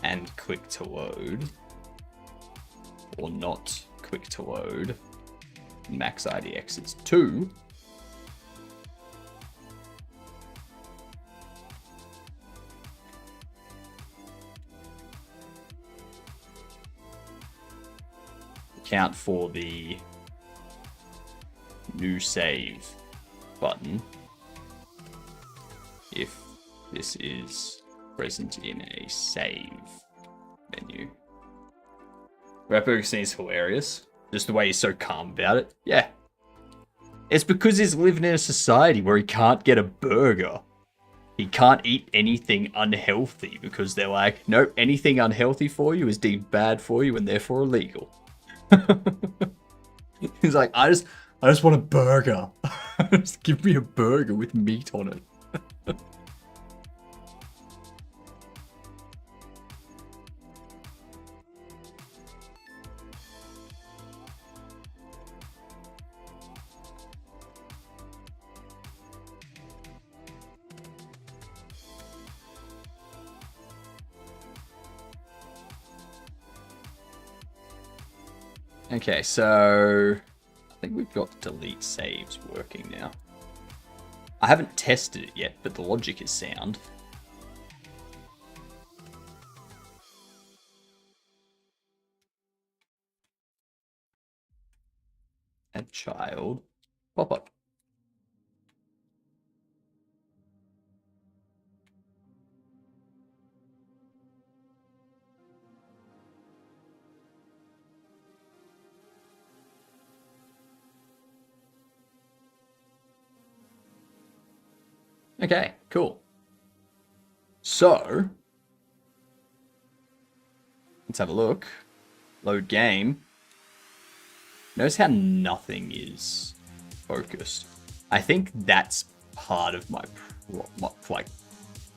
And click to load. Or not quick to load. Max IDX is 2. Count for the new save button if this is present in a save menu. Rapper is hilarious. Just the way he's so calm about it. Yeah. It's because he's living in a society where he can't get a burger. He can't eat anything unhealthy because they're like, nope, anything unhealthy for you is deemed bad for you and therefore illegal. He's like, I just want a burger. Just give me a burger with meat on it. Okay, so I think we've got delete saves working now. I haven't tested it yet, but the logic is sound. Add child. Pop up. Okay, cool. So, let's have a look. Load game. Notice how nothing is focused. I think that's part of my part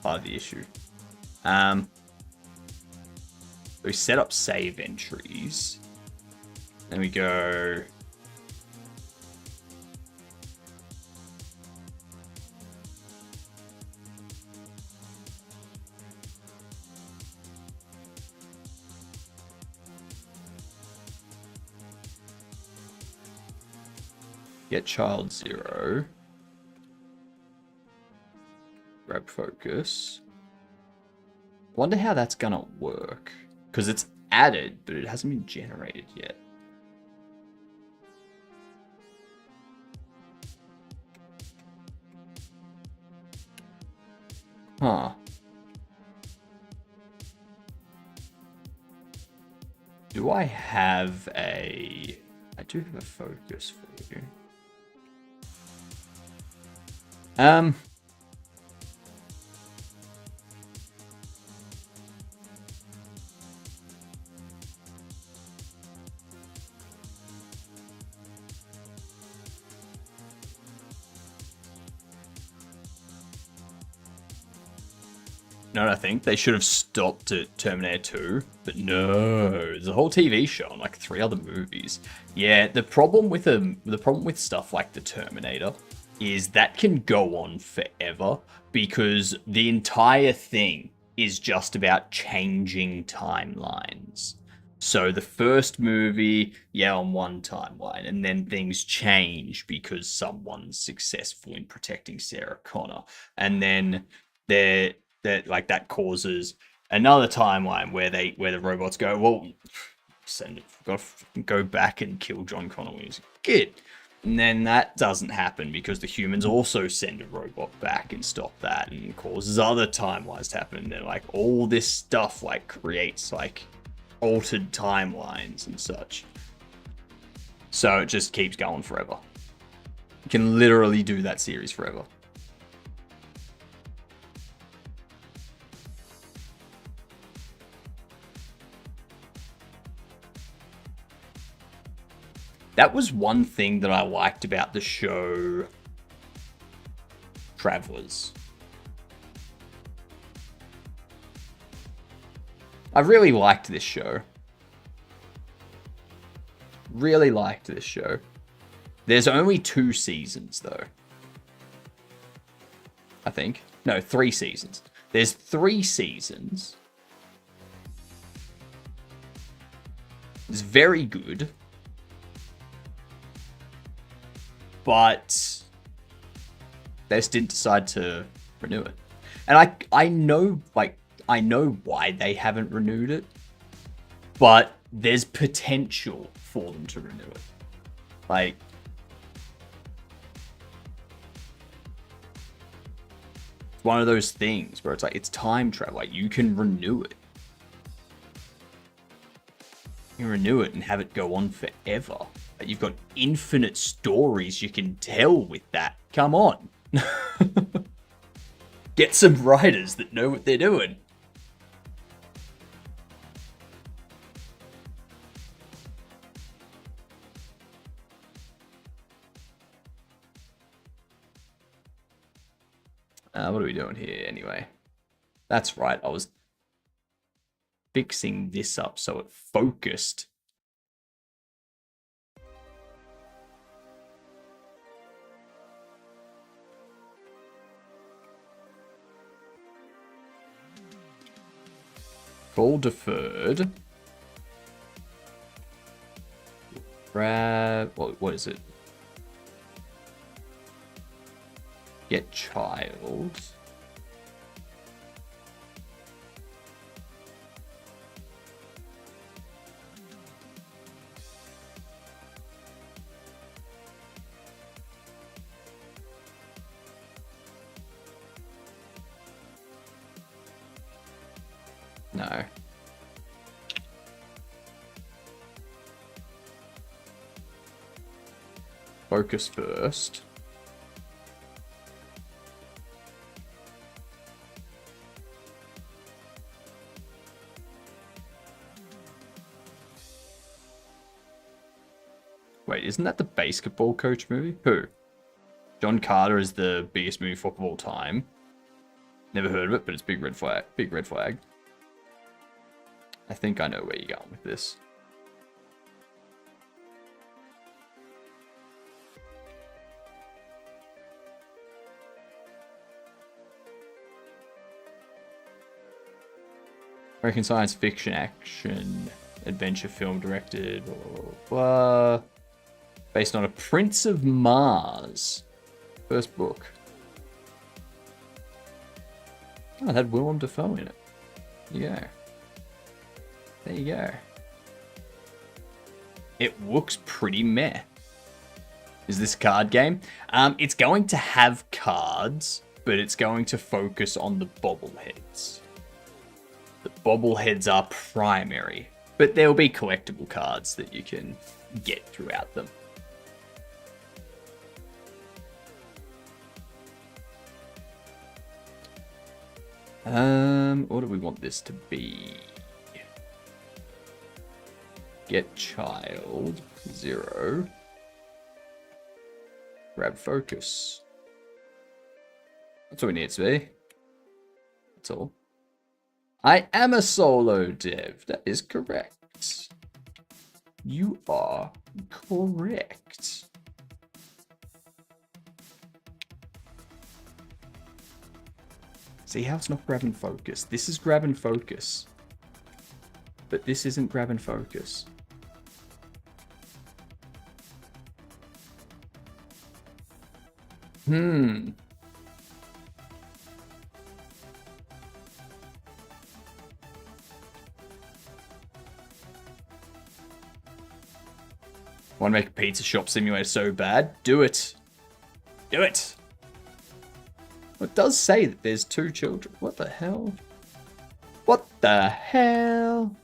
of the issue. We set up save entries. Then we go. Get child 0. Grab focus. Wonder how that's gonna work. Because it's added, but it hasn't been generated yet. Huh. Do I have a... I do have a focus for you. No, I think they should have stopped at Terminator 2, but no, there's a whole TV show and like 3 other movies. Yeah, the problem with stuff like the Terminator is that can go on forever because the entire thing is just about changing timelines. So the first movie, yeah, on one timeline, and then things change because someone's successful in protecting Sarah Connor, and then they're like that causes another timeline where the robots go, well, go back and kill John Connor when he's a kid. And then that doesn't happen because the humans also send a robot back and stop that and causes other timelines to happen. And then like all this stuff like creates like altered timelines and such. So it just keeps going forever. You can literally do that series forever. That was one thing that I liked about the show Travelers. I really liked this show. Really liked this show. There's only 2 seasons, though. I think. No, 3 seasons. There's 3 seasons. It's very good. But they just didn't decide to renew it. And I know why they haven't renewed it, but there's potential for them to renew it. Like, it's one of those things where it's like, it's time travel. Like, you can renew it. You can renew it and have it go on forever. Like, you've got infinite stories you can tell with that. Come on. Get some writers that know what they're doing. What are we doing here anyway? That's right, I was fixing this up so it focused. Call deferred. Grab, what is it? Get child. No. Focus first. Wait, isn't that the basketball coach movie? Who? John Carter is the biggest movie fuck of all time. Never heard of it, but it's big red flag. Big red flag. I think I know where you're going with this. American science fiction action adventure film directed, blah, blah, blah. Based on a Prince of Mars. First book. Oh, it had Willem Dafoe in it. There you go. There you go. It looks pretty meh. Is this a card game? It's going to have cards, but it's going to focus on the bobbleheads. The bobbleheads are primary, but there will be collectible cards that you can get throughout them. What do we want this to be? Get child 0. Grab focus. That's what we need it to be. That's all. I am a solo dev. That is correct. You are correct. See how it's not grab and focus? This is grab and focus. But this isn't grab and focus. Want to make a pizza shop simulator so bad? Do it. Do it. Well, it does say that there's 2 children. What the hell? What the hell?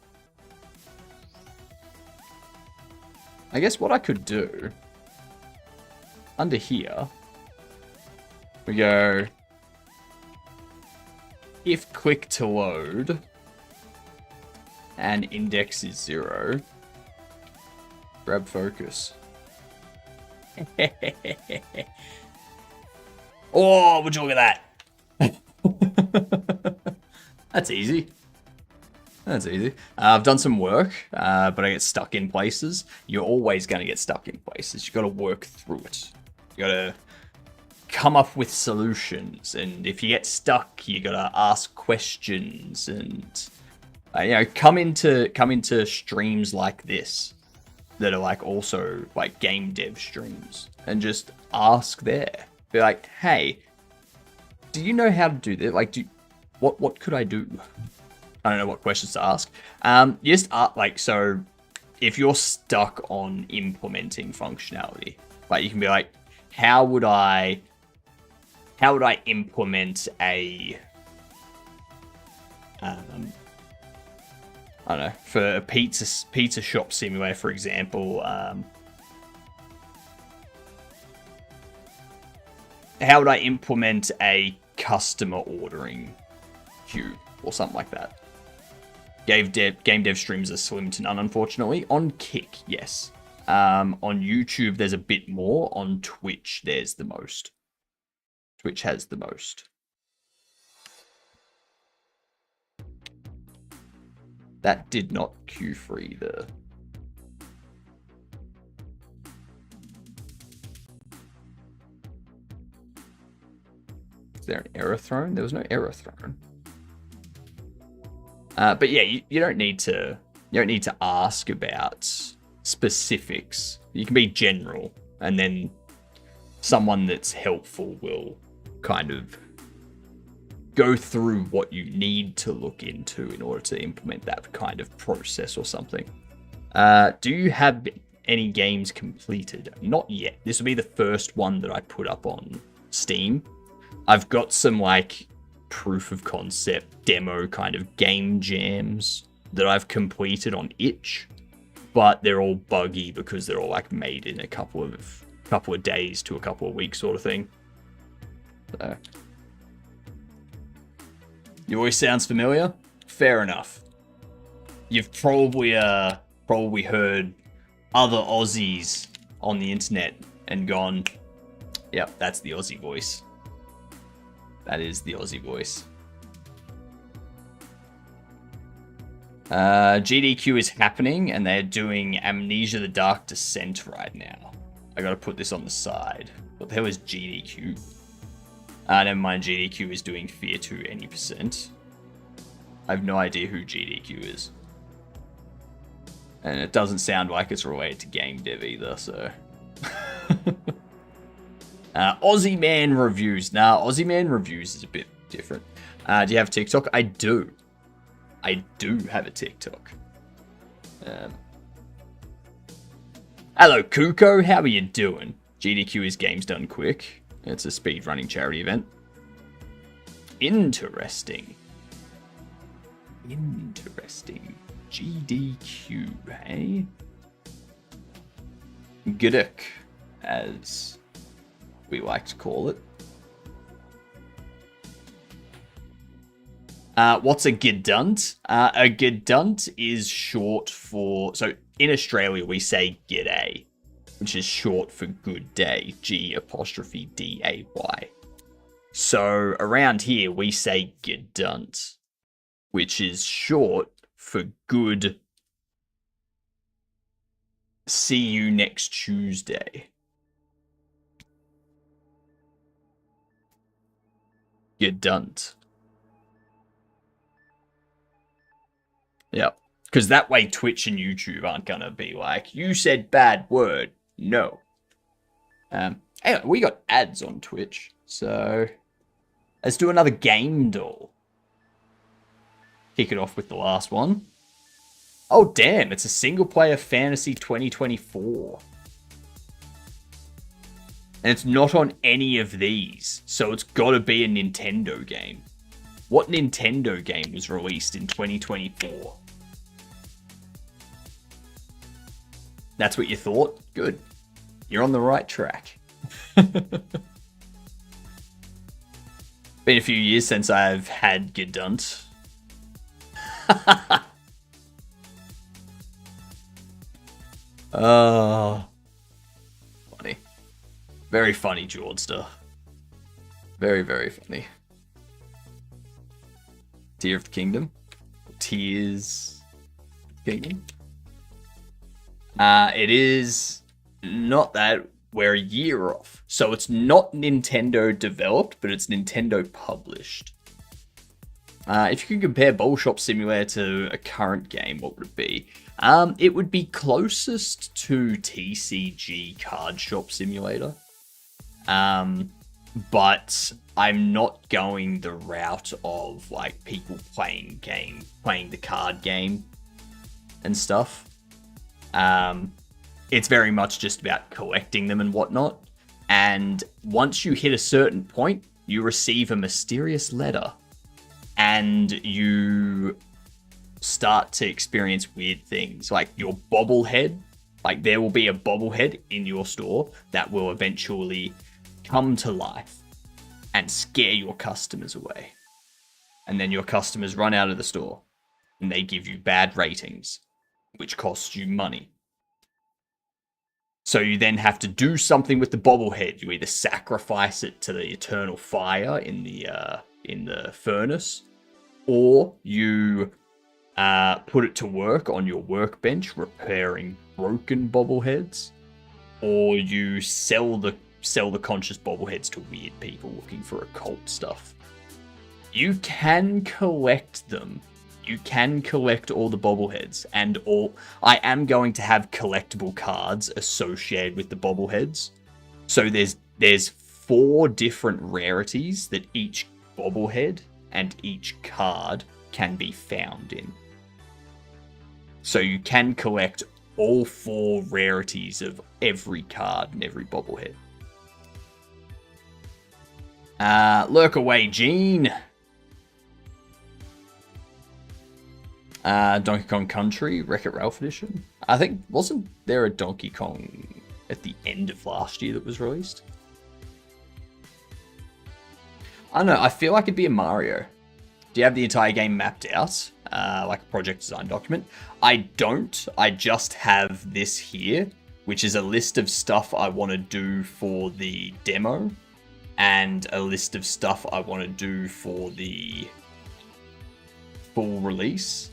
I guess what I could do, under here, we go, if click to load, and index is 0, grab focus. Oh, would you look at that? That's easy. That's easy. I've done some work, but I get stuck in places. You're always going to get stuck in places. You've got to work through it. You got to come up with solutions. And if you get stuck, you got to ask questions and, come into streams like this that are like also like game dev streams and just ask there. Be like, hey, do you know how to do this? Like, what could I do? I don't know what questions to ask. Just so if you're stuck on implementing functionality, like you can be like, how would I implement a, I don't know, for a pizza shop simulator, for example, how would I implement a customer ordering queue or something like that? Game dev streams are slim to none, unfortunately. On Kick, yes. On YouTube, there's a bit more. On Twitch, there's the most. Twitch has the most. That did not queue for either. Is there an error thrown? There was no error thrown. But yeah, you don't need to ask about specifics. You can be general, and then someone that's helpful will kind of go through what you need to look into in order to implement that kind of process or something. Do you have any games completed? Not yet. This will be the first one that I put up on Steam. I've got some like proof of concept demo kind of game jams that I've completed on itch, but they're all buggy because they're all like made in a couple of days to a couple of weeks sort of thing. So your voice sounds familiar. Fair enough. You've probably heard other Aussies on the internet and gone, yep, that's the Aussie voice. That is the Aussie voice. GDQ is happening, and they're doing Amnesia: The Dark Descent right now. I gotta put this on the side. What the hell is GDQ? Never mind, GDQ is doing Fear 2 any%. I have no idea who GDQ is. And it doesn't sound like it's related to game dev either, so... Aussie Man Reviews. Nah, Aussie Man Reviews is a bit different. Do you have TikTok? I do. I do have a TikTok. Hello, Kuko. How are you doing? GDQ is Games Done Quick. It's a speedrunning charity event. Interesting. Interesting. GDQ, hey? Guduk, as we like to call it. What's a Gedunt? A Gedunt is short for... So, in Australia, we say G'day, which is short for good day. G''day. So, around here, we say Gedunt, which is short for good... See you next Tuesday. Gedunt. Yep. Because that way Twitch and YouTube aren't going to be like, you said bad word. No. Anyway, we got ads on Twitch. So, let's do another game doll. Kick it off with the last one. Oh, damn. It's a single-player fantasy 2024. And it's not on any of these. So it's got to be a Nintendo game. What Nintendo game was released in 2024? That's what you thought? Good. You're on the right track. Been a few years since I've had Gedunt. Oh. Funny. Very funny, Jordster. Very, very funny. Tear of the Kingdom? Tears of the Kingdom? It is not that. We're a year off. So it's not Nintendo developed, but it's Nintendo published. If you can compare Bobble Shop Simulator to a current game, what would it be? It would be closest to TCG Card Shop Simulator. But I'm not going the route of like people playing the card game and stuff. It's very much just about collecting them and whatnot. And once you hit a certain point, you receive a mysterious letter. And you start to experience weird things. Like your bobblehead. Like there will be a bobblehead in your store that will eventually come to life and scare your customers away. And then your customers run out of the store. And they give you bad ratings, which costs you money. So you then have to do something with the bobblehead. You either sacrifice it to the eternal fire in the furnace, or you put it to work on your workbench repairing broken bobbleheads, or you sell the conscious bobbleheads to weird people looking for occult stuff. You can collect them. You can collect all the bobbleheads, and I am going to have collectible cards associated with the bobbleheads. So there's 4 different rarities that each bobblehead and each card can be found in. So you can collect all 4 rarities of every card and every bobblehead. Lurk away, Gene. Donkey Kong Country, Wreck-It Ralph edition. I think, wasn't there a Donkey Kong at the end of last year that was released? I don't know, I feel like it'd be a Mario. Do you have the entire game mapped out? Like a project design document? I don't, I just have this here, which is a list of stuff I want to do for the demo, and a list of stuff I want to do for the full release,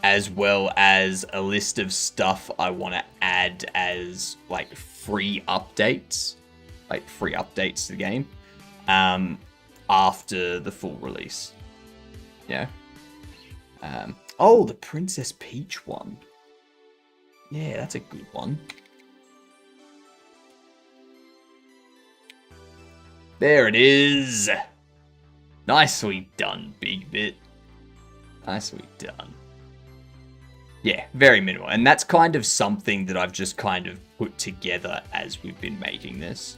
as well as a list of stuff I want to add as like free updates to the game, after the full release. Yeah. Oh, the Princess Peach one. Yeah, that's a good one. There it is. Nicely done, Big Bit. Nicely done. Yeah, very minimal. And that's kind of something that I've just kind of put together as we've been making this.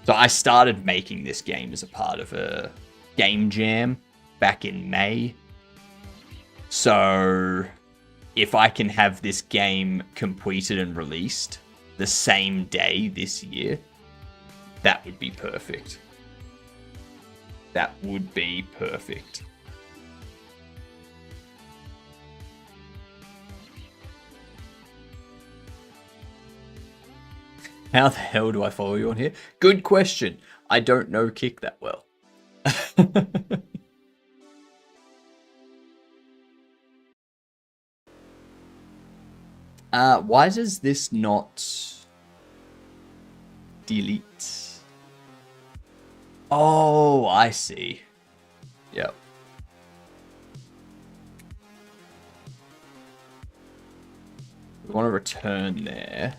So I started making this game as a part of a game jam back in May. So if I can have this game completed and released the same day this year, that would be perfect. That would be perfect. How the hell do I follow you on here? Good question. I don't know Kick that well. Why does this not delete? Oh, I see. Yep. We want to return there.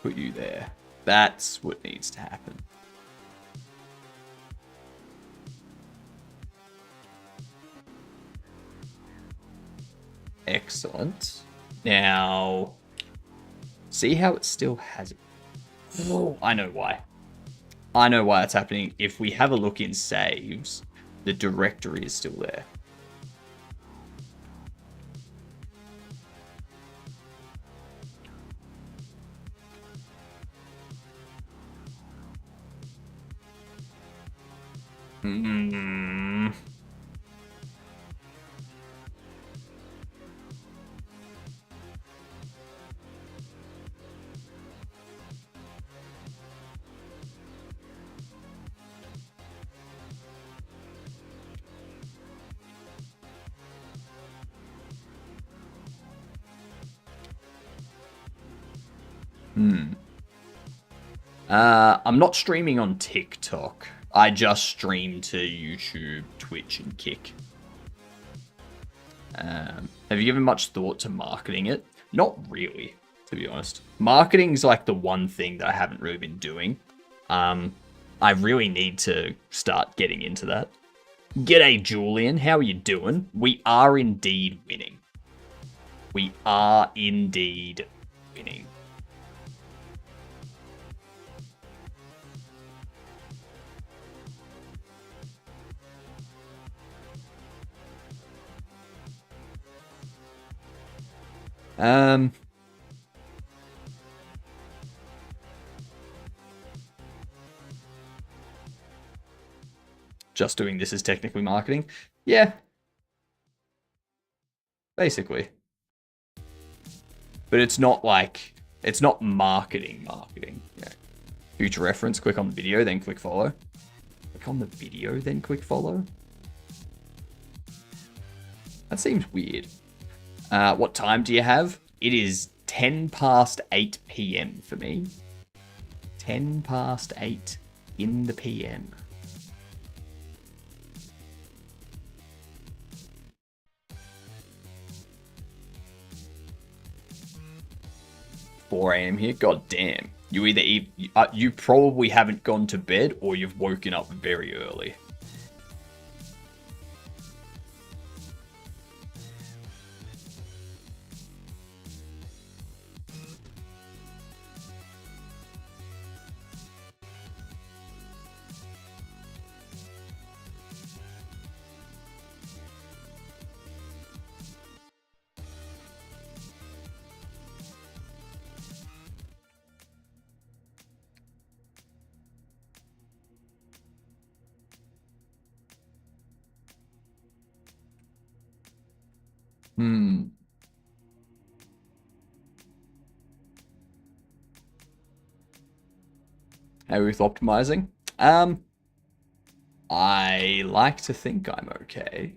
Put you there. That's what needs to happen. Excellent. Now, see how it still has it. Oh, I know why. I know why it's happening. If we have a look in saves, the directory is still there. Hmm. I'm not streaming on TikTok. I just stream to YouTube, Twitch, and Kick. Have you given much thought to marketing it? Not really, to be honest. Marketing's like the one thing that I haven't really been doing. I really need to start getting into that. G'day, Julian. How are you doing? We are indeed winning. We are indeed winning. Just doing this is technically marketing. Yeah. Basically. But it's not like, it's not marketing. Yeah. Future reference, click on the video, then click follow. Click on the video, then click follow. That seems weird. What time do you have? It is 10 past 8 p.m. for me. 10 past 8 in the p.m. 4 a.m. here? God damn. You either you probably haven't gone to bed or you've woken up very early. How with optimizing? I like to think I'm okay.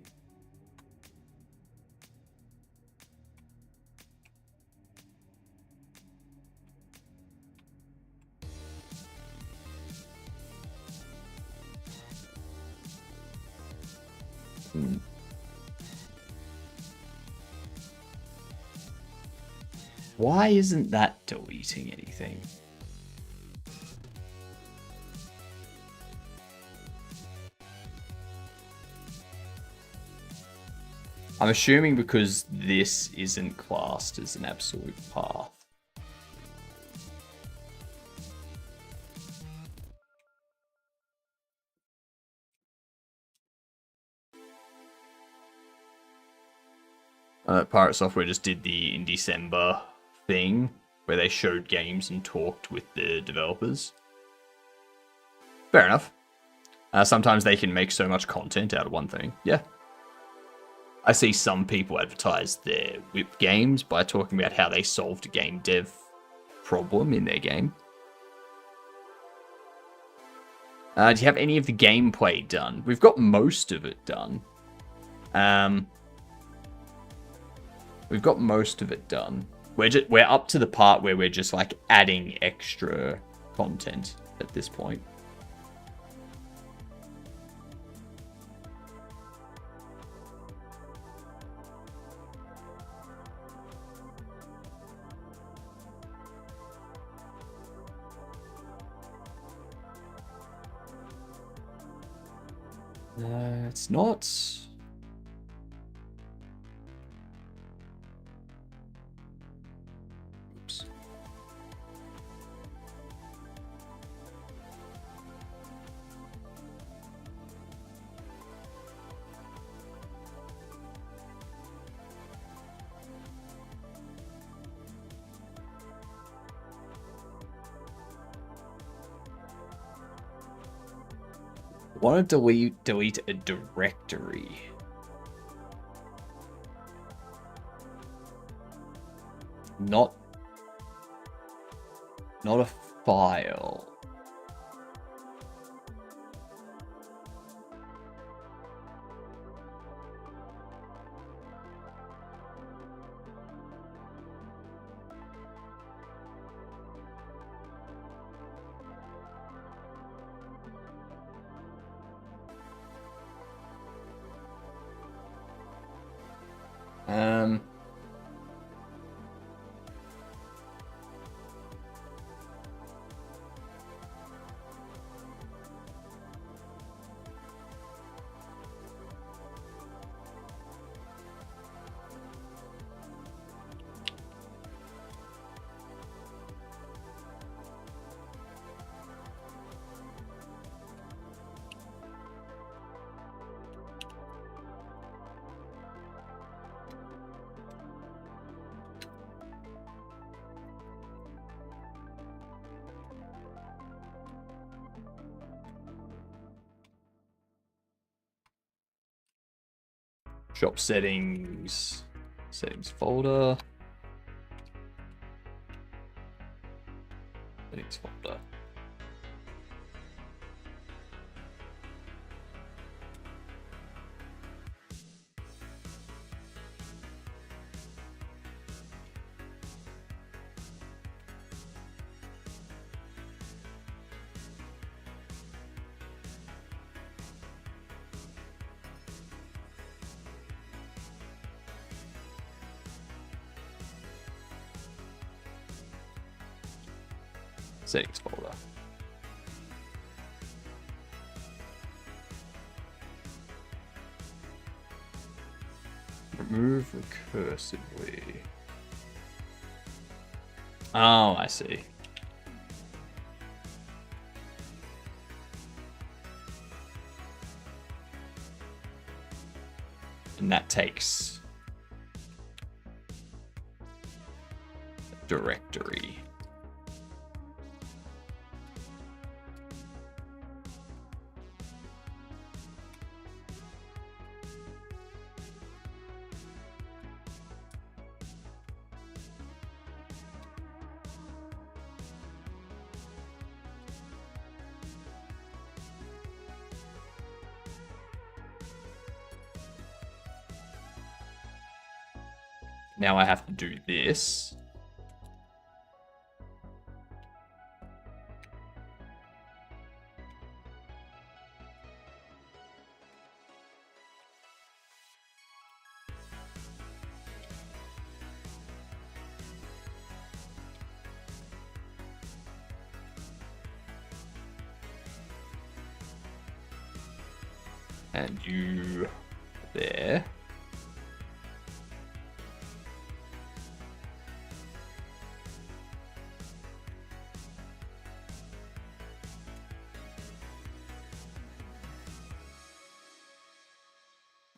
Why isn't that deleting anything? I'm assuming because this isn't classed as an absolute path. Pirate Software just did the in December thing where they showed games and talked with the developers. Fair enough. Sometimes they can make so much content out of one thing. Yeah. I see some people advertise their whip games by talking about how they solved a game dev problem in their game. Do you have any of the gameplay done? We've got most of it done. We've got most of it done. We're up to the part where we're just like adding extra content at this point. It's not. Oops. I want to delete a directory. Not a file. Shop settings folder. Settings folder. Settings folder. Remove recursively. Oh, I see. And that takes a directory. Now I have to do this. And you there.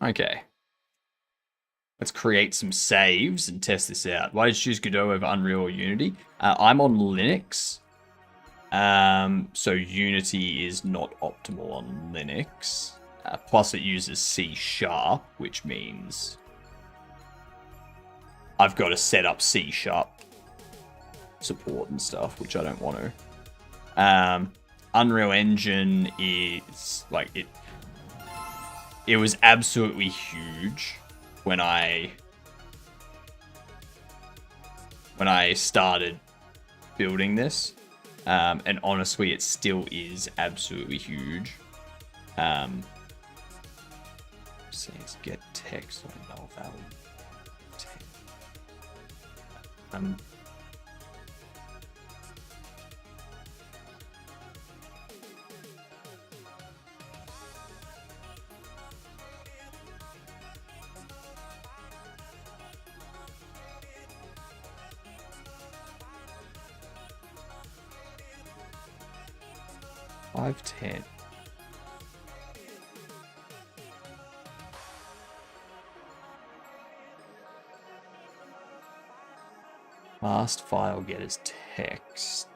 Okay. Let's create some saves and test this out. Why did you choose Godot over Unreal or Unity? I'm on Linux. So Unity is not optimal on Linux. Plus it uses C#, which means I've got to set up C# support and stuff, which I don't want to. Unreal Engine is like it was absolutely huge when I started building this, and honestly it still is absolutely huge. Says get text on null value. Five 10. Last file get as text.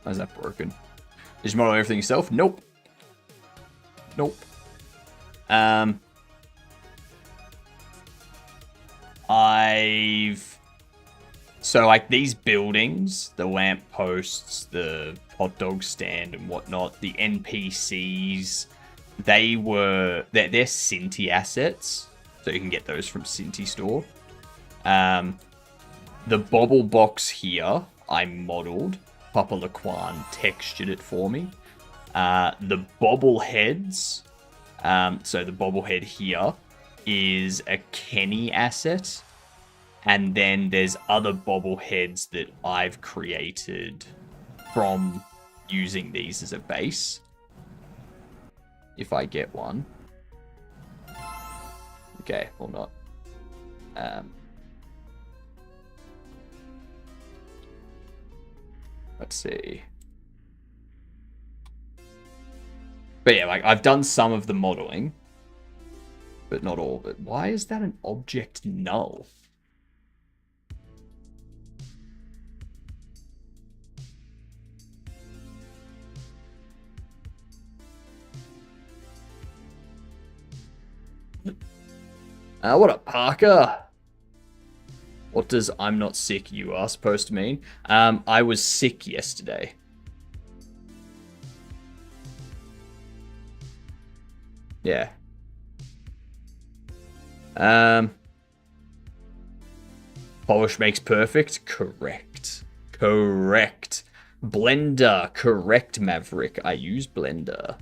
Why is that broken? Did you model everything yourself? Nope. Nope. So like these buildings, the lamp posts, the hot dog stand and whatnot, the NPCs, they're Cinti assets, so you can get those from Cinti store. The bobble box here, I modeled. Papa Laquan textured it for me. The bobbleheads, so the bobblehead here is a Kenny asset. And then there's other bobbleheads that I've created from using these as a base. If I get one. Okay, or not. Let's see. But yeah, like I've done some of the modeling, but not all of it. Why is that an object null? What up, Parker? What does I'm not sick, you are supposed to mean? I was sick yesterday. Yeah. Polish makes perfect? Correct. Correct. Blender. Correct, Maverick. I use Blender.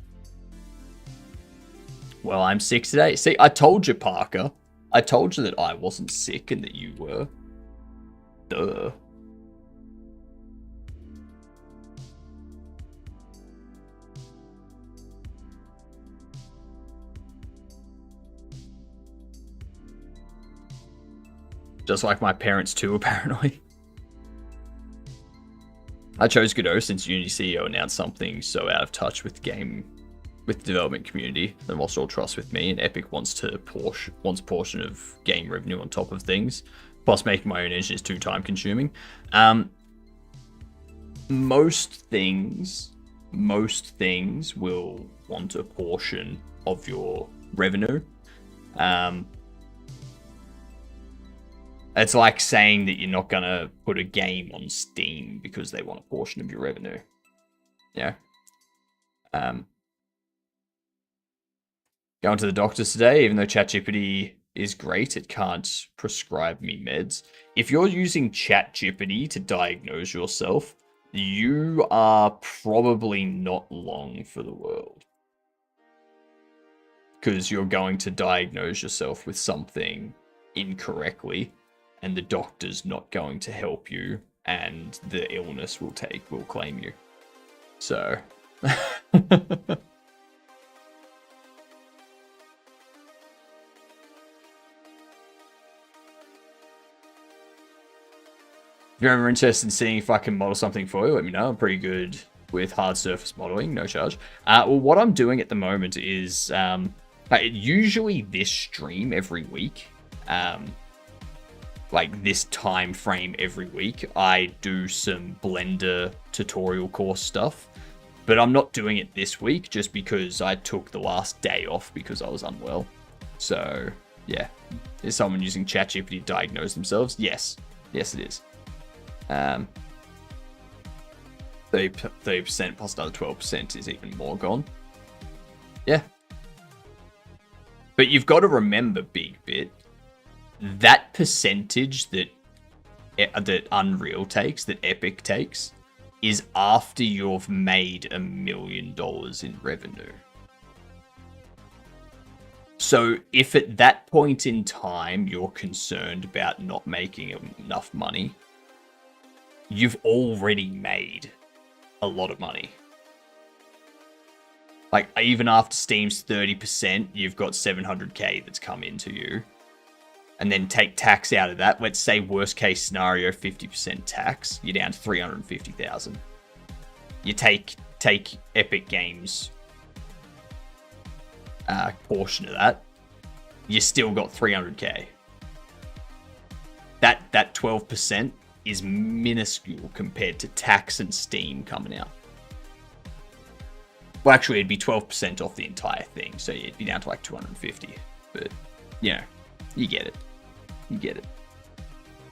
Well, I'm sick today. See, I told you, Parker. I told you that I wasn't sick and that you were. Duh. Just like my parents too, apparently. I chose Godot since Unity CEO announced something so out of touch with the development community and lost all trust with me, and Epic wants portion of game revenue on top of things. Plus, making my own engine is too time consuming. Most things will want a portion of your revenue. It's like saying that you're not gonna put a game on Steam because they want a portion of your revenue. Yeah. Going to the doctors today, even though ChatGPT is great, it can't prescribe me meds. If you're using ChatGPT to diagnose yourself, you are probably not long for the world. Because you're going to diagnose yourself with something incorrectly, and the doctor's not going to help you and the illness will claim you. So if you're ever interested in seeing if I can model something for you, let me know. I'm pretty good with hard surface modeling, no charge. Well, what I'm doing at the moment is usually this stream every week, like this time frame every week, I do some Blender tutorial course stuff. But I'm not doing it this week just because I took the last day off because I was unwell. So, yeah. Is someone using ChatGPT to diagnose themselves? Yes. Yes, it is. 30% plus another 12% is even more gone. Yeah. But you've got to remember, Big Bit, that percentage that Unreal takes, that Epic takes, is after you've made $1 million in revenue. So if at that point in time you're concerned about not making enough money, you've already made a lot of money. Like, even after Steam's 30%, you've got 700k that's come into you. And then take tax out of that. Let's say worst case scenario, 50% tax. You're down to 350,000. You take Epic Games portion of that. You still got 300k. That 12% is minuscule compared to tax and Steam coming out. Well, actually, it'd be 12% off the entire thing, so you'd be down to like 250. But, you know, you get it. You get it.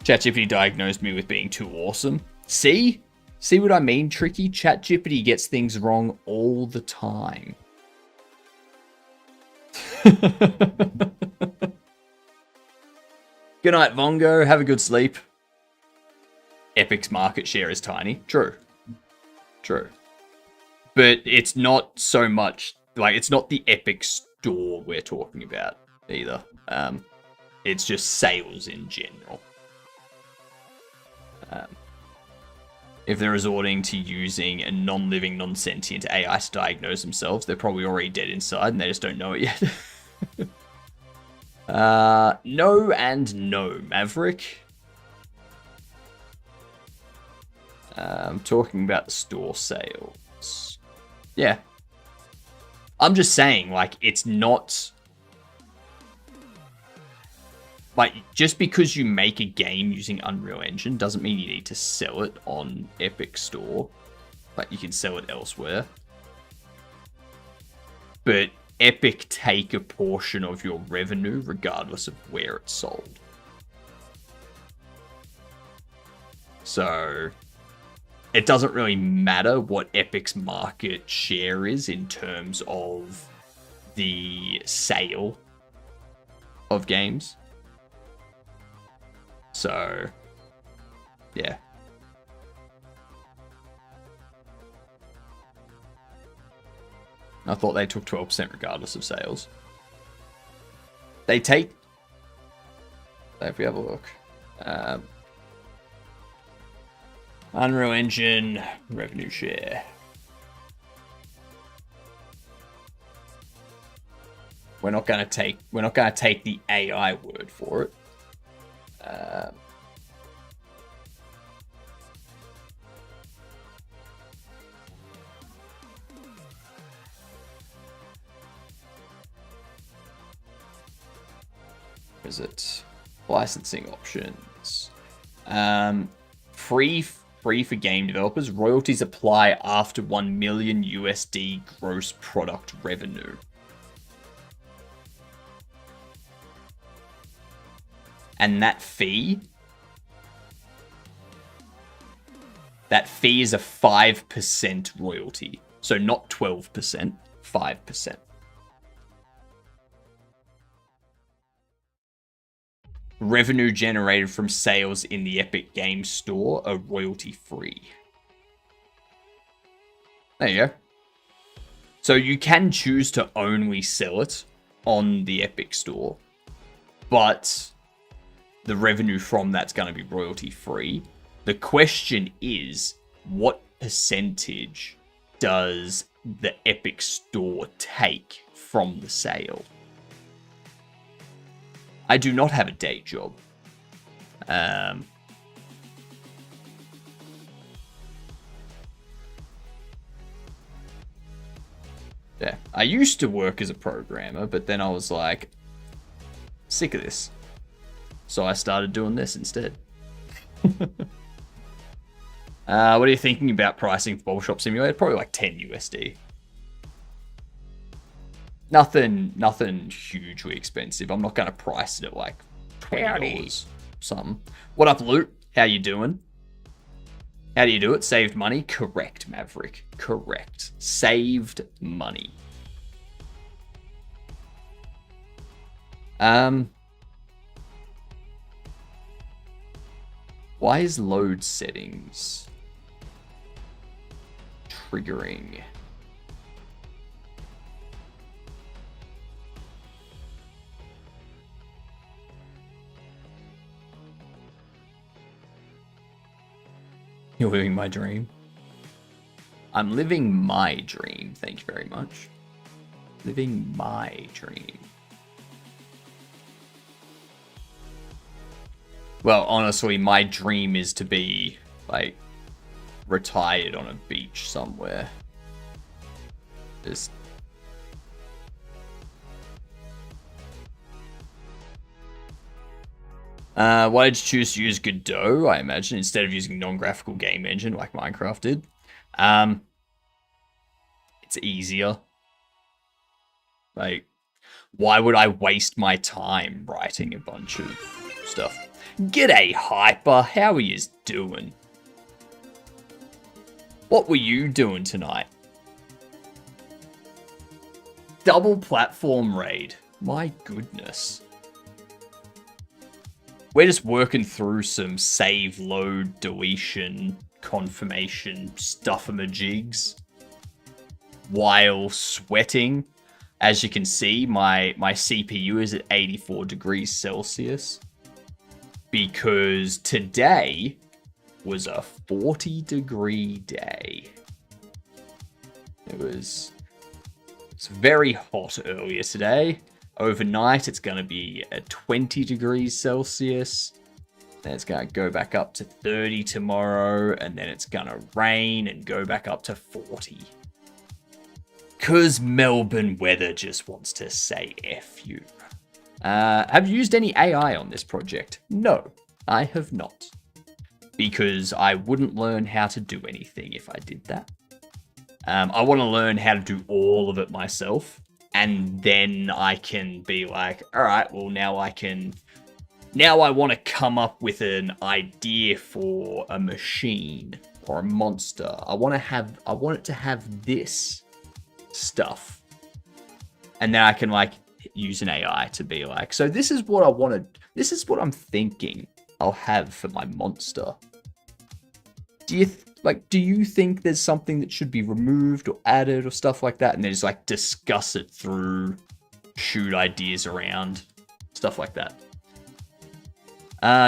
ChatGPT diagnosed me with being too awesome. See? See what I mean, Tricky? ChatGPT gets things wrong all the time. Good night, Vongo. Have a good sleep. Epic's market share is tiny. True. True. But it's not so much, like, it's not the Epic store we're talking about either. It's just sales in general. If they're resorting to using a non-living, non-sentient AI to diagnose themselves, they're probably already dead inside and they just don't know it yet. No and no, Maverick. I'm talking about the store sales. Yeah. I'm just saying, like, it's not... Like, just because you make a game using Unreal Engine doesn't mean you need to sell it on Epic Store. Like, you can sell it elsewhere. But Epic take a portion of your revenue regardless of where it's sold. So, it doesn't really matter what Epic's market share is in terms of the sale of games. So, yeah. I thought they took 12% regardless of sales. They take... If we have a look. Unreal Engine revenue share. We're not gonna take the AI word for it. Is it licensing options? Free for game developers. Royalties apply after 1 million USD gross product revenue. And that fee is a 5% royalty. So not 12%, 5%. Revenue generated from sales in the Epic Games Store are royalty free. There you go. So you can choose to only sell it on the Epic Store, but the revenue from that's going to be royalty free. The question is, what percentage does the Epic Store take from the sale? I do not have a day job. Yeah, I used to work as a programmer, but then I was like, sick of this. So I started doing this instead. What are you thinking about pricing for Bobble Shop Simulator? Probably like 10 USD. Nothing hugely expensive. I'm not going to price it at like $20 something. What up, Luke? How you doing? How do you do it? Saved money? Correct, Maverick. Correct. Saved money. Why is load settings triggering? You're living my dream. I'm living my dream. Thank you very much. Living my dream. Well, honestly, my dream is to be, like, retired on a beach somewhere. Just... why did you choose to use Godot, I imagine, instead of using non-graphical game engine like Minecraft did? It's easier. Like, why would I waste my time writing a bunch of stuff? G'day, Hyper. How are you doing? What were you doing tonight? Double platform raid. My goodness. We're just working through some save, load, deletion, confirmation stuff-a-majigs while sweating. As you can see, my CPU is at 84 degrees Celsius because today was a 40-degree day. It's very hot earlier today. Overnight, it's going to be at 20 degrees Celsius. Then it's going to go back up to 30 tomorrow. And then it's going to rain and go back up to 40. Because Melbourne weather just wants to say F you. Have you used any AI on this project? No, I have not. Because I wouldn't learn how to do anything if I did that. I want to learn how to do all of it myself. And then I can be like, all right, well, now I want to come up with an idea for a machine or a monster. I want it to have this stuff. And then I can like use an AI to be like, so this is what I wanted. This is what I'm thinking I'll have for my monster. Do you think there's something that should be removed or added or stuff like that? And then just like discuss it through, shoot ideas around, stuff like that.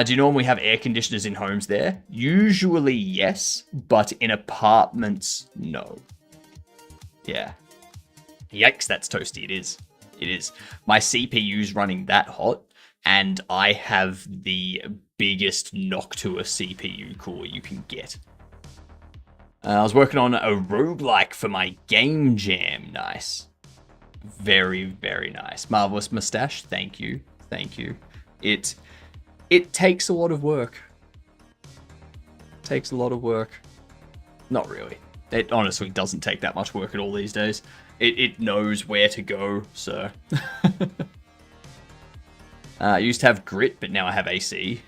Do you normally have air conditioners in homes there? Usually yes, but in apartments, no. Yeah. Yikes, that's toasty. It is. It is. My CPU's running that hot, and I have the biggest knock to a CPU cooler you can get. I was working on a roguelike for my game jam. Nice. Very, very nice. Marvelous mustache. Thank you. Thank you. It takes a lot of work. Takes a lot of work. Not really. It honestly doesn't take that much work at all these days. It knows where to go, so. I used to have grit, but now I have AC.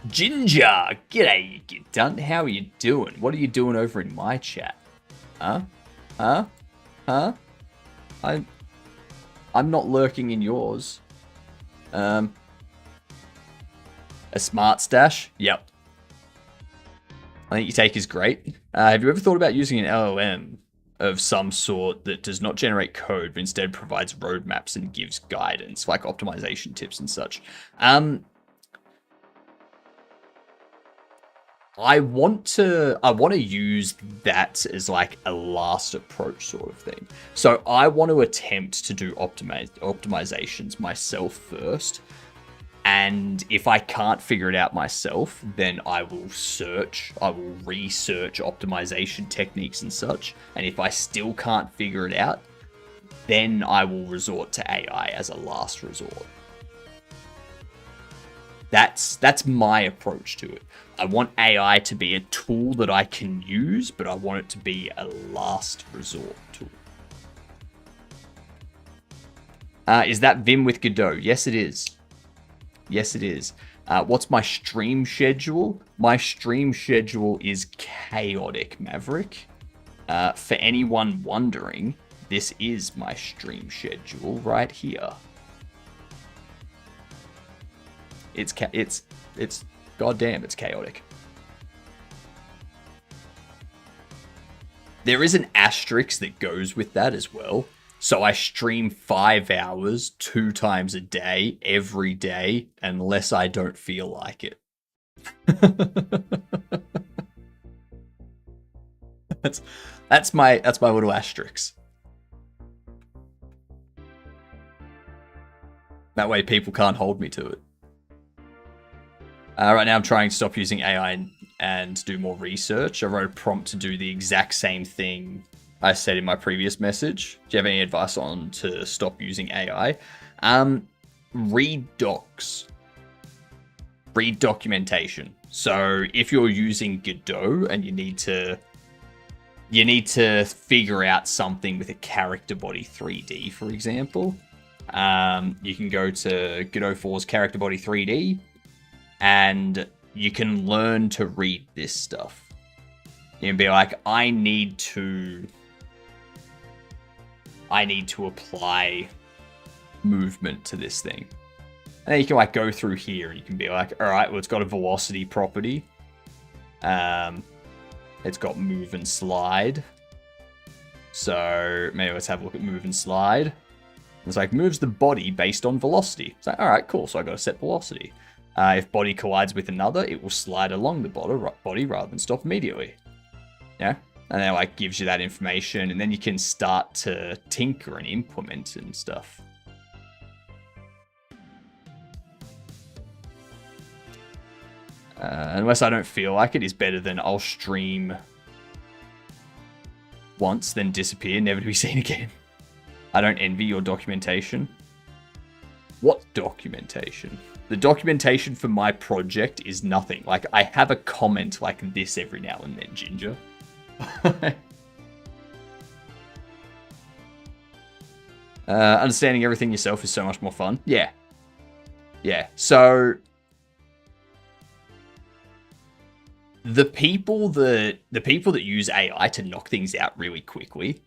Ginger! G'day, you get done. How are you doing? What are you doing over in my chat? Huh? Huh? Huh? I'm not lurking in yours. A smart stash? Yep. I think your take is great. Have you ever thought about using an LLM of some sort that does not generate code, but instead provides roadmaps and gives guidance, like optimization tips and such? I want to use that as like a last approach sort of thing. So I want to attempt to do optimizations myself first. And if I can't figure it out myself, then I will research optimization techniques and such. And if I still can't figure it out, then I will resort to AI as a last resort. That's my approach to it. I want AI to be a tool that I can use, but I want it to be a last resort tool. Is that Vim with Godot? Yes, it is. Yes, it is. What's my stream schedule? My stream schedule is chaotic, Maverick. For anyone wondering, this is my stream schedule right here. It's goddamn, it's chaotic. There is an asterisk that goes with that as well. So I stream 5 hours 2 times a day, every day, unless I don't feel like it. that's my little asterisk. That way people can't hold me to it. Right now I'm trying to stop using AI and do more research. I wrote a prompt to do the exact same thing I said in my previous message. Do you have any advice on to stop using AI? Read docs. Read documentation. So if you're using Godot and you need to figure out something with a character body 3D, for example, you can go to Godot 4's character body 3D, and you can learn to read this stuff. You can be like, I need to apply movement to this thing. And then you can like go through here and you can be like, all right, well, it's got a velocity property. It's got move and slide. So maybe let's have a look at move and slide. It's like moves the body based on velocity. It's like, all right, cool. So I got to set velocity. If body collides with another, it will slide along the body rather than stop immediately. Yeah, and then it like gives you that information, and then you can start to tinker and implement and stuff. Unless I don't feel like it, is better than I'll stream once, then disappear, never to be seen again. I don't envy your documentation. What documentation? The documentation for my project is nothing. Like, I have a comment like this every now and then, Ginger. Understanding everything yourself is so much more fun. Yeah. Yeah. So the people that use AI to knock things out really quickly,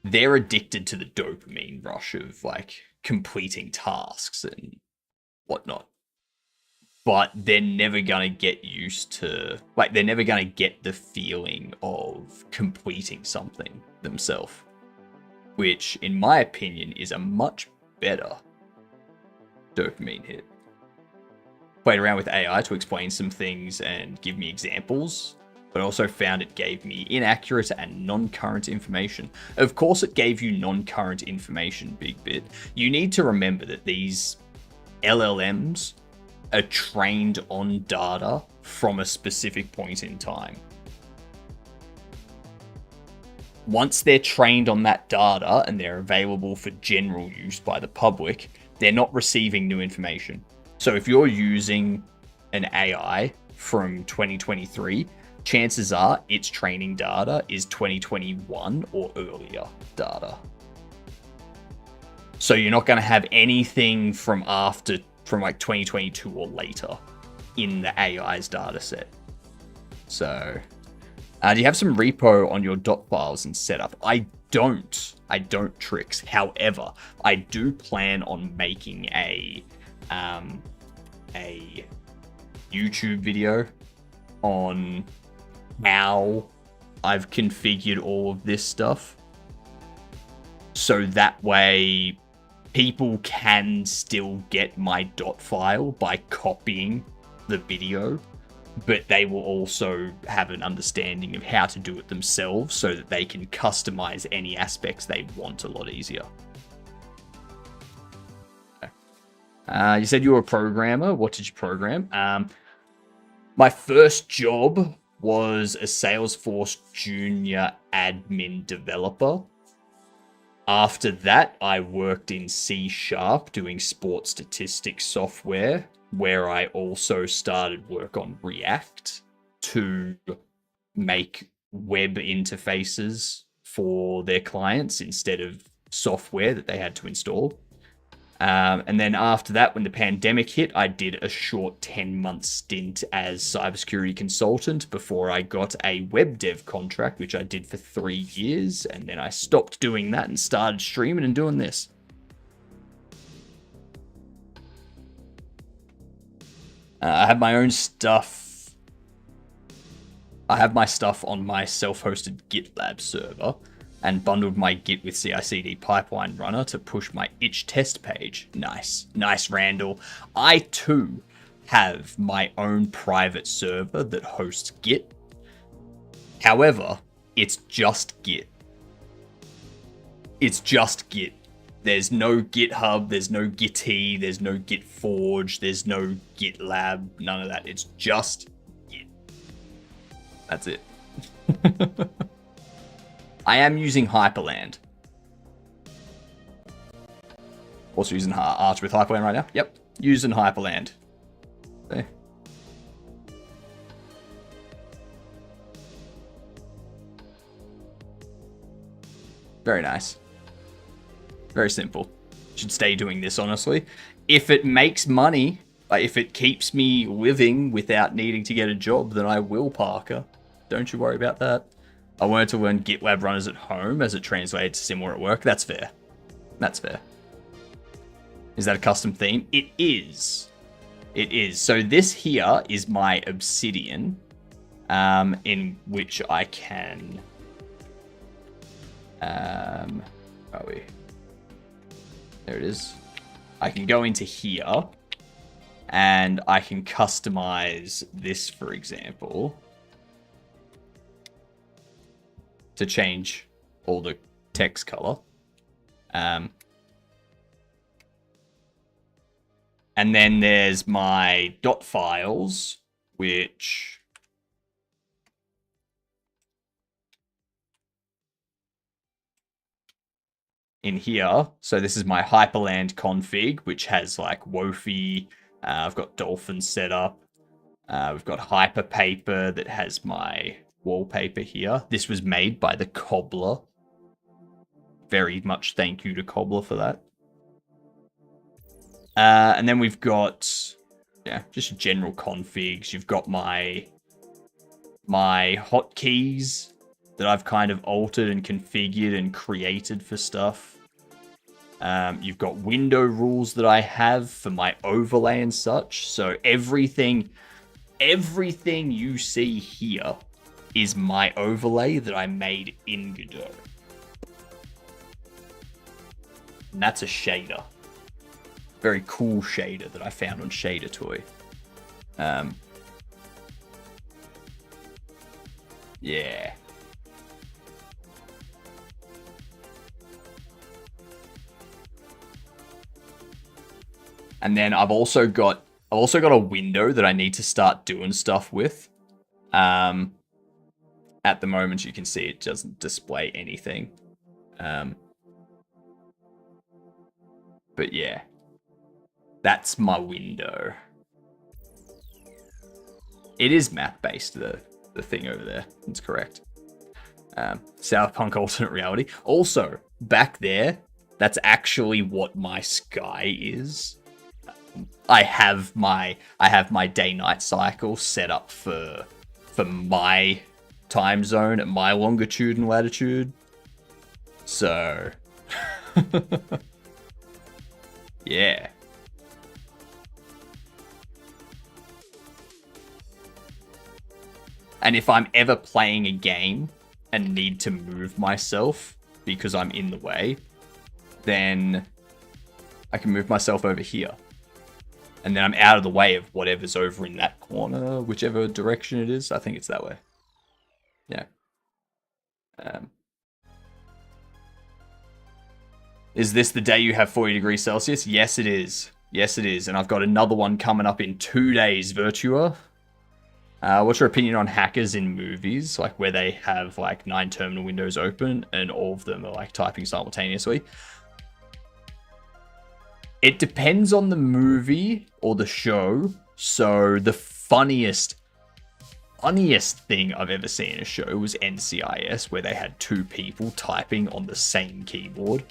they're addicted to the dopamine rush of like completing tasks and whatnot. But they're never gonna get used to, like, they're never gonna get the feeling of completing something themselves, which, in my opinion, is a much better dopamine hit. Played around with AI to explain some things and give me examples, but also found it gave me inaccurate and non-current information. Of course, it gave you non-current information, Big Bit. You need to remember that these LLMs are trained on data from a specific point in time. Once they're trained on that data and they're available for general use by the public, they're not receiving new information. So if you're using an AI from 2023, chances are its training data is 2021 or earlier data. So you're not going to have anything from like 2022 or later in the AI's data set. So, do you have some repo on your dot files and setup? I don't, Trix. However, I do plan on making a YouTube video on how I've configured all of this stuff. So that way people can still get my dot file by copying the video but they will also have an understanding of how to do it themselves so that they can customize any aspects they want a lot easier. You said you were a programmer. What did you program? My first job was a Salesforce junior admin developer. After that, I worked in C# doing sports statistics software, where I also started work on React to make web interfaces for their clients instead of software that they had to install. And then after that, when the pandemic hit, I did a short 10-month stint as cybersecurity consultant before I got a web dev contract, which I did for 3 years. And then I stopped doing that and started streaming and doing this. I have my own stuff. I have my stuff on my self-hosted GitLab server and bundled my Git with CI/CD pipeline runner to push my itch test page. Nice. Nice, Randall. I, too, have my own private server that hosts Git. However, it's just Git. It's just Git. There's no GitHub, there's no Gitee, there's no GitForge, there's no GitLab, none of that. It's just Git. That's it. I am using Hyperland. Also using Arch with Hyperland right now. Yep, using Hyperland. There. Very nice. Very simple. Should stay doing this, honestly. If it makes money, if it keeps me living without needing to get a job, then I will, Parker. Don't you worry about that. I wanted to learn GitLab runners at home as it translates to similar at work. That's fair. That's fair. Is that a custom theme? It is. It is. So this here is my Obsidian, in which I can... Where are we? There it is. I can go into here, and I can customize this, for example, to change all the text color. And then there's my dot files, which in here. So this is my Hyperland config, which has like Wofi. I've got Dolphin set up. We've got Hyperpaper that has my wallpaper here. This was made by the Cobbler. Very much thank you to Cobbler for that. And then we've got, just general configs. You've got my hotkeys that I've kind of altered and configured and created for stuff. You've got window rules that I have for my overlay and such. So everything you see here is my overlay that I made in Godot. And that's a shader. Very cool shader that I found on Shader Toy. Yeah. And then I've also got a window that I need to start doing stuff with. At the moment, you can see it doesn't display anything. But yeah, that's my window. It is map-based, the thing over there. That's correct. Cyberpunk alternate reality. Also, back there, that's actually what my sky is. I have my day-night cycle set up for my time zone at my longitude and latitude. So, yeah. And if I'm ever playing a game and need to move myself because I'm in the way, then I can move myself over here. And then I'm out of the way of whatever's over in that corner, whichever direction it is. I think it's that way. Yeah. Is this the day you have 40 degrees Celsius? Yes, it is. Yes, it is. And I've got another one coming up in 2 days, Virtua. What's your opinion on hackers in movies, like where they have like 9 terminal windows open and all of them are like typing simultaneously? It depends on the movie or the show. So the funniest thing I've ever seen in a show was NCIS, where they had 2 people typing on the same keyboard.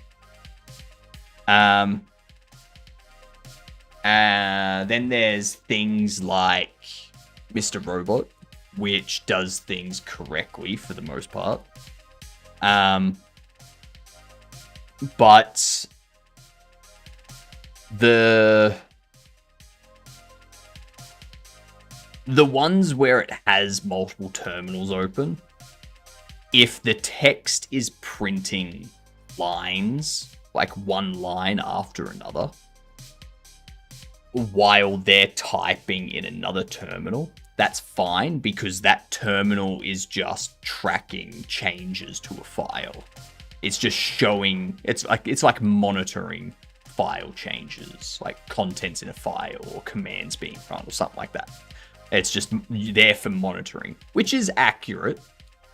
Then there's things like Mr. Robot, which does things correctly for the most part. But the ones where it has multiple terminals open, if the text is printing lines, like one line after another, while they're typing in another terminal, that's fine, because that terminal is just tracking changes to a file. It's just showing, it's like monitoring file changes, like contents in a file or commands being run or something like that. It's just there for monitoring, which is accurate.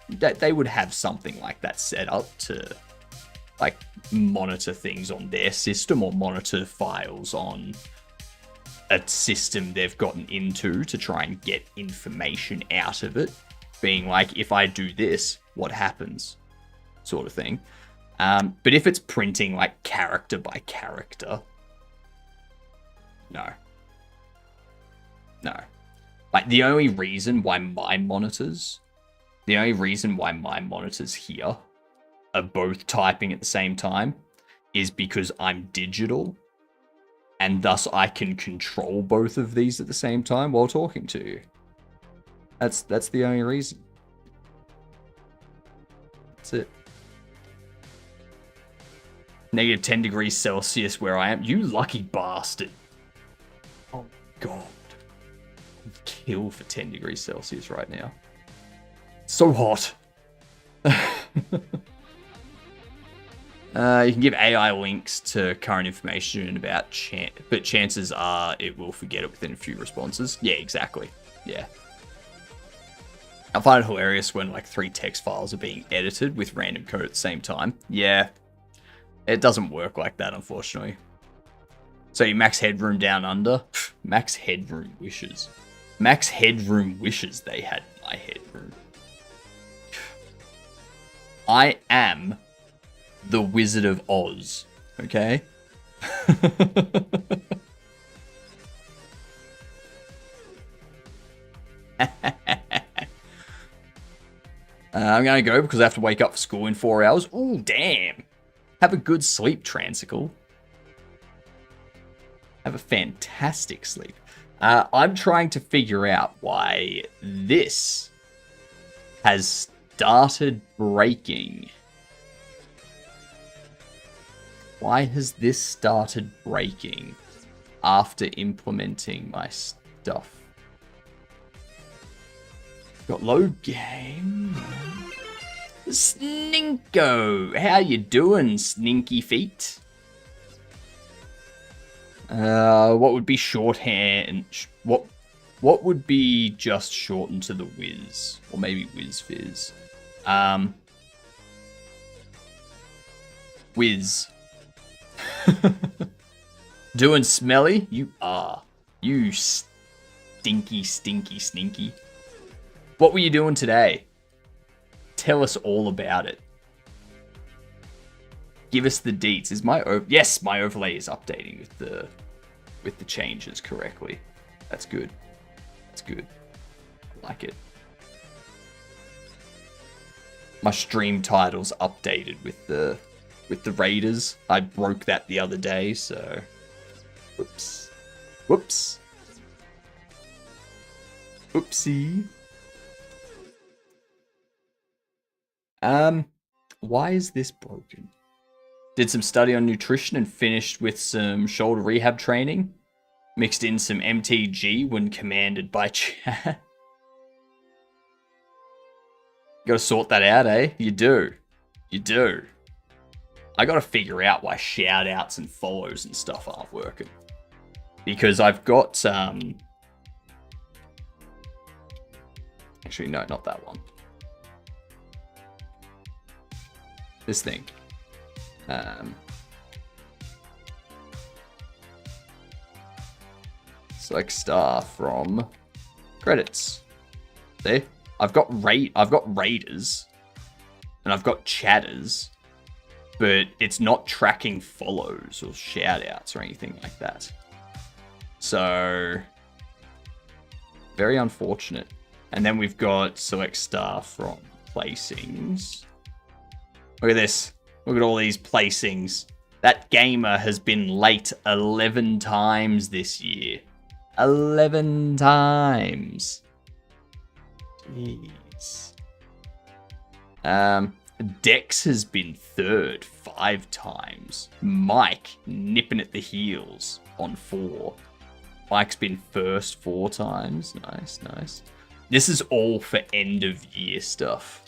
That they would have something like that set up to like monitor things on their system or monitor files on a system they've gotten into to try and get information out of it, being like, if I do this, what happens, sort of thing. But if it's printing like character by character, no. Like the only reason why my monitors here are both typing at the same time is because I'm digital, and thus I can control both of these at the same time while talking to you. That's the only reason. That's it. Negative 10 degrees Celsius where I am. You lucky bastard. Oh, God. I'd kill for 10 degrees Celsius right now. So hot. You can give AI links to current information about but chances are it will forget it within a few responses. Yeah, exactly. Yeah. I find it hilarious when like 3 text files are being edited with random code at the same time. Yeah. It doesn't work like that, unfortunately. So you max headroom down under? Max headroom wishes. Max headroom wishes they had my headroom. I am the Wizard of Oz, okay? I'm gonna go because I have to wake up for school in 4 hours. Ooh, damn. Have a good sleep, Transicle. Have a fantastic sleep. I'm trying to figure out why this has started breaking. Why has this started breaking after implementing my stuff? Got load game. Sninko! How you doing, Sninky Feet? What would be shorthand? What would be just shortened to the Wiz? Or maybe Wiz-Fizz. Wiz. Doing smelly? You are. You stinky, stinky, stinky. What were you doing today? Tell us all about it. Give us the deets. Is my yes, my overlay is updating with the changes correctly. That's good. That's good. I like it. My stream title's updated with the Raiders. I broke that the other day, so whoops. Whoops. Oopsie. Why is this broken? Did some study on nutrition and finished with some shoulder rehab training. Mixed in some MTG when commanded by chat. Gotta sort that out, eh? You do. You do. I gotta figure out why shoutouts and follows and stuff aren't working. Because I've got, actually, no, not that one. This thing. Select star from credits. See? I've got raiders and I've got chatters, but it's not tracking follows or shoutouts or anything like that. So very unfortunate. And then we've got select star from placings. Look at this. Look at all these placings. That gamer has been late 11 times this year. 11 times. Jeez. Dex has been third 5 times. Mike nipping at the heels on 4. Mike's been first 4 times. Nice, nice. This is all for end of year stuff.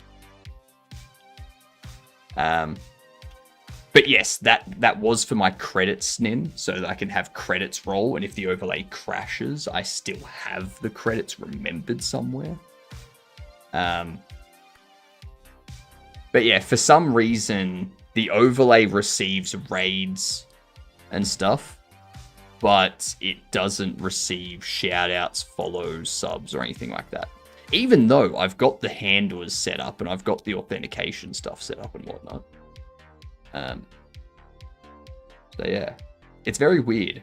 But yes, that was for my credits snin, so that I can have credits roll, and if the overlay crashes, I still have the credits remembered somewhere. But yeah, for some reason, the overlay receives raids and stuff, but it doesn't receive shoutouts, follows, subs, or anything like that. Even though I've got the handlers set up and I've got the authentication stuff set up and whatnot. So yeah, it's very weird.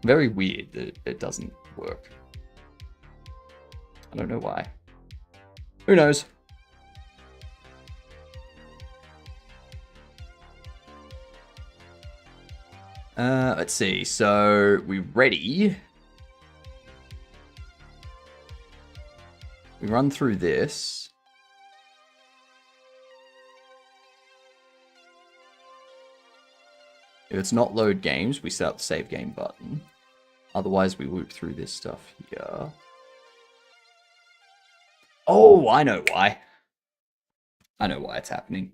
Very weird that it doesn't work. I don't know why. Who knows? Let's see. So we ready? We run through this. If it's not load games, we set up the save game button. Otherwise, we loop through this stuff here. Oh, I know why. I know why it's happening.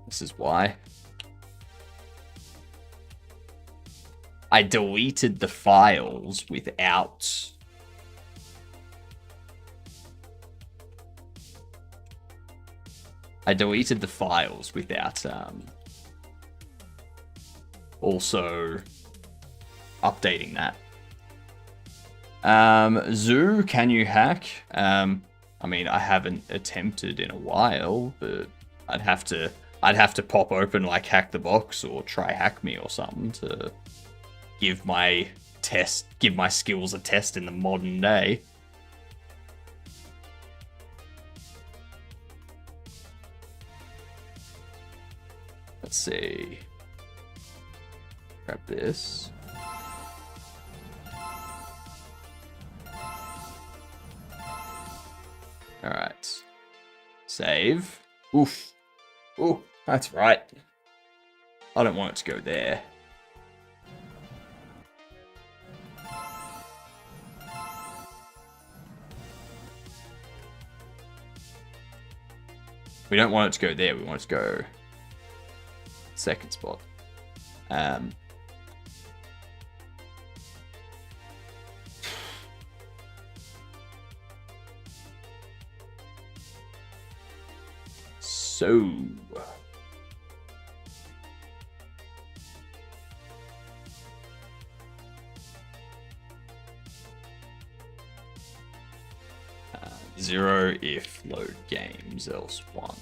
This is why. I deleted the files without... also updating that. Zoo, can you hack? I mean, I haven't attempted in a while, but I'd have to pop open like Hack the Box or Try Hack Me or something to give my skills a test in the modern day. Let's see. Grab this. All right. Save. Oof. Ooh, that's right. I don't want it to go there. We don't want it to go there. We want it to go second spot. So... zero if load games, else 1.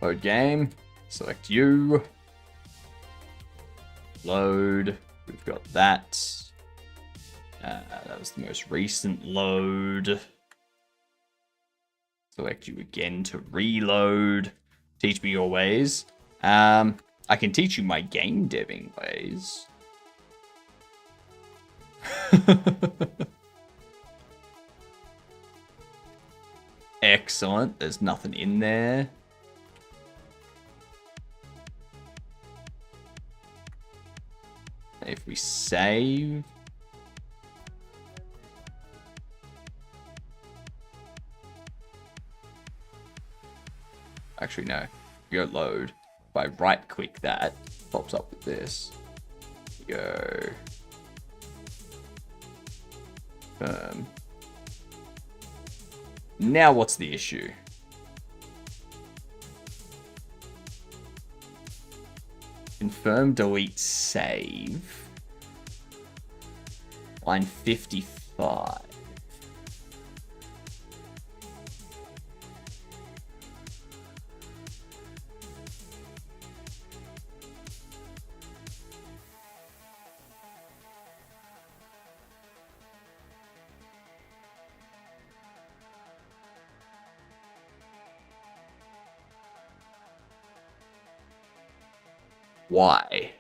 Load game, select you. Load, we've got that. That was the most recent load. Select you again to reload. Teach me your ways. I can teach you my game deving ways. Excellent. There's nothing in there. If we save. Actually, no. Go load. If I right click that, pops up with this. Go. Confirm. Now what's the issue? Confirm, delete, save. Line 55. Why?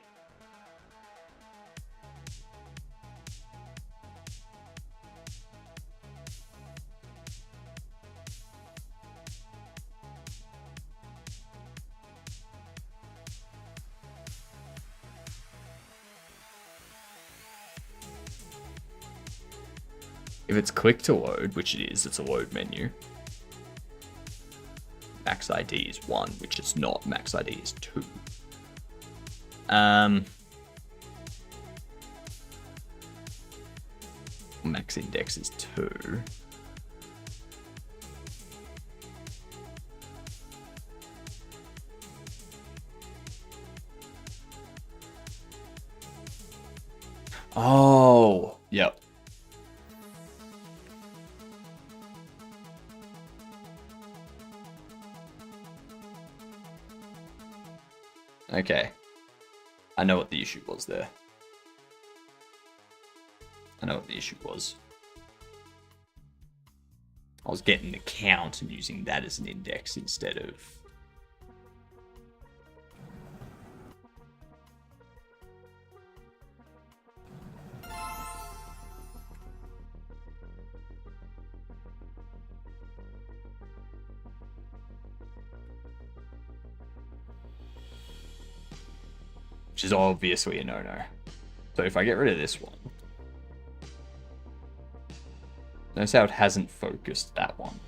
If it's click to load, which it is, it's a load menu. Max ID is 1, which is not. Max ID is 2. Max index is 2. Oh, yep. Okay. I know what the issue was there. I know what the issue was. I was getting the count and using that as an index instead of... Which is obviously a no-no. So if I get rid of this one... Notice how it hasn't focused that one.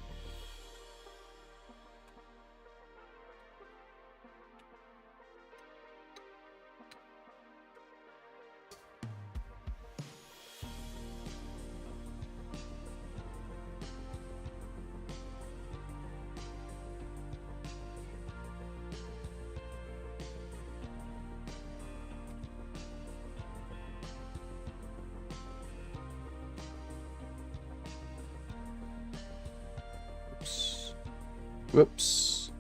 Whoops.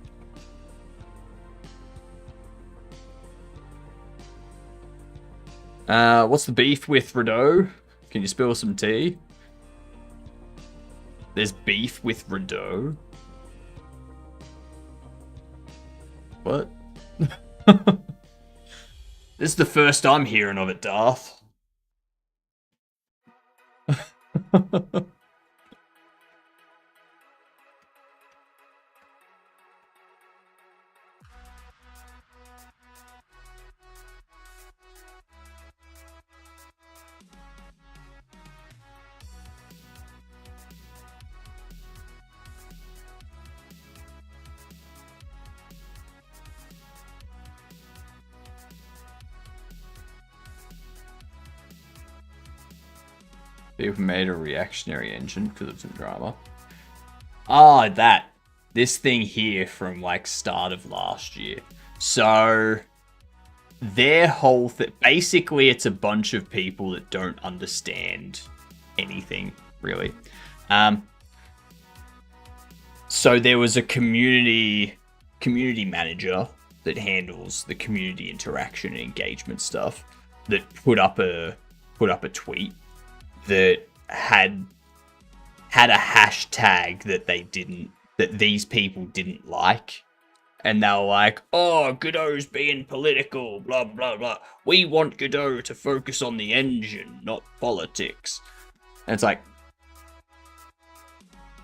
What's the beef with Rideau? Can you spill some tea? There's beef with Rideau? What? This is the first I'm hearing of it, Darth. People made a reactionary engine because of some drama. Ah, that. This thing here from, like, start of last year. So, their whole thing... Basically, it's a bunch of people that don't understand anything, really. So, there was a community manager that handles the community interaction and engagement stuff that put up a tweet that had a hashtag that they didn't that these people didn't like. And they were like, oh, Godot's being political, blah, blah, blah. We want Godot to focus on the engine, not politics. And it's like,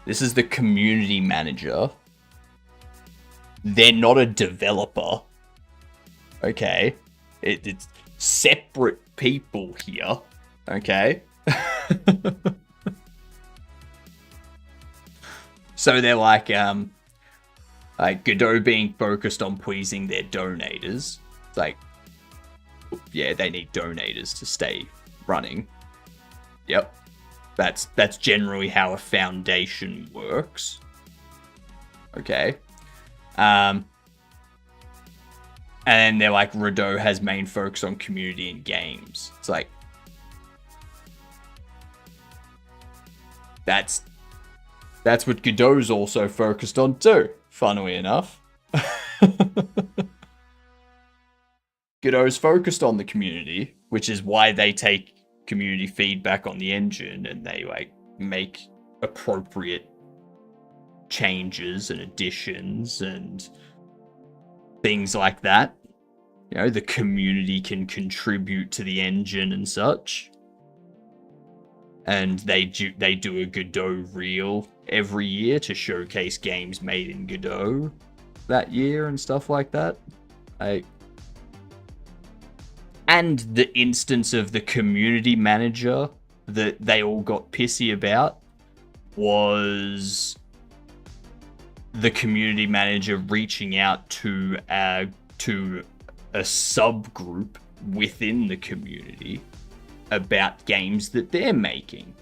this is the community manager. They're not a developer. Okay? It's separate people here. Okay? So they're like Godot being focused on pleasing their donators. It's like, yeah, they need donators to stay running. Yep. That's generally how a foundation works. Okay. And they're like, Godot has main focus on community and games. It's like, that's what Godot's also focused on too, funnily enough. Godot's focused on the community, which is why they take community feedback on the engine and they like make appropriate changes and additions and things like that. You know, the community can contribute to the engine and such. And they do a Godot reel every year to showcase games made in Godot that year and stuff like that. And the instance of the community manager that they all got pissy about was the community manager reaching out to a subgroup within the community about games that they're making.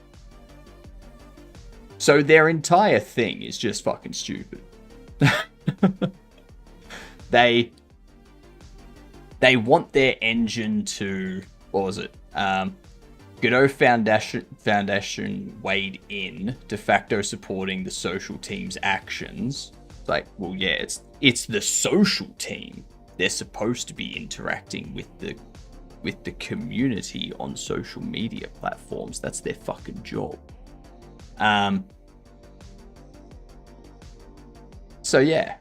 So their entire thing is just fucking stupid. They want their engine to, what was it? Godot Foundation weighed in, de facto supporting the social team's actions. It's like, well, yeah, it's the social team. They're supposed to be interacting with the community on social media platforms. That's their fucking job. So yeah.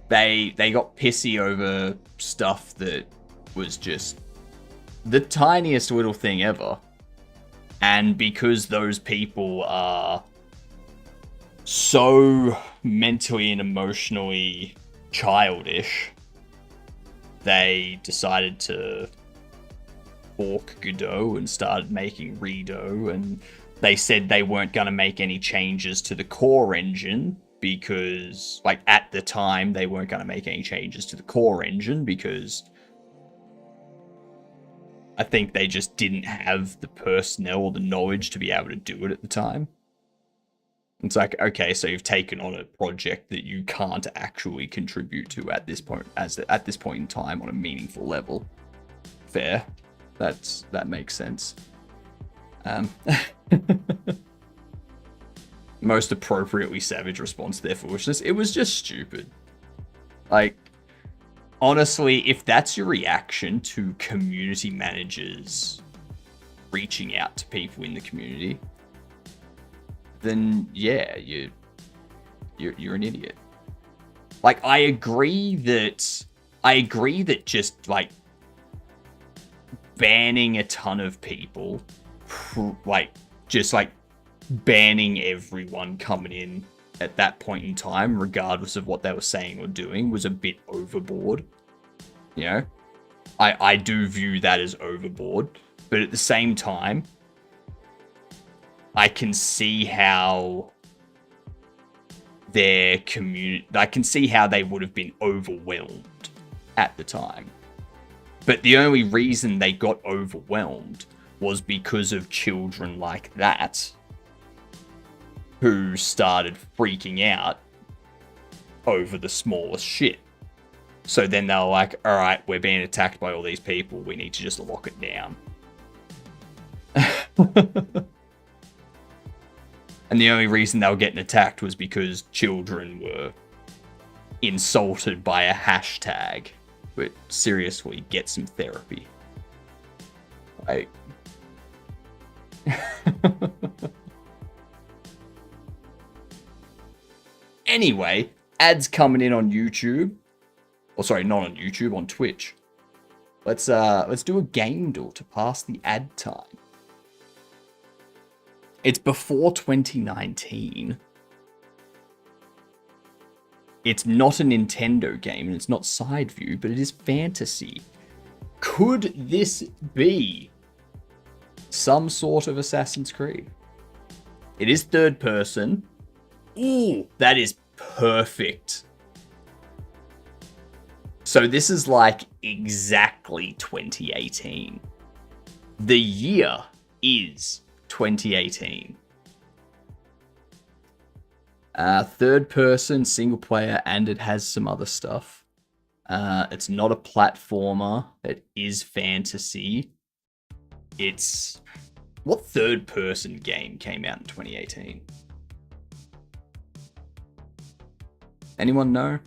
They got pissy over stuff that was just the tiniest little thing ever. And because those people are so mentally and emotionally childish, they decided to fork Godot and started making Redo, and they said they weren't going to make any changes to the core engine because, like, at the time, they weren't going to make any changes to the core engine because I think they just didn't have the personnel or the knowledge to be able to do it at the time. It's like, okay, so you've taken on a project that you can't actually contribute to at this point, at this point in time on a meaningful level. Fair. That makes sense. Most appropriately savage response to their foolishness. It was just stupid. Like, honestly, if that's your reaction to community managers reaching out to people in the community, then yeah, you're an idiot. Like, I agree that just like banning a ton of people, like just like banning everyone coming in at that point in time, regardless of what they were saying or doing, was a bit overboard. You know, I do view that as overboard, but at the same time, I can see how their community, I can see how they would have been overwhelmed at the time. But the only reason they got overwhelmed was because of children like that who started freaking out over the smallest shit. So then they were like, all right, we're being attacked by all these people. We need to just lock it down. And the only reason they were getting attacked was because children were insulted by a hashtag. But seriously, get some therapy. Like... Anyway, ads coming in on YouTube. Or sorry, not on YouTube, on Twitch. Let's do a game duel to pass the ad time. It's before 2019. It's not a Nintendo game, and it's not side view, but it is fantasy. Could this be some sort of Assassin's Creed? It is third person. Ooh, that is perfect. So this is like exactly 2018. The year is 2018. Third person, single player, and it has some other stuff. It's not a platformer. It is fantasy. It's... What third person game came out in 2018? Anyone know?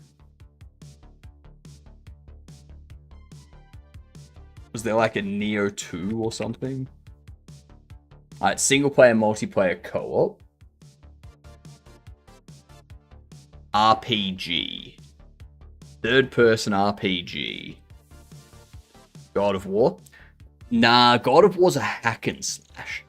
Was there like a Neo 2 or something? Alright, single player, multiplayer, co-op. RPG. Third person RPG. God of War? Nah, God of War's a hack and slash.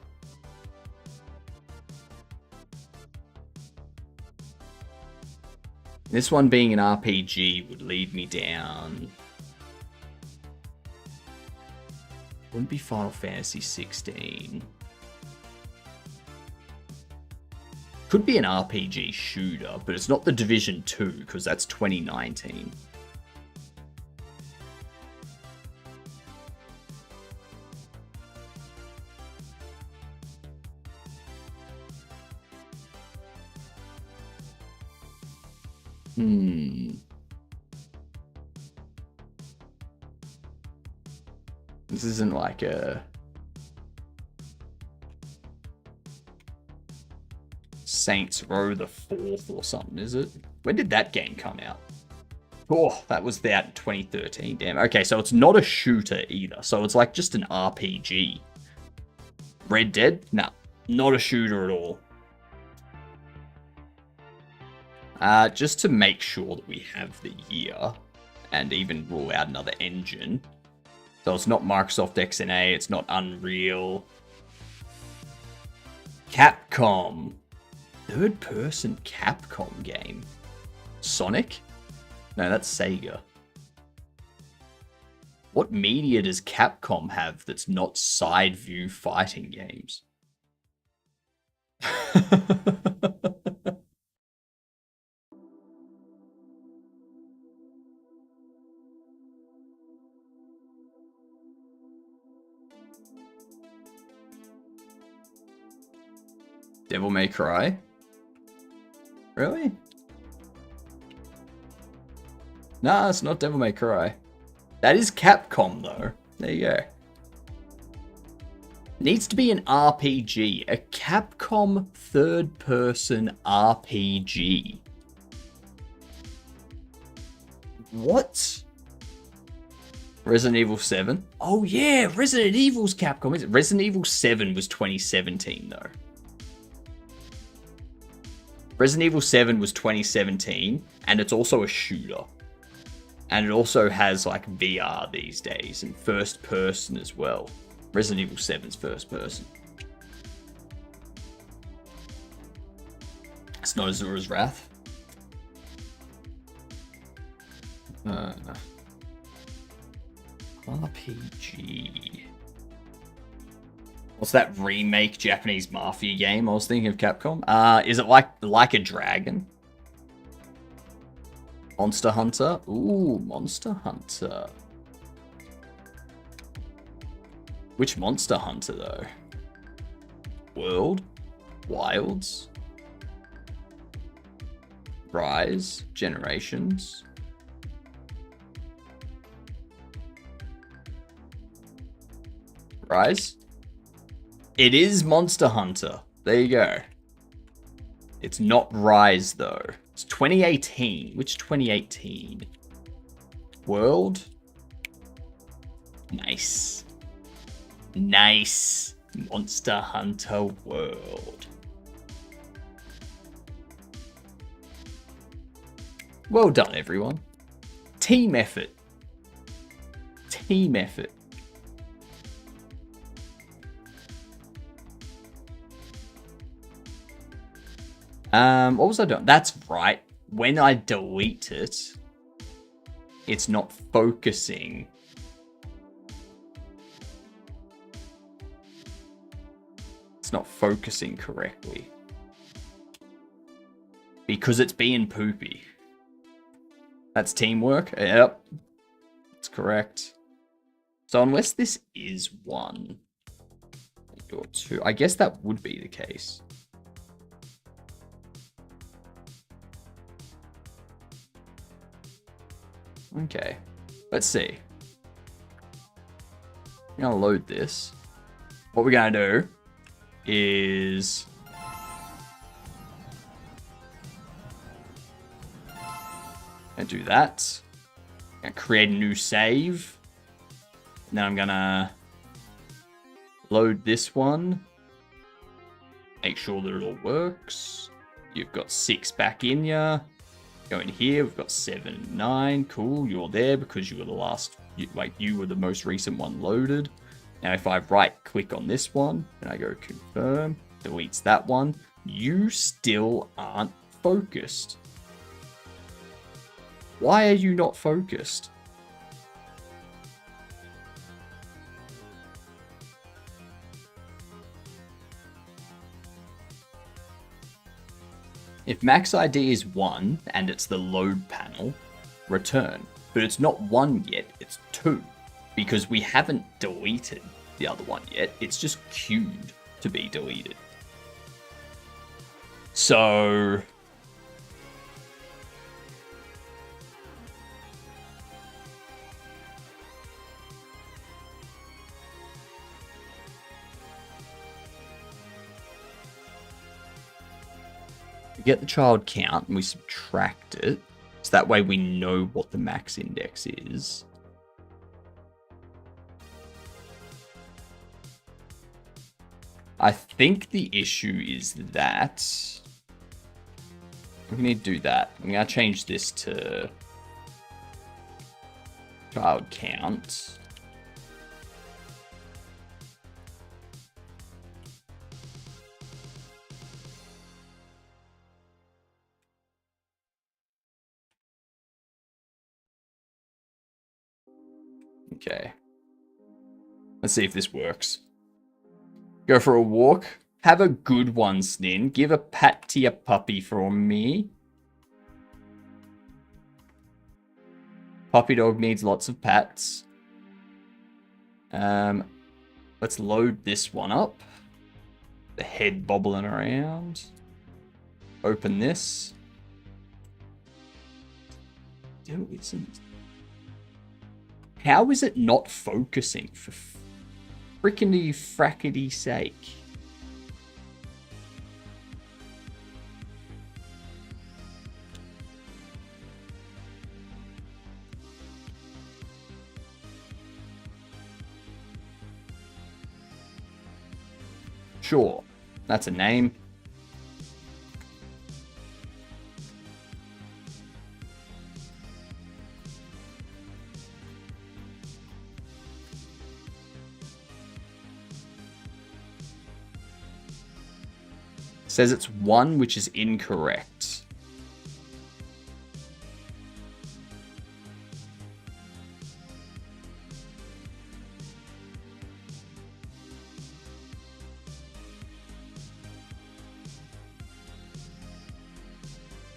This one being an RPG would lead me down. Wouldn't be Final Fantasy 16. Could be an RPG shooter, but it's not the Division 2, because that's 2019. This isn't like a... Saints Row the 4th or something, is it? When did that game come out? Oh, that was out in 2013. Damn. Okay, so it's not a shooter either. So it's like just an RPG. Red Dead? Nah, not a shooter at all. Just to make sure that we have the year and even rule out another engine. So it's not Microsoft XNA, it's not Unreal. Capcom. Third person Capcom game. Sonic? No, that's Sega. What media does Capcom have that's not side view fighting games? Devil May Cry? Really? Nah, it's not Devil May Cry. That is Capcom, though. There you go. Needs to be an RPG. A Capcom third-person RPG. What? Resident Evil 7? Oh yeah, Resident Evil's Capcom. Is it? Resident Evil 7 was 2017, though. Resident Evil 7 was 2017, and it's also a shooter. And it also has, like, VR these days, and first person as well. Resident Evil 7's first person. It's not Azura's Wrath. RPG. What's that remake Japanese mafia game I was thinking of Capcom? Is it like a dragon? Monster Hunter? Ooh, Monster Hunter. Which Monster Hunter, though? World? Wilds? Rise? Generations? Rise? It is Monster Hunter. There you go. It's not Rise, though. It's 2018. Which 2018? World? Nice. Nice. Monster Hunter World. Well done, everyone. Team effort. Team effort. What was I doing? That's right. When I delete it, it's not focusing. It's not focusing correctly. Because it's being poopy. That's teamwork. Yep. That's correct. So unless this is 1 or 2, I guess that would be the case. Okay. Let's see. I'm going to load this. What we're going to do is... and do that. I'm gonna create a new save. And then I'm gonna load this one. Make sure that it all works. You've got 6 back in ya. Go in here. We've got 7, 9. Cool. You're there because you were the last. You were the most recent one loaded. Now, if I right-click on this one and I go confirm, deletes that one. You still aren't focused. Why are you not focused? If max ID is 1 and it's the load panel, return. But it's not 1 yet, it's 2. Because we haven't deleted the other one yet, it's just queued to be deleted. So... we get the child count and we subtract it. So that way we know what the max index is. I think the issue is that we need to do that. I'm going to change this to child count. Okay. Let's see if this works. Go for a walk. Have a good one, Snin. Give a pat to your puppy for me. Puppy dog needs lots of pats. Let's load this one up. The head bobbling around. Open this. Still isn't. How is it not focusing for frickety frackety sake? Sure, that's a name. Says it's 1, which is incorrect.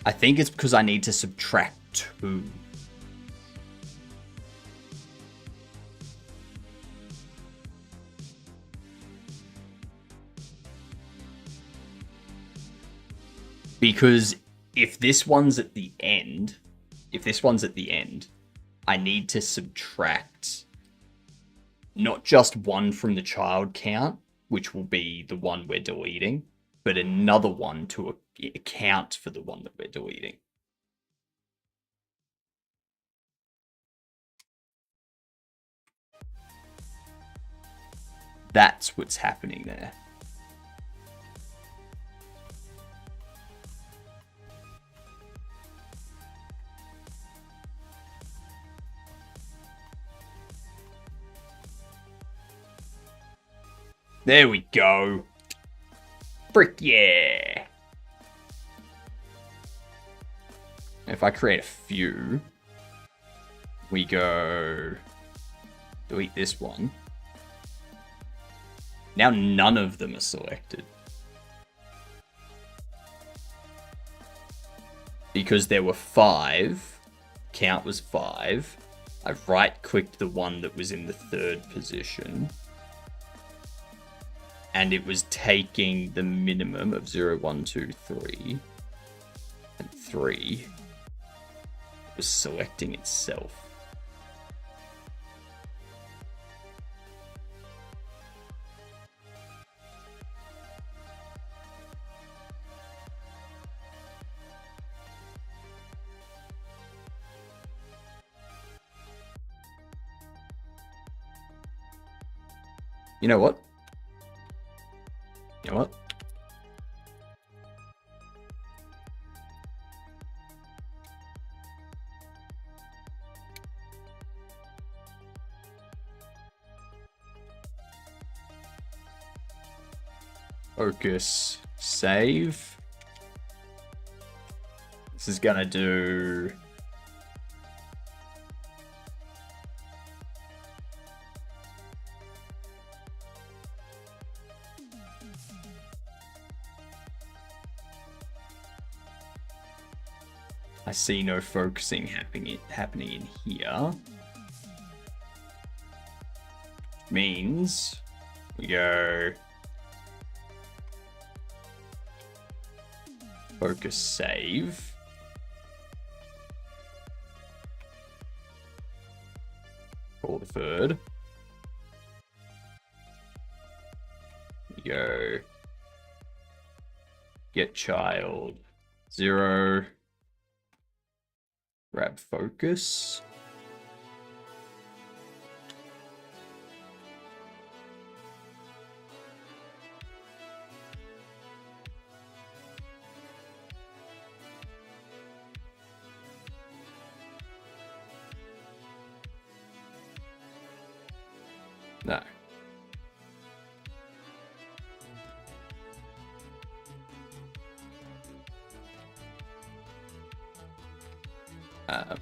I think it's because I need to subtract 2. Because if this one's at the end, I need to subtract not just 1 from the child count, which will be the one we're deleting, but another one to account for the one that we're deleting. That's what's happening there. There we go. Frick yeah. If I create a few, we go delete this one. Now none of them are selected. Because there were 5, count was 5. I've right-clicked the one that was in the 3rd position. And it was taking the minimum of 0, 1, 2, 3. And 3. It was selecting itself. You know what? You know what? Focus, save. This is gonna do... I see no focusing happening in here. Means we go focus save. Call the third. We go get child 0. Grab focus. No.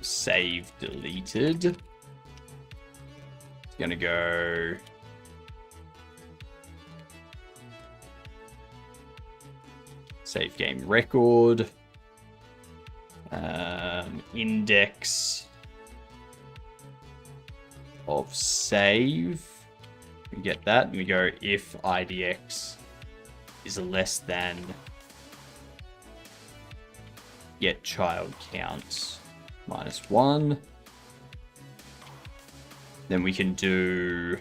Save deleted. It's gonna go save game record, index of save. We get that, and we go if IDX is less than get child count -1. Then we can do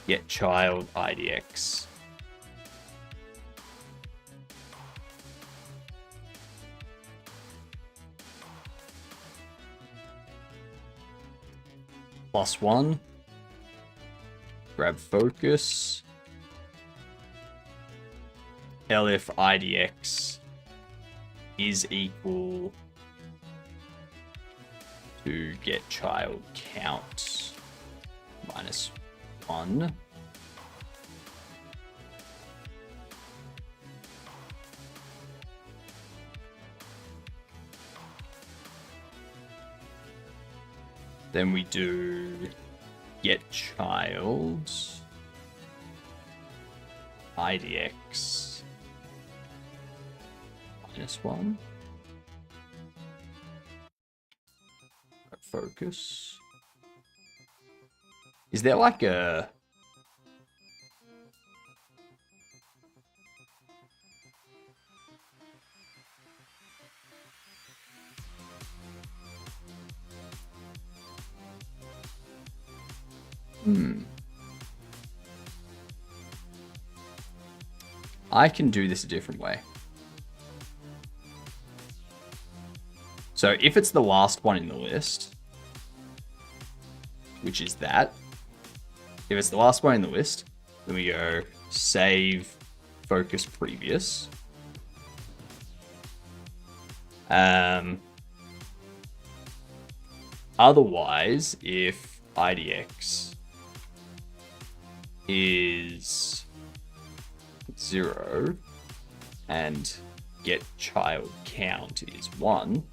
get child IDX. +1. Grab focus. LF IDX is equal to get child count -1. Then we do get child IDX -1. Focus. Is there like a... I can do this a different way. So if it's the last one in the list, which is that, if it's the last one in the list, then we go save focus previous. Otherwise, if IDX is 0 and get child count is 1,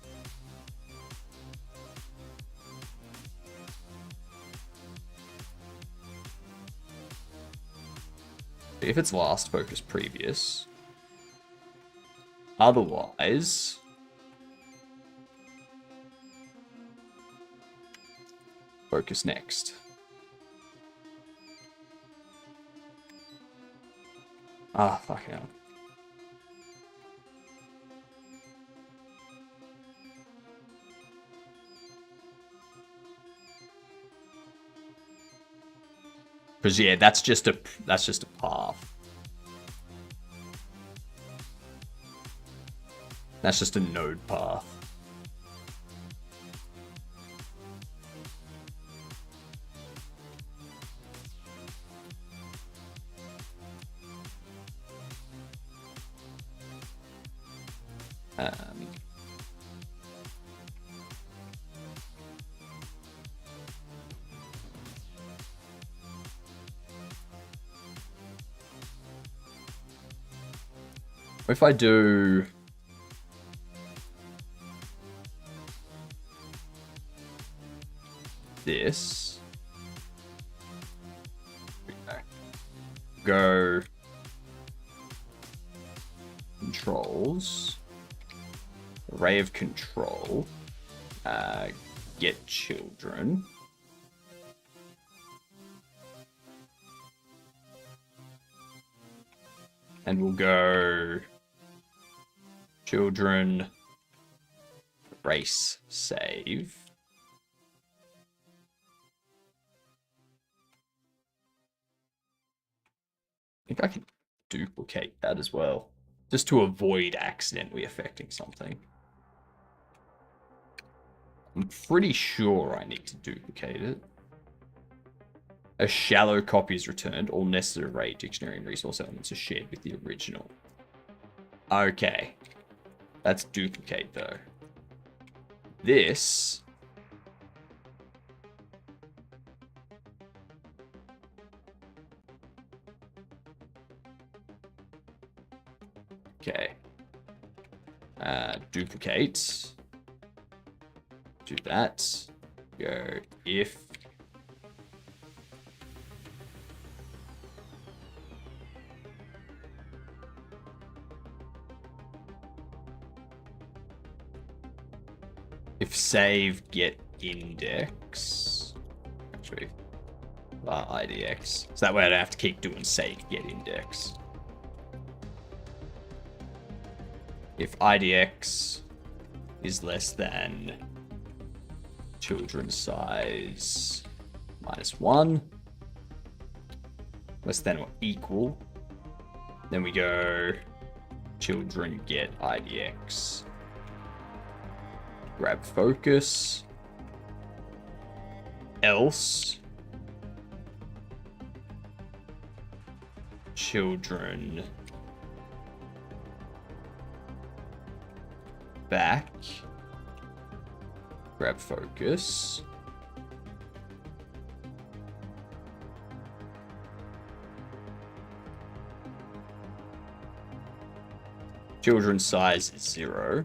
if it's last, focus previous. Otherwise, focus next. Ah, fuck hell. Because yeah, that's just a path. That's just a node path. If I do this, go controls, array of control, get children. And we'll go children, race, save. I think I can duplicate that as well, just to avoid accidentally affecting something. I'm pretty sure I need to duplicate it. A shallow copy is returned. All necessary array, dictionary, and resource elements are shared with the original. Okay. That's duplicate, though. This... Okay. Duplicate. Do that. Go if... If save get index, actually, IDX. So that way I don't have to keep doing save get index. If IDX is less than children size -1, less than or equal, then we go children get IDX. Grab focus. Else. Children. Back. Grab focus. Children size 0.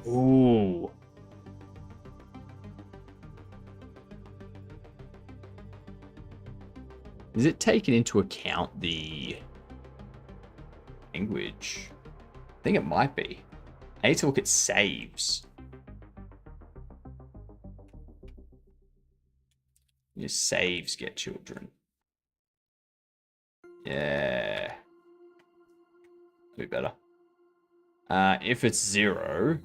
Ooh. Is it taking into account the language? I think it might be. I need to look at saves. Your saves get children. Yeah. Be better. If it's 0,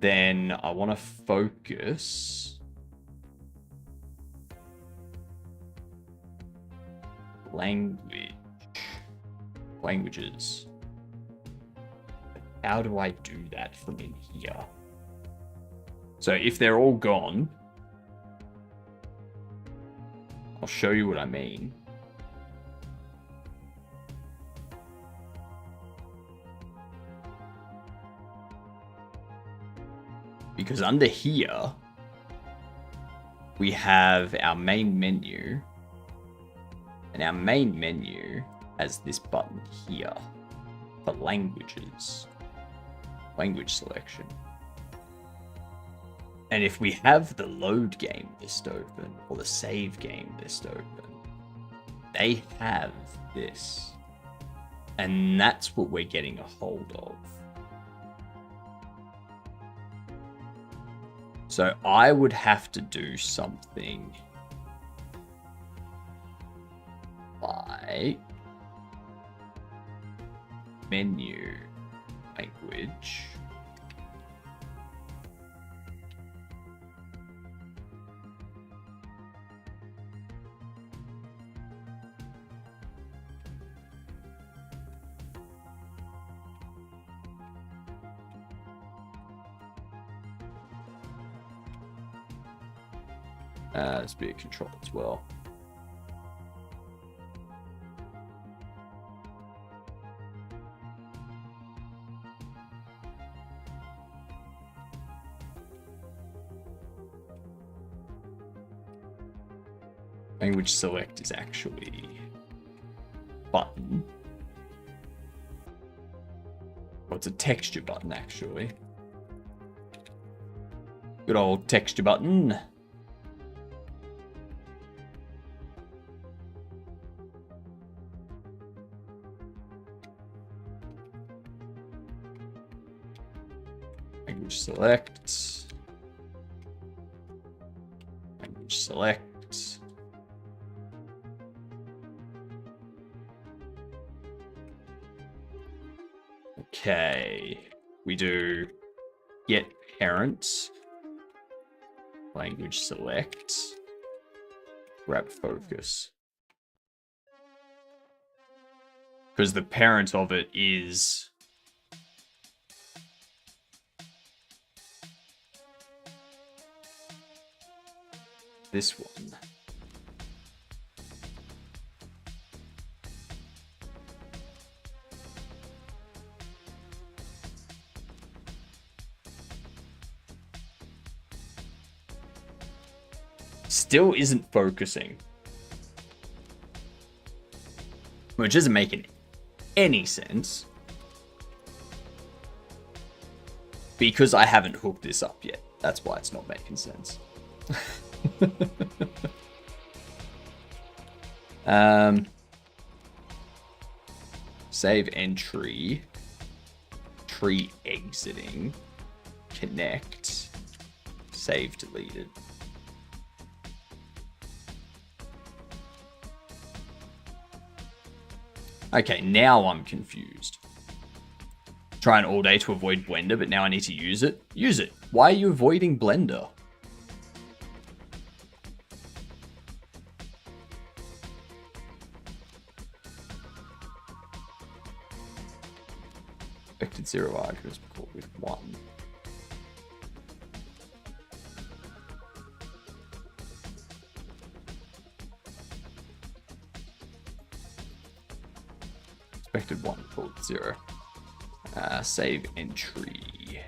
then I want to focus languages. How do I do that from in here? So if they're all gone, I'll show you what I mean. Because under here, we have our main menu. And our main menu has this button here for languages. Language selection. And if we have the load game list open, or the save game list open, they have this. And that's what we're getting a hold of. So I would have to do something like menu language. There's a bit of control as well. Language select is actually button. Well, it's a texture button actually. Good old texture button. Language select. Language select. Okay. We do get parent. Language select. Grab focus. Because the parent of it is this one. Still isn't focusing. Which isn't making any sense. Because I haven't hooked this up yet. That's why it's not making sense. Save entry. Tree exiting. Connect. Save deleted. Okay, now I'm confused. Trying all day to avoid Blender, but now I need to use it. Use it. Why are you avoiding Blender? Expected 0 arguments called with 1. Expected 1 called 0. Save entry.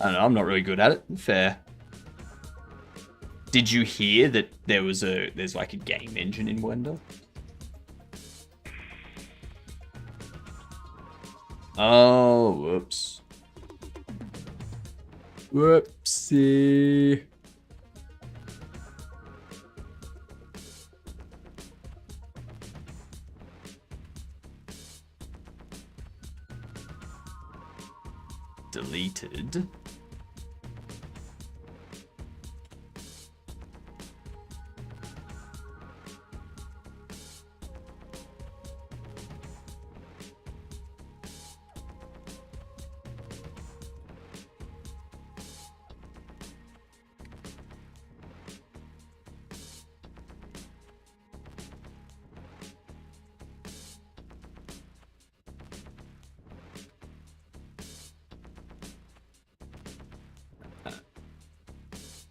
I don't know, I'm not really good at it. Fair. Did you hear that there's like a game engine in Blender? Oh, whoops. Whoopsie. Deleted.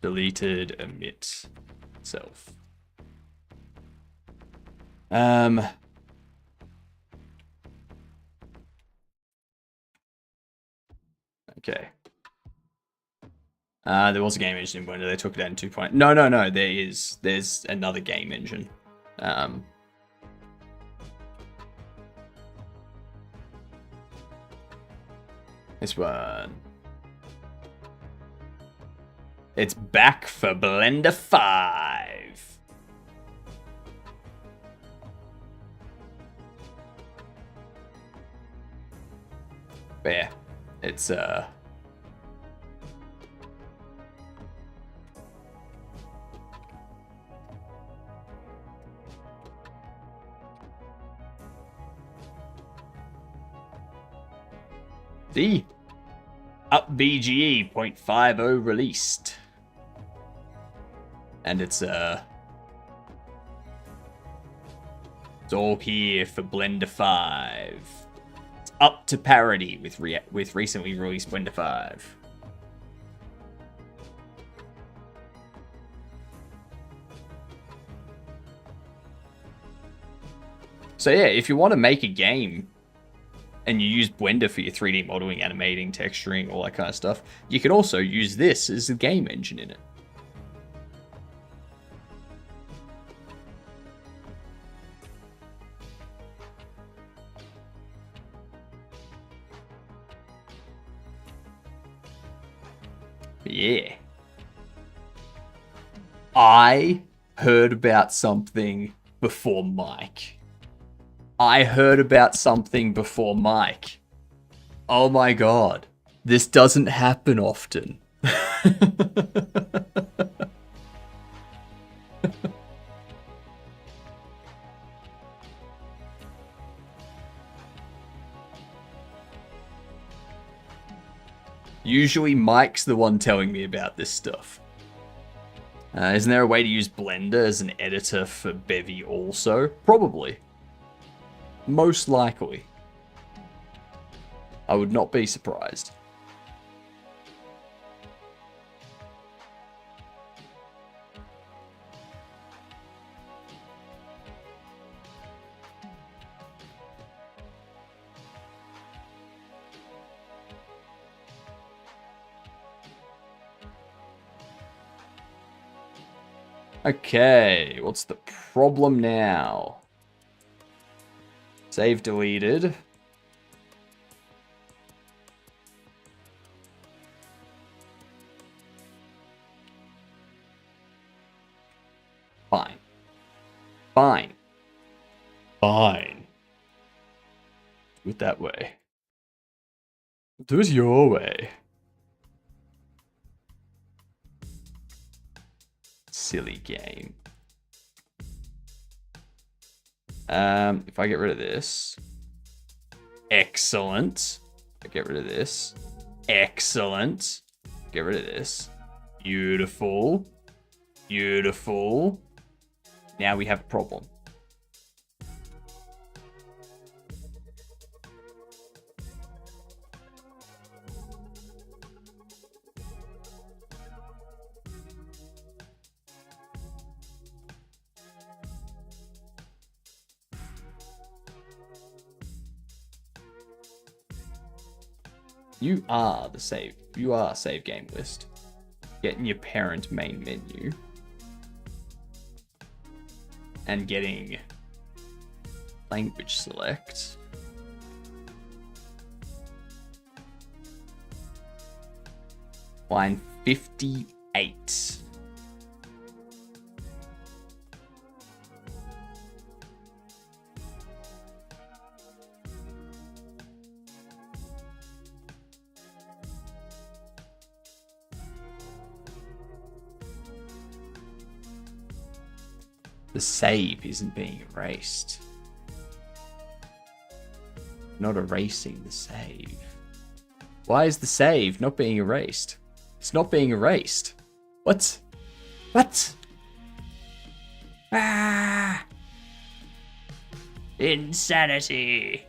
Deleted, omit self. Okay. There was a game engine in Blender. They took it out in 2.0. No. There's another game engine. This one. It's back for Blender 5. But yeah, it's the Up BGE 0.50 released. And it's all here for Blender 5. It's up to parity with recently released Blender 5. So yeah, if you want to make a game and you use Blender for your 3D modeling, animating, texturing, all that kind of stuff, you can also use this as the game engine in it. Yeah. I heard about something before Mike. Oh my god. This doesn't happen often. Usually Mike's the one telling me about this stuff. Isn't there a way to use Blender as an editor for Bevy also? Probably. Most likely. I would not be surprised. Okay, what's the problem now? Save deleted. Fine. Fine. Fine. Do it that way. Do it your way. Silly game. If I get rid of this. Excellent. I get rid of this. Excellent. Get rid of this. Beautiful. Beautiful. Now we have a problem. You are save game list. Get in your parent main menu. And getting language select. Line 58. The save isn't being erased. Not erasing the save. Why is the save not being erased? It's not being erased. What? What? Ah! Insanity.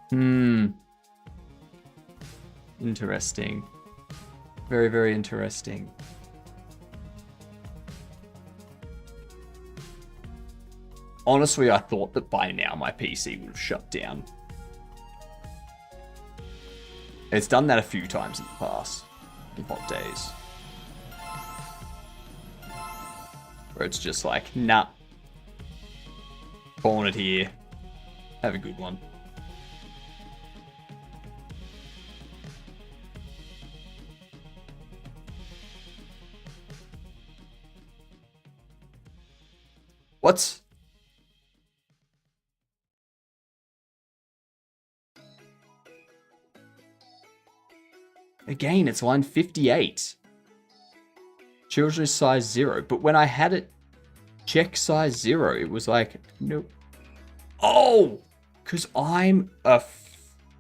Hmm. Interesting. Very, very interesting. Honestly, I thought that by now my PC would have shut down. It's done that a few times in the past, in hot days. Where it's just like, nah. Calling it here. Have a good one. What? Again, it's line 58. Children's size 0. But when I had it check size 0, it was like, nope. Oh! Because I'm a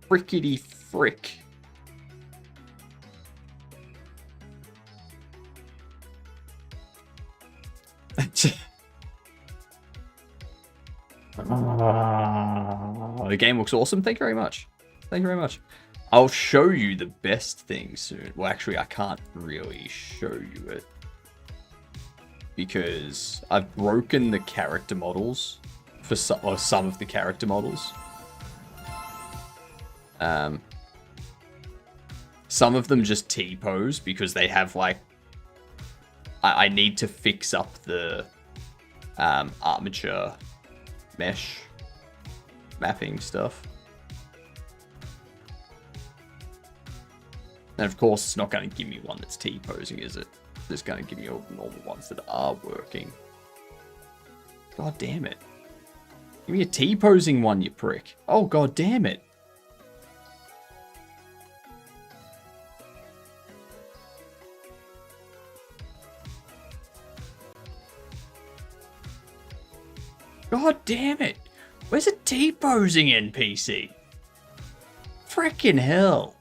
frickety frick. The game looks awesome. Thank you very much. Thank you very much. I'll show you the best thing soon. Well, actually, I can't really show you it. Because I've broken the character models for some of the character models. Some of them just T-pose because they have like... I need to fix up the armature mesh mapping stuff. And of course, it's not going to give me one that's T-posing, is it? It's just going to give me all the normal ones that are working. God damn it. Give me a T-posing one, you prick. Oh, god damn it. God damn it. Where's a T-posing NPC? Frickin' hell.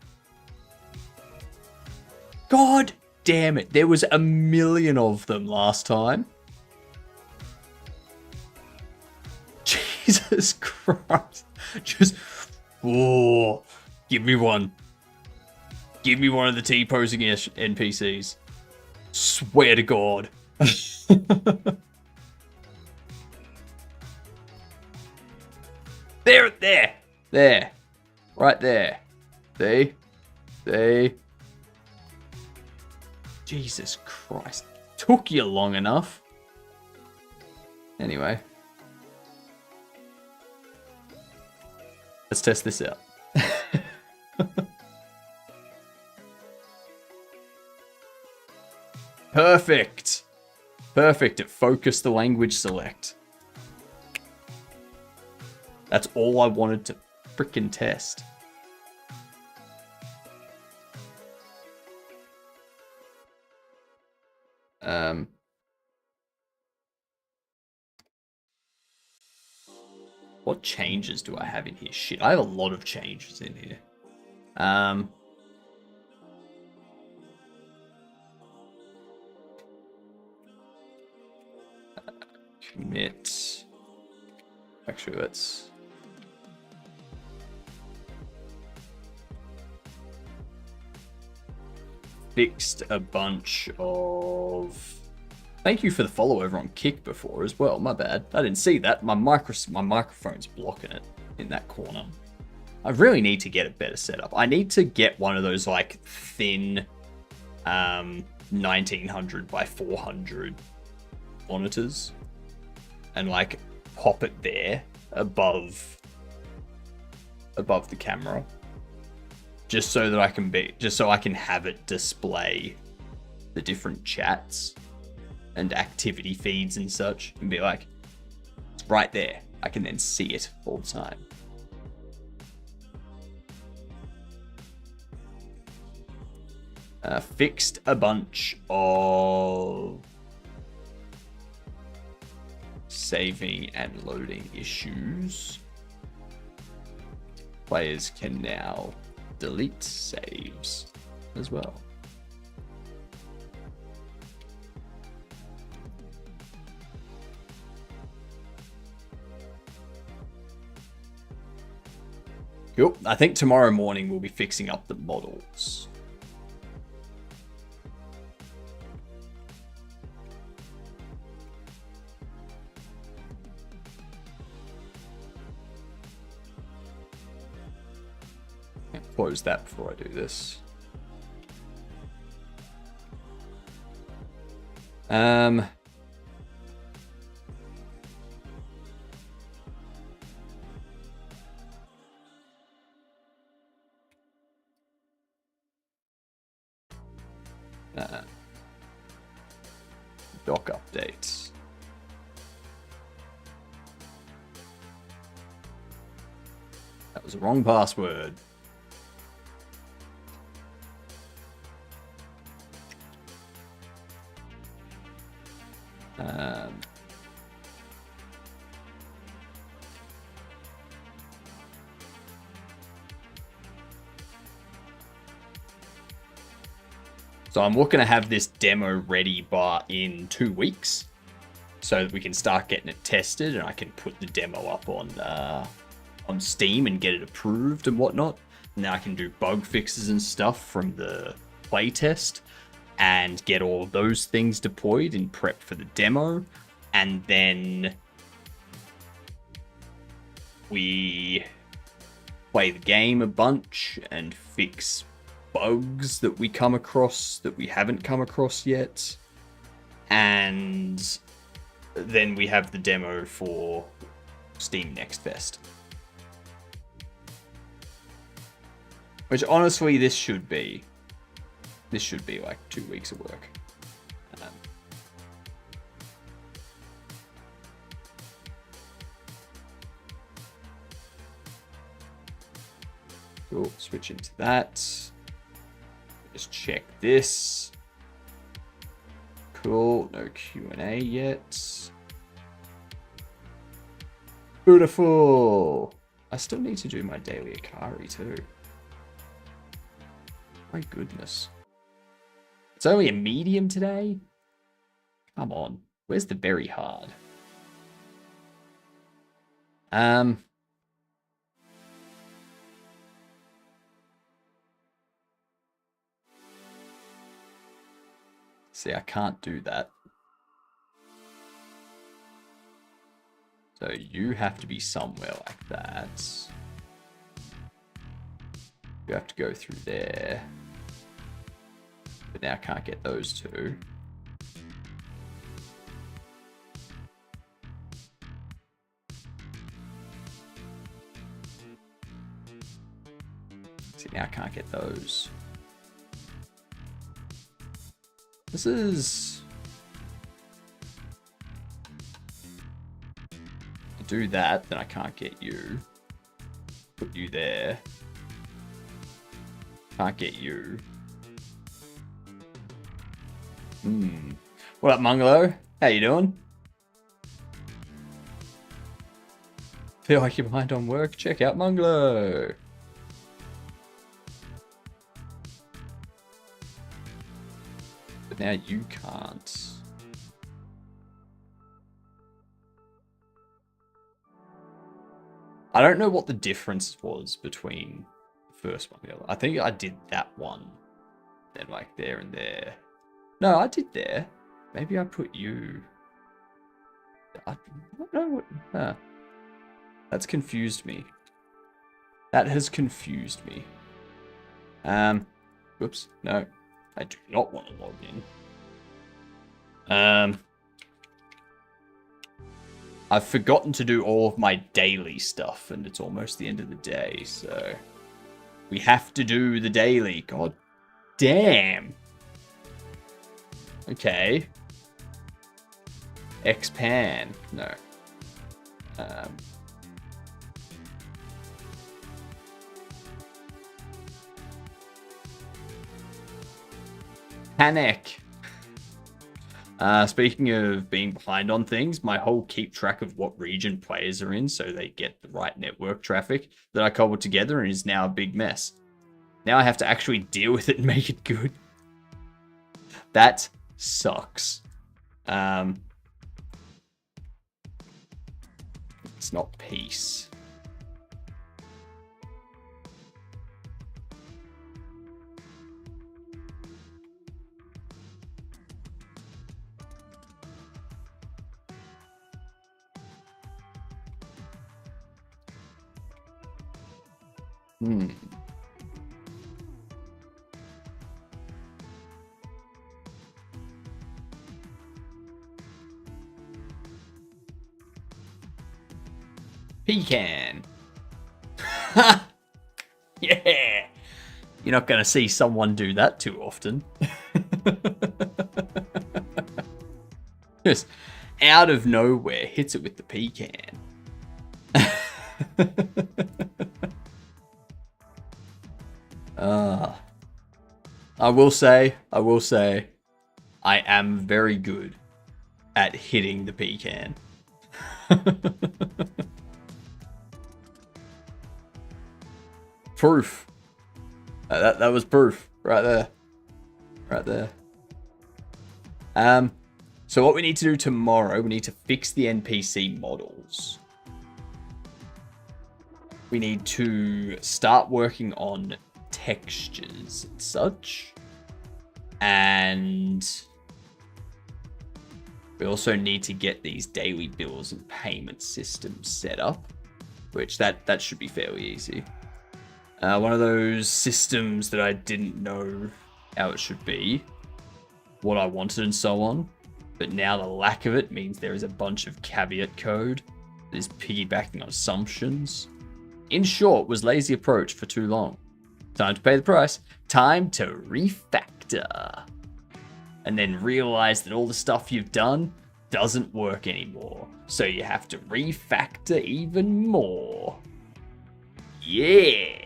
God damn it. There was a million of them last time. Jesus Christ. Just, oh, give me one. Give me one of the T-posing NPCs. Swear to God. There. Right there. See? Jesus Christ. Took you long enough. Anyway. Let's test this out. Perfect. Perfect. It focused the language select. That's all I wanted to frickin' test. What changes do I have in here? Shit, I have a lot of changes in here. Commit. Actually, let's... Fixed a bunch of... Thank you for the follow over on Kick before as well. My bad. I didn't see that. My microphone's blocking it in that corner. I really need to get a better setup. I need to get one of those like thin 1900 by 400 monitors and like pop it there above the camera. Just so that I can have it display the different chats and activity feeds and such, and be like, it's right there. I can then see it all the time. Fixed a bunch of saving and loading issues. Players can now delete saves as well. Cool. I think tomorrow morning we'll be fixing up the models. Close that before I do this. Doc updates. That was the wrong password. So I'm looking to have this demo ready in 2 weeks, so that we can start getting it tested, and I can put the demo up on Steam and get it approved and whatnot. And then I can do bug fixes and stuff from the playtest and get all of those things deployed and prepped for the demo. And then we play the game a bunch and fix bugs that we come across that we haven't come across yet. And then we have the demo for Steam Next Fest. Which honestly, this should be like 2 weeks of work. Cool, switch into that. Just check this. Cool, no Q&A yet. Beautiful. I still need to do my daily Akari too. My goodness. It's only a medium today? Come on. Where's the very hard? See, I can't do that. So you have to be somewhere like that. You have to go through there. But now I can't get those two. See, now I can't get those. This is... To do that, then I can't get you. Put you there. Can't get you. What up, Mungalo? How you doing? Feel like you're behind on work? Check out Mungalo. But now you can't. I don't know what the difference was between the first one and the other. I think I did that one. Then like there and there. No, I did there. Maybe I put you... I don't know what... Huh. That's confused me. That has confused me. Whoops. No. I do not want to log in. I've forgotten to do all of my daily stuff, and it's almost the end of the day, so... We have to do the daily. God damn. Okay. Xpan. No. Panic. Speaking of being behind on things, my whole keep track of what region players are in so they get the right network traffic that I cobbled together and is now a big mess. Now I have to actually deal with it and make it good. That sucks. It's not peace. Hmm. Pecan. Yeah. You're not going to see someone do that too often. Just out of nowhere, hits it with the pecan. I will say, I am very good at hitting the pecan. Proof. That was proof right there. Right there. So what we need to do tomorrow, we need to fix the NPC models. We need to start working on textures and such. And we also need to get these daily bills and payment systems set up, which that should be fairly easy. One of those systems that I didn't know how it should be, what I wanted and so on, but now the lack of it means there is a bunch of caveat code that is piggybacking on assumptions. In short, was lazy approach for too long. Time to pay the price. Time to refactor. And then realize that all the stuff you've done doesn't work anymore. So you have to refactor even more. Yeah.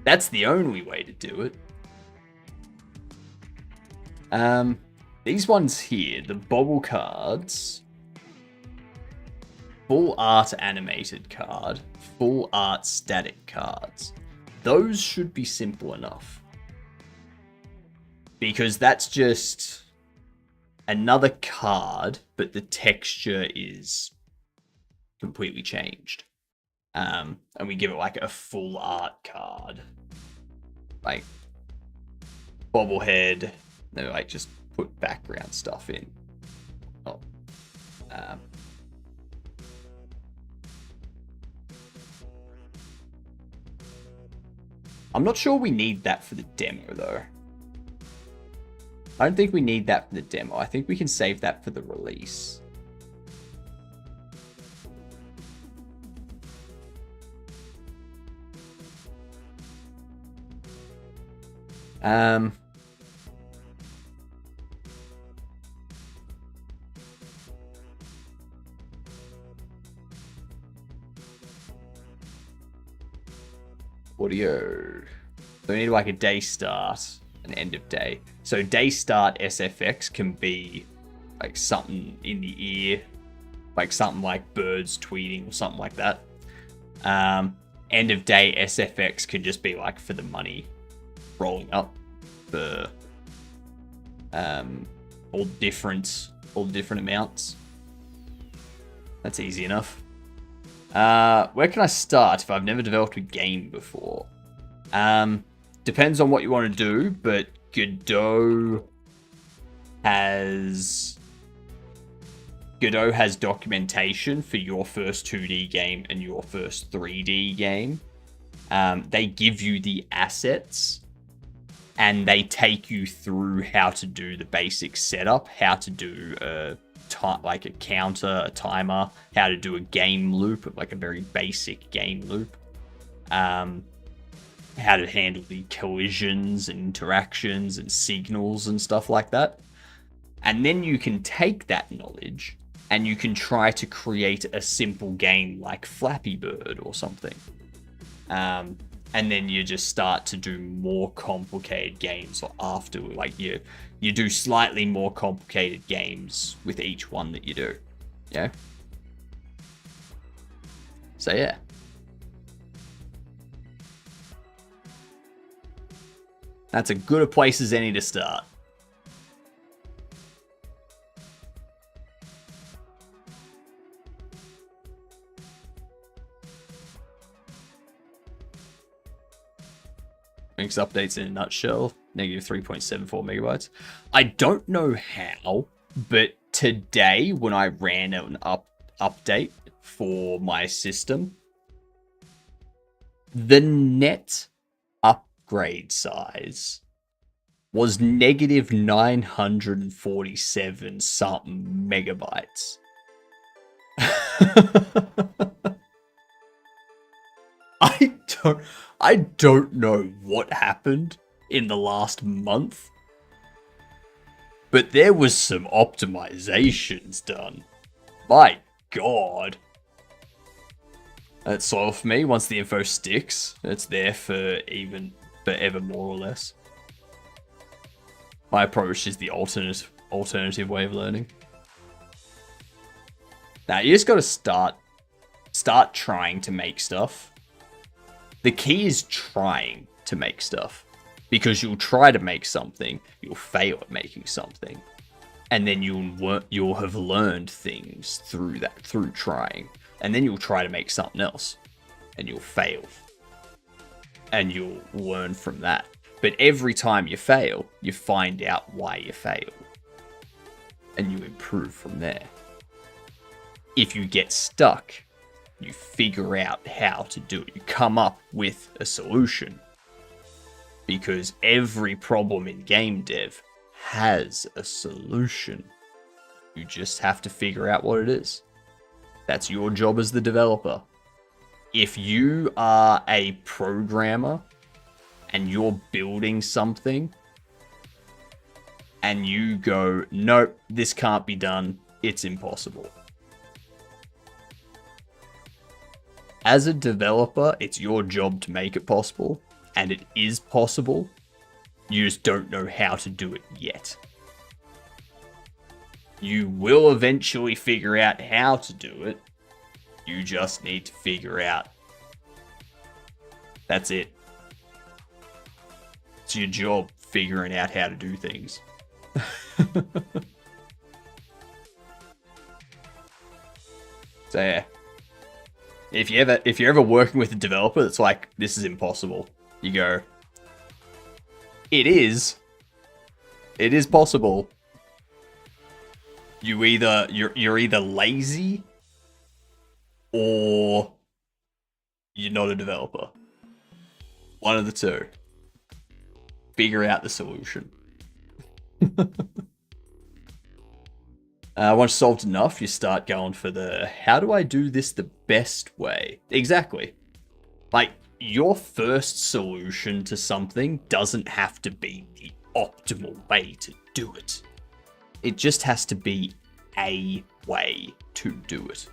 That's the only way to do it. These ones here, the bobble cards, full art animated card, full art static cards. Those should be simple enough. Because that's just another card, but the texture is completely changed. And we give it like a full art card. Like bobblehead. Then like just put background stuff in. Oh. I'm not sure we need that for the demo though. I don't think we need that for the demo. I think we can save that for the release. Audio. So we need like a day start, an end of day. So day start SFX can be like something in the ear, like something like birds tweeting or something like that. End of day SFX can just be like for the money rolling up for all different amounts. That's easy enough. Where can I start if I've never developed a game before? Depends on what you want to do, but Godot has documentation for your first 2D game and your first 3D game. They give you the assets and they take you through how to do the basic setup, how to do like a counter, a timer, how to do a game loop, like a very basic game loop, how to handle the collisions and interactions and signals and stuff like that. And then you can take that knowledge and you can try to create a simple game like Flappy Bird or something. And then you just start to do more complicated games after, like you do slightly more complicated games with each one that you do. Yeah. So yeah. That's as good a place as any to start. Links updates in a nutshell, negative 3.74 megabytes. I don't know how, but today when I ran an update for my system, The net upgrade size was negative 947 something megabytes. I don't know what happened in the last month, but there was some optimizations done. My god. That's all for me. Once the info sticks, it's there for forever, more or less. My approach is the alternative way of learning. Now you just gotta start trying to make stuff. The key is trying to make stuff. Because you'll try to make something, you'll fail at making something. And then you'll have learned things through trying. And then you'll try to make something else. And you'll fail. And you'll learn from that. But every time you fail, you find out why you failed. And you improve from there. If you get stuck, you figure out how to do it. You come up with a solution. Because every problem in game dev has a solution. You just have to figure out what it is. That's your job as the developer. If you are a programmer and you're building something and you go, nope, this can't be done, it's impossible. As a developer, it's your job to make it possible, and it is possible. You just don't know how to do it yet. You will eventually figure out how to do it. You just need to figure out. That's it. It's your job figuring out how to do things. So yeah. If you're ever working with a developer that's like, this is impossible, you go, it is possible. You're either lazy or you're not a developer. One of the two. Figure out the solution. Once solved enough, you start going for the, how do I do this the best way? Exactly. Like, your first solution to something doesn't have to be the optimal way to do it. It just has to be a way to do it.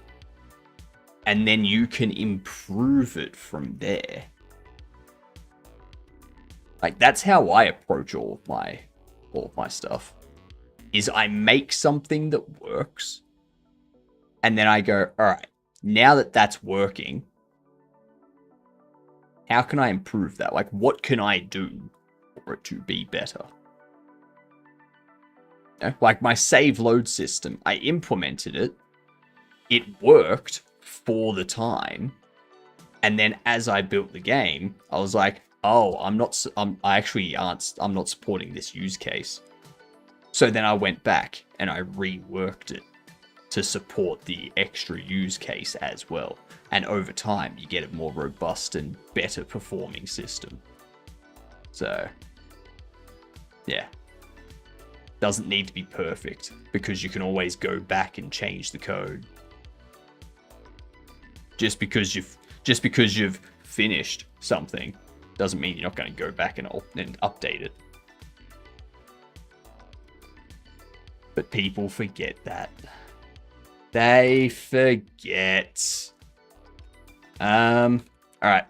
And then you can improve it from there. Like, that's how I approach all of my stuff. Is I make something that works, and then I go, all right, now that that's working, how can I improve that? Like, what can I do for it to be better? You know, like my save load system, I implemented it, it worked for the time, and then as I built the game, I was like, oh, I'm not supporting this use case. So then I went back and I reworked it to support the extra use case as well. And over time, you get a more robust and better performing system. So, yeah. Doesn't need to be perfect because you can always go back and change the code. Just because you've finished something doesn't mean you're not going to go back and update it. But people forget that. They forget. Alright.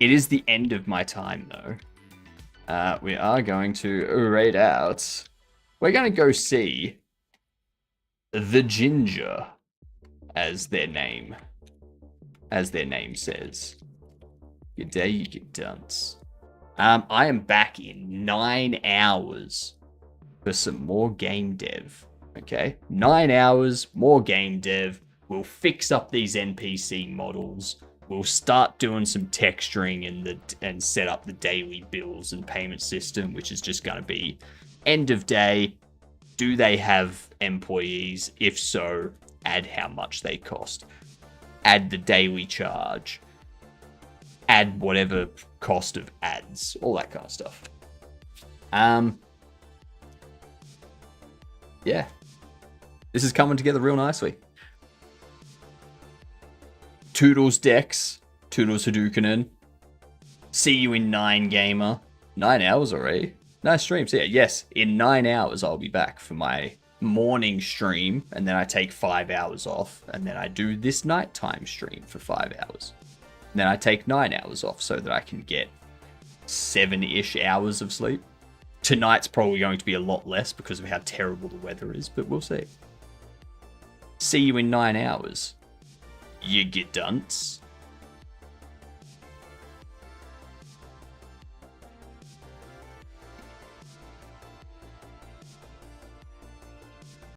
It is the end of my time, though. We are going to raid out. We're going to go see the Ginger, as their name says. Good day, you get dunce. I am back in 9 hours. For some more game dev. Okay, 9 hours, more game dev. We'll fix up these NPC models. We'll start doing some texturing and set up the daily bills and payment system, which is just going to be end of day. Do they have employees? If so, add how much they cost. Add the daily charge. add whatever cost of ads, all that kind of stuff. Yeah. This is coming together real nicely. Toodles Dex, Toodles Hadouken. See you in 9 gamer. 9 hours already. Nice streams. Yeah, yes, in 9 hours I'll be back for my morning stream, and then I take 5 hours off, and then I do this nighttime stream for 5 hours. And then I take 9 hours off so that I can get 7-ish hours of sleep. Tonight's probably going to be a lot less because of how terrible the weather is, but we'll see. See you in 9 hours. You get dunce.